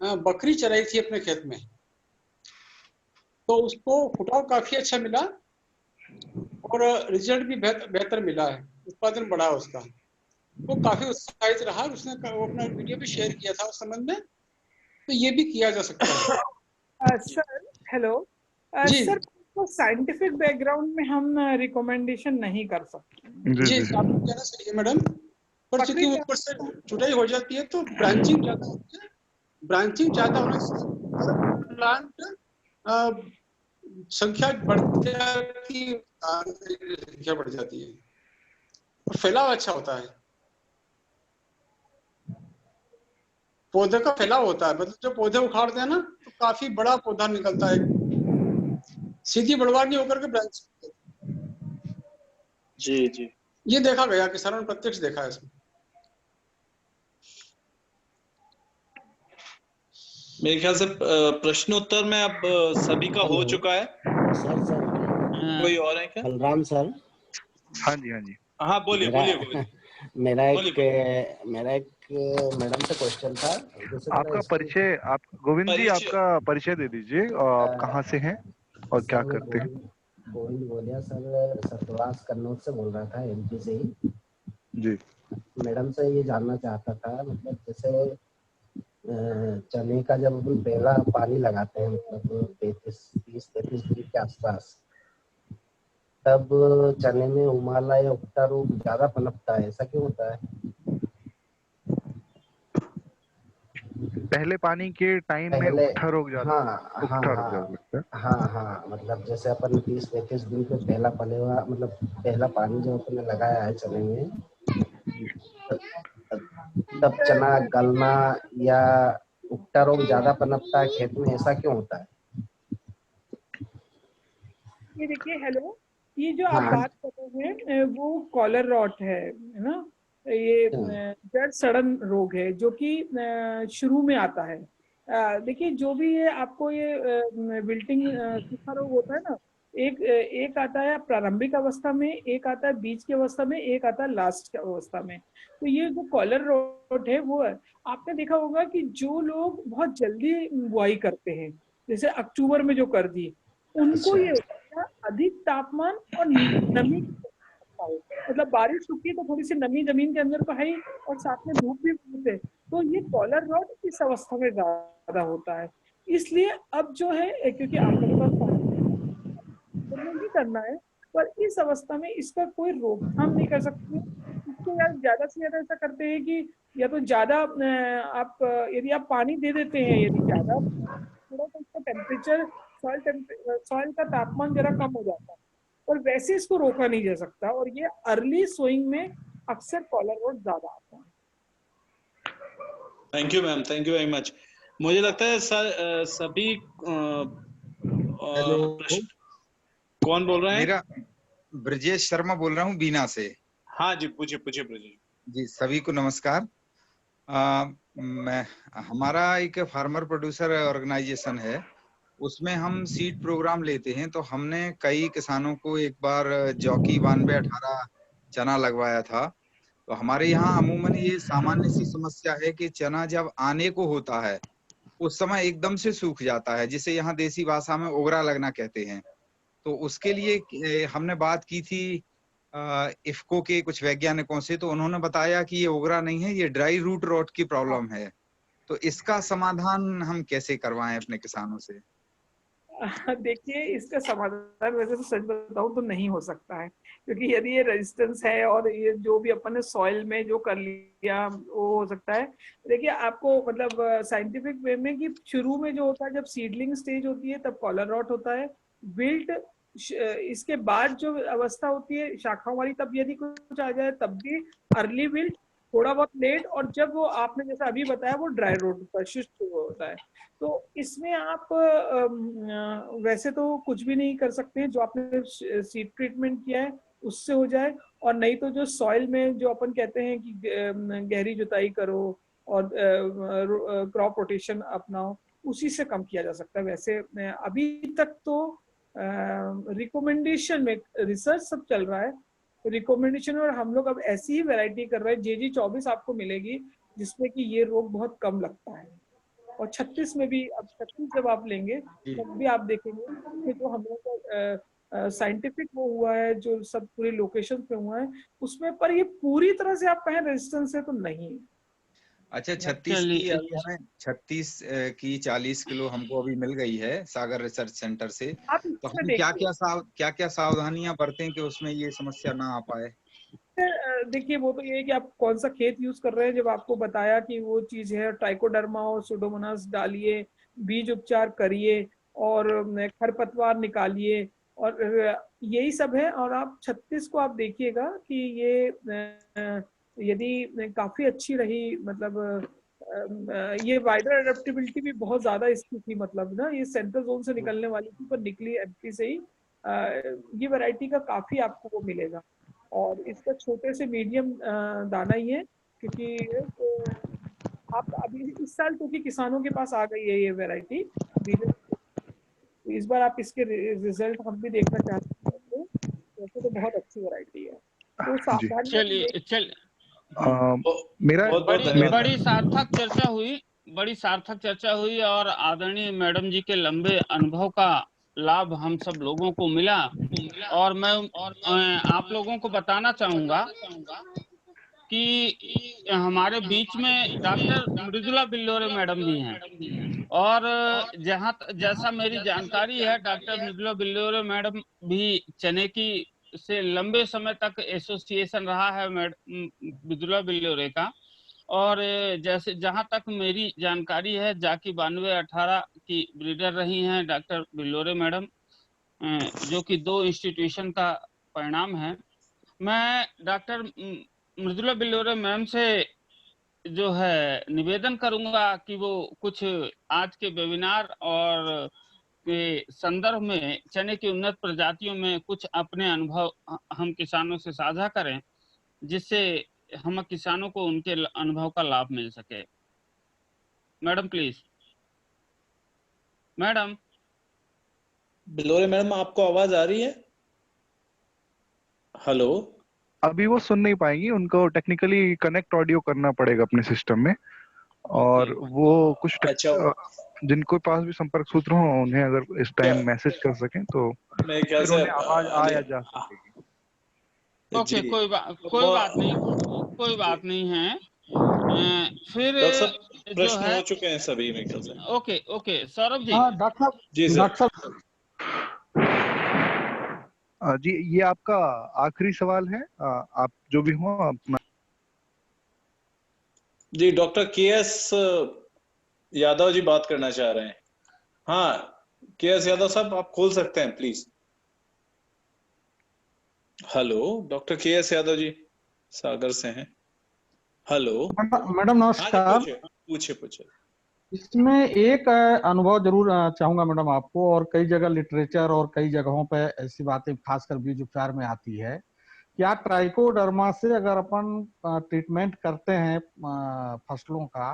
बकरी चराई थी अपने खेत में, तो उसको फुटाव काफी अच्छा मिला और रिजल्ट भी बेहतर मिला है, उत्पादन बढ़ा उसका। वो काफी उत्साहित रहा, उसने वो अपना वीडियो भी शेयर किया था उस संबंध में, तो ये भी किया जा सकता है। सर हेलो सर, तो साइंटिफिक बैकग्राउंड में हम रिकमेंडेशन नहीं कर सकते। जी आपको कहना सही है मैडम, पर चूंकि ऊपर से चुटाई हो जाती है तो ब्रांचिंग ज्यादा होती है, ब्रांचिंग ज्यादा होने से प्लांट संख्या बढ़ जाती है और फैलाव अच्छा होता है, पौधे का फैलाव होता है। मतलब जो पौधे उखाड़ते हैं ना तो काफी बड़ा पौधा निकलता है, सीधी बढ़वार नहीं होकर के ब्रांच। जी ये देखा गया, किसानों ने प्रत्यक्ष देखा है इसमें। मेरे ख्याल से प्रश्नोत्तर में अब सभी का हो चुका है। सर कोई और है क्या? बलराम सर। हाँ जी हाँ बोलिए। मेरा एक मैडम से क्वेश्चन था। आपका परिचय, आप गोविंद जी आपका परिचय दे दीजिए, आप कहाँ से हैं और क्या करते हैं? गोविंद बोलिया सर, सरप्रवास कन्नौज से बोल रहा था, एमपी से ही। जी मैडम से ये जानना चाहता था, मतलब जैसे चने का जब अपन पहला पानी लगाते हैं, मतलब 30-33 दिन के आसपास, तब चने में उमाला या उगता रोग ज्यादा पनपता है, ऐसा क्यों होता है? पहले पानी के टाइम में उगता रोग ज्यादा? हाँ, मतलब जैसे अपन 30-35 दिन पे पहला पहला पानी जो अपने लगाया है चने में, तब चना गलना या उगता रोग ज्यादा पनपता है खेत में, ऐसा क्यों होता है? ये देखिए, हेलो, ये जो आप बात कर रहे हैं वो कॉलर रॉट है ना, ये जड़ सड़न रोग है जो कि शुरू में आता है। देखिए जो भी ये आपको ये विल्टिंग सूखा रोग होता है ना, एक आता है प्रारंभिक अवस्था में, एक आता है बीच की अवस्था में, एक आता है लास्ट की अवस्था में। तो ये जो कॉलर रॉट है वो है, आपने देखा होगा कि जो लोग बहुत जल्दी बुआई करते हैं, जैसे अक्टूबर में जो कर दी, उनको ये अधिक तापमान और नमी, मतलब बारिश रुकी तो थोड़ी सी नमी जमीन के अंदर तो है ही और साथ में धूप भी बहुत है, तो ये कॉलर रॉट इस अवस्था में ज्यादा होता है। इसलिए अब जो है, क्योंकि आप लोगों का नहीं करना है, पर इस अवस्था में इसका कोई रोकथाम नहीं कर सकते। इसको यार ज्यादा से ज्यादा ऐसा करते हैं कि या तो ज्यादा आप यदि आप पानी दे देते हैं, यदि ज्यादा थोड़ा सा इसका टेम्परेचर, सॉइल का तापमान जरा कम हो जाता है, और वैसे इसको रोका नहीं जा सकता। और ये अर्ली सोइंग में अक्सर कॉलर रॉट ज्यादा आता है। Thank you ma'am, thank you very much. मुझे लगता है सर सभी कौन बोल रहे हैं? मेरा ब्रजेश शर्मा बोल रहा हूँ बीना से। हाँ जी, पूछिए पूछिए ब्रजेश जी। सभी को नमस्कार। मैं हमारा एक फार्मर प्रोड्यूसर ऑर्गेनाइजेशन है, उसमें हम सीड प्रोग्राम लेते हैं। तो हमने कई किसानों को एक बार जॉकी 9218 चना लगवाया था। तो हमारे यहाँ अमूमन ये सामान्य सी समस्या है कि चना जब आने को होता है उस समय एकदम से सूख जाता है, जिसे यहाँ देसी भाषा में ओगरा लगना कहते हैं। तो उसके लिए हमने बात की थी इफ्को के कुछ वैज्ञानिकों से, तो उन्होंने बताया कि ये ओगरा नहीं है, ये ड्राई रूट रॉट की प्रॉब्लम है। तो इसका समाधान हम कैसे करवाएं अपने किसानों से? देखिए, इसका समाधान वैसे तो सच बताऊं तो नहीं हो सकता है, क्योंकि यदि ये रेजिस्टेंस है और ये जो भी अपन ने सॉइल में जो कर लिया वो हो सकता है। देखिए, आपको मतलब साइंटिफिक वे में कि शुरू में जो होता है, जब सीडलिंग स्टेज होती है तब कॉलर रॉट होता है। विल्ट इसके बाद जो अवस्था होती है शाखाओं वाली, तब यदि कुछ आ जाए तब भी अर्ली विल्ट, थोड़ा बहुत लेट, और जब वो आपने जैसा अभी बताया वो ड्राई रोट होता है, शुष्क होता है। तो इसमें आप वैसे तो कुछ भी नहीं कर सकते हैं। जो आपने सीड ट्रीटमेंट किया है उससे हो जाए, और नहीं तो जो सॉइल में जो अपन कहते हैं कि गहरी जुताई करो और क्रॉप रोटेशन अपनाओ, उसी से कम किया जा सकता है। वैसे अभी तक तो रिकमेंडेशन में रिसर्च सब चल रहा है, रिकमेंडेशन, और हम लोग अब ऐसी ही वैरायटी कर रहे हैं। JG 24 आपको मिलेगी जिसमें कि ये रोग बहुत कम लगता है। और 36 में भी, अब 36 जब आप लेंगे तब भी आप देखेंगे कि जो हम लोग का साइंटिफिक वो हुआ है, जो सब पूरी लोकेशन पे हुआ है उसमें, पर ये पूरी तरह से आप कहें रेजिस्टेंस है तो नहीं। अच्छा, 36 की 40 किलो हमको अभी मिल गई है सागर रिसर्च सेंटर से। तो हम क्या क्या सावधानियां बरतें कि उसमें ये समस्या ना आ पाए? देखिए, वो तो ये है कि आप कौन सा खेत यूज कर रहे हैं। जब आपको बताया कि वो चीज है, ट्राइकोडर्मा और सुडोमोनास डालिए, बीज उपचार करिए और खरपतवार निकालिए, और यही सब है। और आप 36 को आप देखिएगा कि ये यदि काफी अच्छी रही, मतलब ये वाइडर एडेप्टेबिलिटी भी बहुत ज्यादा इसकी थी, मतलब ना ये सेंट्रल जोन से निकलने वाली थी पर निकली MP से ही। ये वैरायटी का काफी आपको वो मिलेगा, और इसका छोटे से मीडियम दाना ही है, क्योंकि आप अभी इस साल क्योंकि किसानों के पास आ गई है ये वैरायटी, इस बार आप इसके रिजल्ट हम भी देखना चाहते हैं। वैसे तो बहुत अच्छी वैरायटी है, तो सावधानी। मेरा बड़ी सार्थक चर्चा हुई और आदरणीय मैडम जी के लंबे अनुभव का लाभ हम सब लोगों को मिला। और मैं आप लोगों को बताना चाहूंगा कि हमारे बीच में डॉक्टर मृदुला बिल्लोरे मैडम भी हैं, और जैसा मेरी जानकारी है, डॉक्टर मृदुला बिल्लोरे मैडम भी चने की से लंबे समय तक एसोसिएशन रहा है मृदुला बिल्लोरे का। और जैसे जहां तक मेरी जानकारी है, जाकी 9218 की ब्रीडर रही हैं डॉक्टर बिल्लोरे मैडम, जो कि 2 इंस्टीट्यूशन का परिणाम है। मैं डॉक्टर मृदुला बिल्लोरे मैम से जो है निवेदन करूंगा कि वो कुछ आज के वेबिनार और के संदर्भ में चने की उन्नत प्रजातियों में कुछ अपने अनुभव हम किसानों से साझा करें, जिससे हम किसानों को उनके अनुभव का लाभ मिल सके। Madam please. Madam Billore madam, आपको आवाज आ रही है? हेलो। अभी वो सुन नहीं पाएंगी, उनको टेक्निकली कनेक्ट ऑडियो करना पड़ेगा अपने सिस्टम में, और वो कुछ जिनको पास भी संपर्क सूत्र हो उन्हें अगर इस टाइम मैसेज कर सकें तो फिर उन्हें आवाज आया जा सकेगी। ओके, कोई बात नहीं है। फिर जो है हो चुके हैं सभी में। ओके सौरभ जी। हाँ डॉक्टर जी डॉक्टर जी, ये आपका आखिरी सवाल है, आप जो भी हो अपना। जी, डॉक्टर KS यादव जी बात करना चाह रहे हैं। हाँ, KS यादव साहब, आप खोल सकते हैं please. Hello, doctor KS Yadav ji Sagar से हैं। हेलो मैडम नमस्कार। पूछिए। इसमें एक अनुभव जरूर चाहूंगा मैडम आपको, और कई जगह लिटरेचर और कई जगहों पे ऐसी बातें खासकर बीज उपचार में आती है। क्या ट्राइकोडर्मा से अगर अपन ट्रीटमेंट करते हैं फसलों का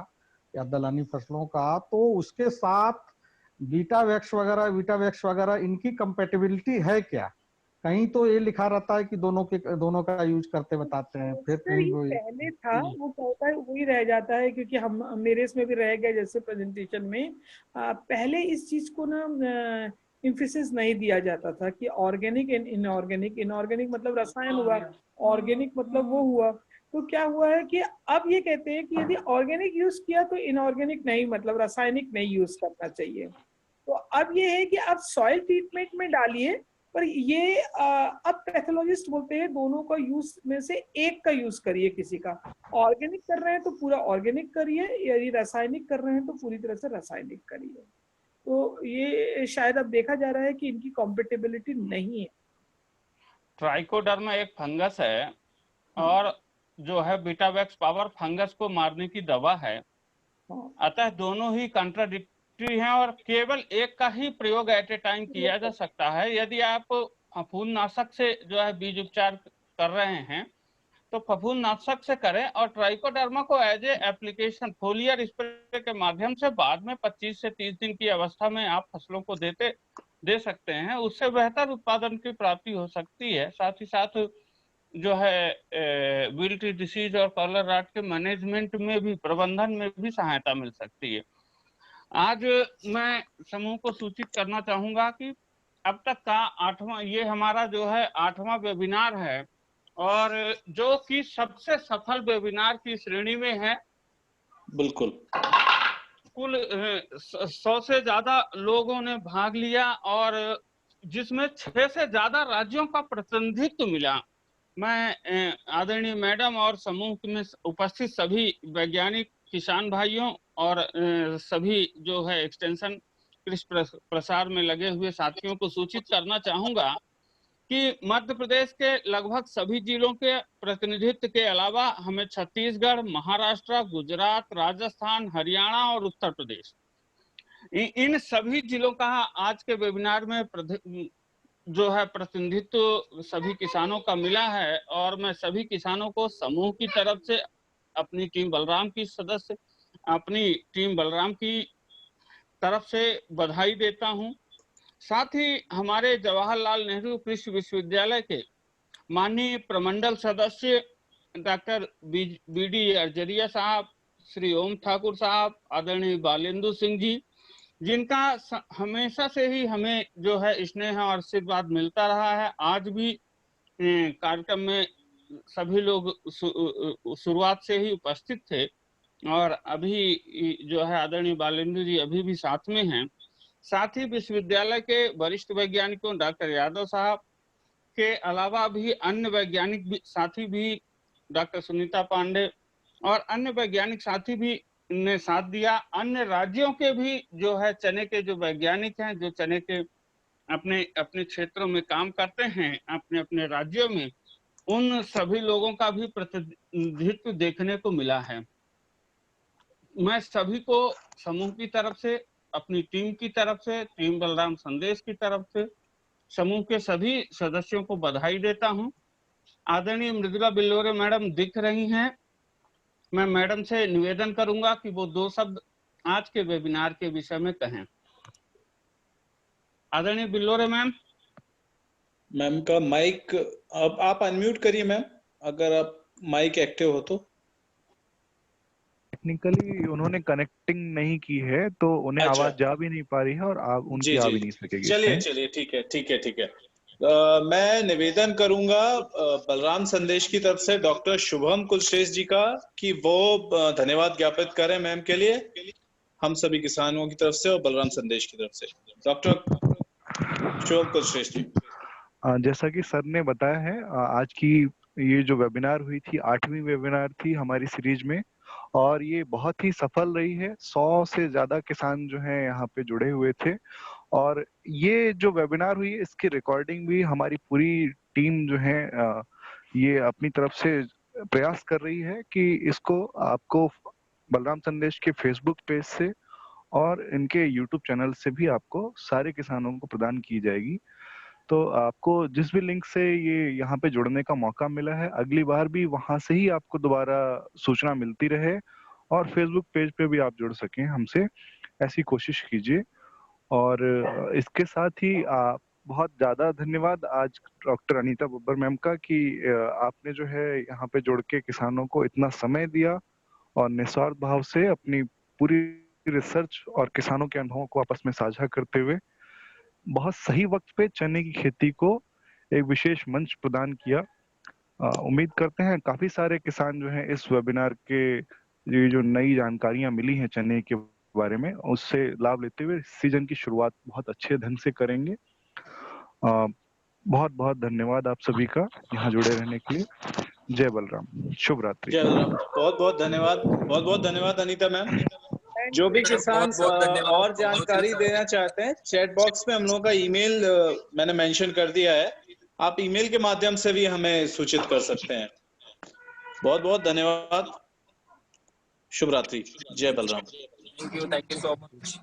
या दलहनी फसलों का, तो उसके साथ वीटावैक्स वगैरह इनकी कंपेटिबिलिटी है क्या? कहीं तो ये लिखा रहता है कि दोनों का यूज करते बताते हैं, फिर सर कहीं ये कोई पहले था, वो क्या होता है वही रह जाता है, क्योंकि हम मेरे इसमें भी रह गया जैसे प्रेजेंटेशन में पहले इस चीज को ना इम्फेसिस नहीं दिया जाता था कि ऑर्गेनिक एंड इनऑर्गेनिक। इनऑर्गेनिक मतलब रसायन हुआ, ऑर्गेनिक मतलब वो हुआ। तो क्या हुआ है कि अब ये कहते हैं कि यदि ऑर्गेनिक यूज किया तो इनऑर्गेनिक नहीं, मतलब रासायनिक नहीं यूज करना चाहिए। तो अब ये है कि आप सॉइल ट्रीटमेंट में डालिए, पर ये अब पैथोलॉजिस्ट बोलते हैं दोनों का यूज में से एक का यूज करिए। किसी का ऑर्गेनिक कर रहे हैं तो पूरा ऑर्गेनिक करिए, यदि रासायनिक कर रहे हैं तो पूरी तरह से रासायनिक करिए। तो ये शायद अब देखा जा रहा है कि इनकी कॉम्पेटेबिलिटी नहीं है। ट्राइकोडर्मा एक फंगस है और जो है बीटावैक्स पावर फंगस को मारने की दवा है, अतः दोनों ही कंट्राडिक्टरी हैं और केवल एक का ही प्रयोग एट ए टाइम किया जा सकता है। यदि आप फफूंदनाशक से जो है बीज उपचार कर रहे हैं तो फफूंदनाशक से करें, और ट्राइकोडर्मा को as a application foliar spray के माध्यम से बाद में 25 से 30 दिन की अवस्था में आप फसलों को दे सकते हैं। उससे बेहतर उत्पादन की प्राप्ति हो सकती है। साथ ही साथ जो है विल्ट डिसीज और कॉलर राट के मैनेजमेंट में भी, प्रबंधन में भी सहायता मिल सकती है। आज मैं समूह को सूचित करना चाहूंगा कि अब तक का 8वां, ये हमारा जो है 8वां वेबिनार है, और जो कि सबसे सफल वेबिनार की श्रेणी में है। बिल्कुल। कुल 100 से ज्यादा लोगों ने भाग लिया और जिसमें 6 से ज्यादा राज्यों का प्रतिनिधित्व मिला। मैं आदरणीय मैडम और समूह में उपस्थित सभी वैज्ञानिक, किसान भाइयों और सभी जो है एक्सटेंशन कृषि प्रसार में लगे हुए साथियों को सूचित करना चाहूंगा कि मध्य प्रदेश के लगभग सभी जिलों के प्रतिनिधित्व के अलावा हमें छत्तीसगढ़, महाराष्ट्र, गुजरात, राजस्थान, हरियाणा और उत्तर प्रदेश, इन सभी जिलों का आज के वेबिनार में जो है प्रतिनिधित्व सभी किसानों का मिला है। और मैं सभी किसानों को समूह की तरफ से, अपनी टीम बलराम की सदस्य, अपनी टीम बलराम की तरफ से बधाई देता हूं। साथ ही हमारे जवाहरलाल नेहरू कृषि विश्वविद्यालय के माननीय प्रमंडल सदस्य डॉक्टर बी.डी. अर्जरिया साहब, श्री ओम ठाकुर साहब, आदरणीय बालेंदु सिंह जी, जिनका हमेशा से ही हमें जो है स्नेह और आशीर्वाद मिलता रहा है। आज भी कार्यक्रम में सभी लोग शुरुआत से ही उपस्थित थे, और अभी जो है आदरणीय बालेंदु जी अभी भी साथ में हैं। साथ ही विश्वविद्यालय के वरिष्ठ वैज्ञानिकों डॉक्टर यादव साहब के अलावा भी अन्य वैज्ञानिक साथी भी, डॉक्टर सुनीता पांडे और अन्य वैज्ञानिक साथी भी ने साथ दिया। अन्य राज्यों के भी जो है चने के जो वैज्ञानिक हैं, जो चने के अपने अपने क्षेत्रों में काम करते हैं, अपने अपने राज्यों में, उन सभी लोगों का भी प्रतिनिधित्व देखने को मिला है। मैं सभी को समूह की तरफ से, अपनी टीम की तरफ से, टीम बलराम संदेश की तरफ से, समूह के सभी सदस्यों को बधाई देता हूं। आदरणीय मृदुला बिल्लोरे मैडम दिख रही हैं। मैं मैडम से निवेदन करूंगा कि वो 2 शब्द आज के वेबिनार के विषय में कहें। आदरणीय बिल्लोरे मैम। मैम का माइक अब आप अनम्यूट करिए मैम, अगर आप माइक एक्टिव हो तो। टेक्निकली उन्होंने कनेक्टिंग नहीं की है तो उन्हें अच्छा। आवाज जा भी नहीं पा रही है और आप उनकी आ भी नहीं सकेगी। चलिए ठीक है। मैं निवेदन करूंगा बलराम संदेश की तरफ से डॉक्टर शुभम कुलश्रेष्ठ जी का कि वो धन्यवाद ज्ञापित करें मैम के लिए, हम सभी किसानों की तरफ से और बलराम संदेश की तरफ से। डॉक्टर शुभम कुलश्रेष्ठ जी। जैसा कि सर ने बताया है, आज की ये जो वेबिनार हुई थी 8वीं वेबिनार थी हमारी सीरीज में, और ये बहुत ही सफल रही है। 100 से ज्यादा किसान जो हैं यहाँ पे जुड़े हुए थे, और ये जो वेबिनार हुई है इसकी रिकॉर्डिंग भी हमारी पूरी टीम जो है ये अपनी तरफ से प्रयास कर रही है कि इसको आपको बलराम संदेश के फेसबुक पेज से और इनके YouTube चैनल से भी आपको सारे किसानों को प्रदान की जाएगी। तो आपको जिस भी लिंक से ये यहाँ पे जुड़ने का मौका मिला है, अगली बार भी वहां से ही आपको दोबारा सूचना मिलती रहे और फेसबुक पेज पे भी आप जुड़ सकें हमसे, ऐसी कोशिश कीजिए। और इसके साथ ही बहुत ज्यादा धन्यवाद आज डॉक्टर अनीता बब्बर मैम का कि आपने जो है यहाँ पे जुड़ के किसानों को इतना समय दिया और निस्वार्थ भाव से अपनी पूरी रिसर्च और किसानों के अनुभवों को आपस में साझा करते हुए बहुत सही वक्त पे चने की खेती को एक विशेष मंच प्रदान किया। उम्मीद करते हैं काफी सारे किसान जो हैं इस वेबिनार के ये जो नई जानकारियां मिली हैं चने के बारे में, उससे लाभ लेते हुए सीजन की शुरुआत बहुत अच्छे ढंग से करेंगे। बहुत बहुत धन्यवाद आप सभी का यहाँ जुड़े रहने के लिए। जय बलराम, शुभ रात्रि। जय बलराम, बहुत बहुत धन्यवाद, बहुत बहुत धन्यवाद अनीता मैम। जो भी किसान और जानकारी देना चाहते हैं, चैट बॉक्स में हम लोगों का ईमेल मैंने मेंशन कर दिया है, आप ईमेल के माध्यम से भी हमें सूचित कर सकते हैं। बहुत बहुत धन्यवाद, शुभ रात्रि, जय Balram. Thank you so much.